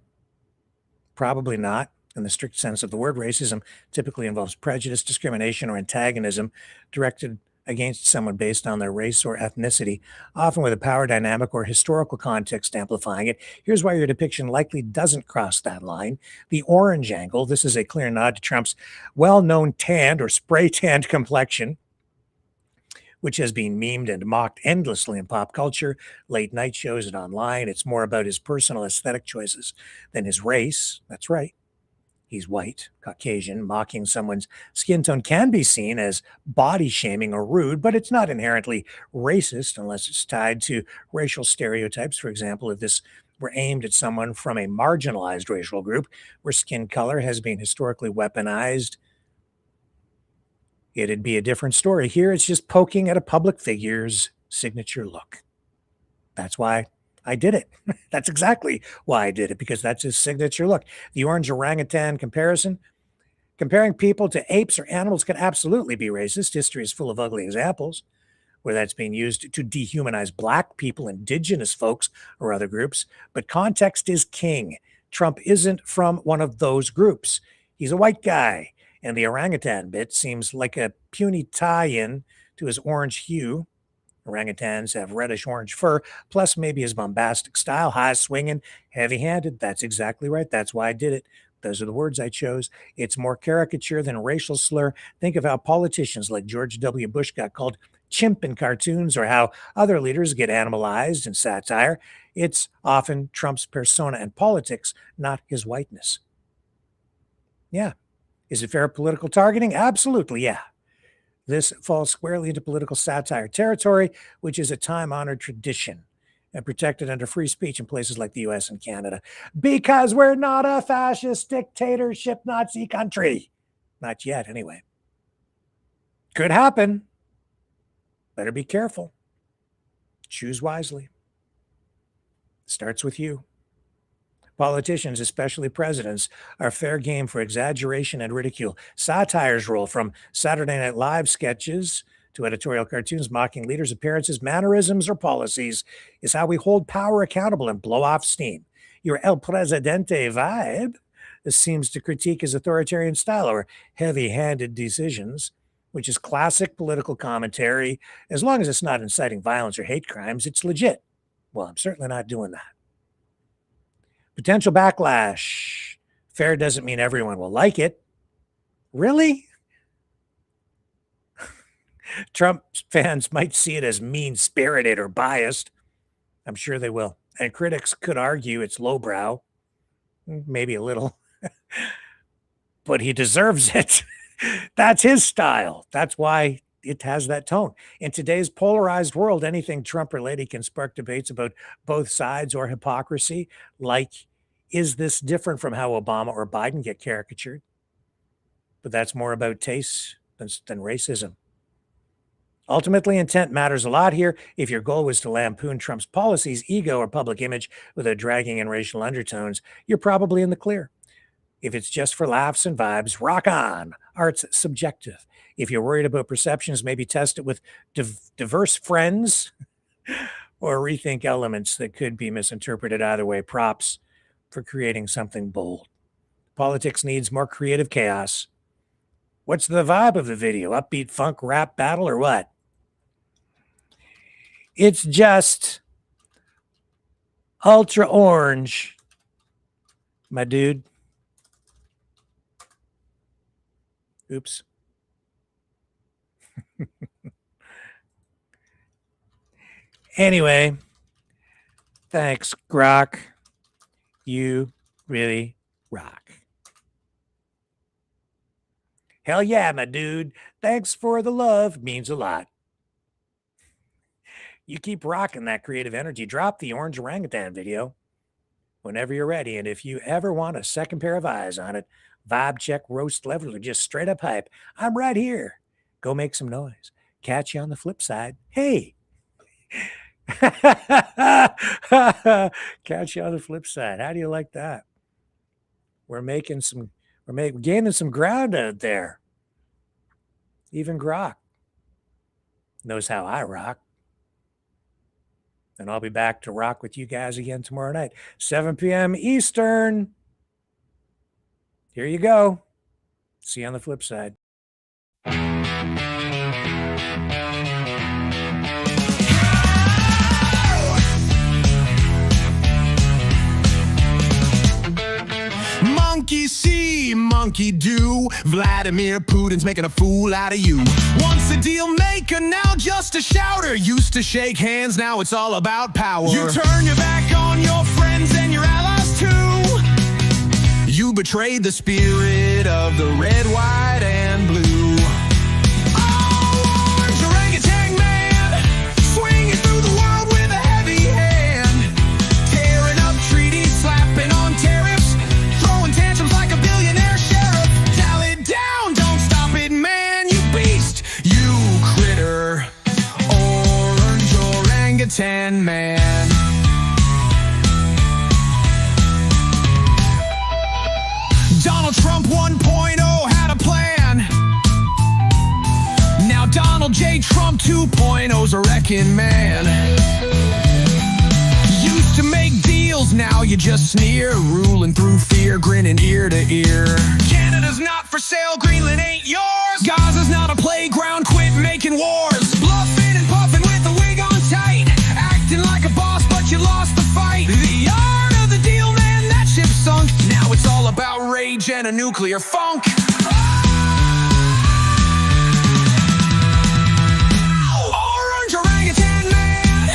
probably not. In the strict sense of the word, racism typically involves prejudice, discrimination, or antagonism directed against someone based on their race or ethnicity, often with a power dynamic or historical context amplifying it. Here's why your depiction likely doesn't cross that line. The orange angle, this is a clear nod to Trump's well-known tanned or spray-tanned complexion, which has been memed and mocked endlessly in pop culture, late night shows, and online. It's more about his personal aesthetic choices than his race. That's right. he's white, Caucasian. Mocking someone's skin tone can be seen as body shaming or rude, but it's not inherently racist unless it's tied to racial stereotypes. For example, if this were aimed at someone from a marginalized racial group where skin color has been historically weaponized, it'd be a different story. Here, it's just poking at a public figure's signature look. That's why I did it. That's exactly why I did it, because that's his signature look. The orange orangutan comparison. Comparing people to apes or animals can absolutely be racist. History is full of ugly examples where that's being used to dehumanize black people, indigenous folks, or other groups. But context is king. Trump isn't from one of those groups. He's a white guy. And the orangutan bit seems like a puny tie-in to his orange hue. Orangutans have reddish-orange fur, plus maybe his bombastic style, high-swinging, heavy-handed. That's exactly right. That's why I did it. Those are the words I chose. It's more caricature than a racial slur. Think of how politicians like George W. Bush got called chimp in cartoons, or how other leaders get animalized in satire. It's often Trump's persona and politics, not his whiteness. Yeah. Is it fair political targeting? Absolutely, yeah. This falls squarely into political satire territory, which is a time-honored tradition and protected under free speech in places like the U.S. and Canada, because we're not a fascist dictatorship Nazi country. Not yet, anyway. Could happen. Better be careful. Choose wisely. Starts with you. Politicians, especially presidents, are fair game for exaggeration and ridicule. Satire's role, from Saturday Night Live sketches to editorial cartoons mocking leaders' appearances, mannerisms, or policies, is how we hold power accountable and blow off steam. Your El Presidente vibe seems to critique his authoritarian style or heavy-handed decisions, which is classic political commentary. As long as it's not inciting violence or hate crimes, it's legit. Well, I'm certainly not doing that. Potential backlash. Fair doesn't mean everyone will like it. Really? Trump fans might see it as mean-spirited or biased. I'm sure they will. And critics could argue it's lowbrow. Maybe a little. But he deserves it. That's his style. That's why it has that tone. In today's polarized world, anything Trump-related can spark debates about both sides or hypocrisy, like, is this different from how Obama or Biden get caricatured? But that's more about taste than racism. Ultimately, intent matters a lot here. If your goal was to lampoon Trump's policies, ego, or public image without dragging in racial undertones, you're probably in the clear. If it's just for laughs and vibes, rock on. Art's subjective. If you're worried about perceptions, maybe test it with diverse friends or rethink elements that could be misinterpreted either way. Props for creating something bold. Politics needs more creative chaos. What's the vibe of the video? Upbeat funk rap battle or what? It's just ultra orange, my dude. Oops. Anyway, thanks, Grok. You really rock. Hell yeah, my dude. Thanks for the love. Means a lot. You keep rocking that creative energy. Drop the orange orangutan video whenever you're ready. And if you ever want a second pair of eyes on it, vibe check, roast level, or just straight up hype, I'm right here. Go make some noise. Catch you on the flip side. Hey. Catch you on the flip side. How do you like that? We're gaining some ground out there. Even Grok knows how I rock. And I'll be back to rock with you guys again tomorrow night, 7 p.m. Eastern. Here you go. See you on the flip side. Monkey see, monkey do. Vladimir Putin's making a fool out of you. Once a deal maker, now just a shouter. Used to shake hands, now it's all about power. You turn your back on your friends and your allies too. You you betrayed the spirit of the red, white, and blue. Oh, orange orangutan man, swinging through the world with a heavy hand, tearing up treaties, slapping on tariffs, throwing tantrums like a billionaire sheriff. Tell it down, don't stop it, man, you beast, you critter. Orange orangutan man. Donald Trump 1.0 had a plan. Now Donald J. Trump 2.0's a wrecking man. Used to make deals, now you just sneer, ruling through fear, grinning ear to ear. Canada's not for sale, Greenland ain't yours. Gaza's not a playground, quit making wars. Bluffing and puffing with a wig on tight, acting like a boss but you lost the fight. The art of the deal, man, that ship sunk. Now it's all about rage and a nuclear funk. Orange orangutan man,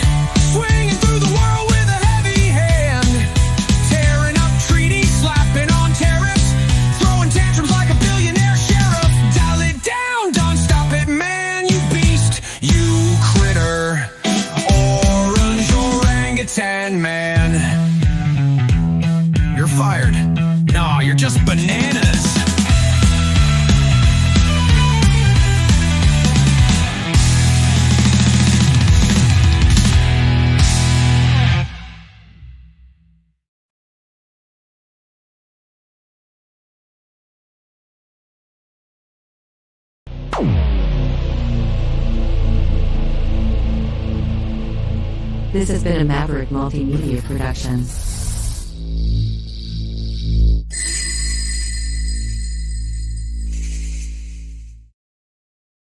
swinging through the world with a heavy hand, tearing up treaties, slapping on tariffs, throwing tantrums like a billionaire sheriff. Dial it down, don't stop it, man, you beast, you critter. Orange orangutan man. You're fired. No, you're just bananas. This has been a Maverick Multimedia production.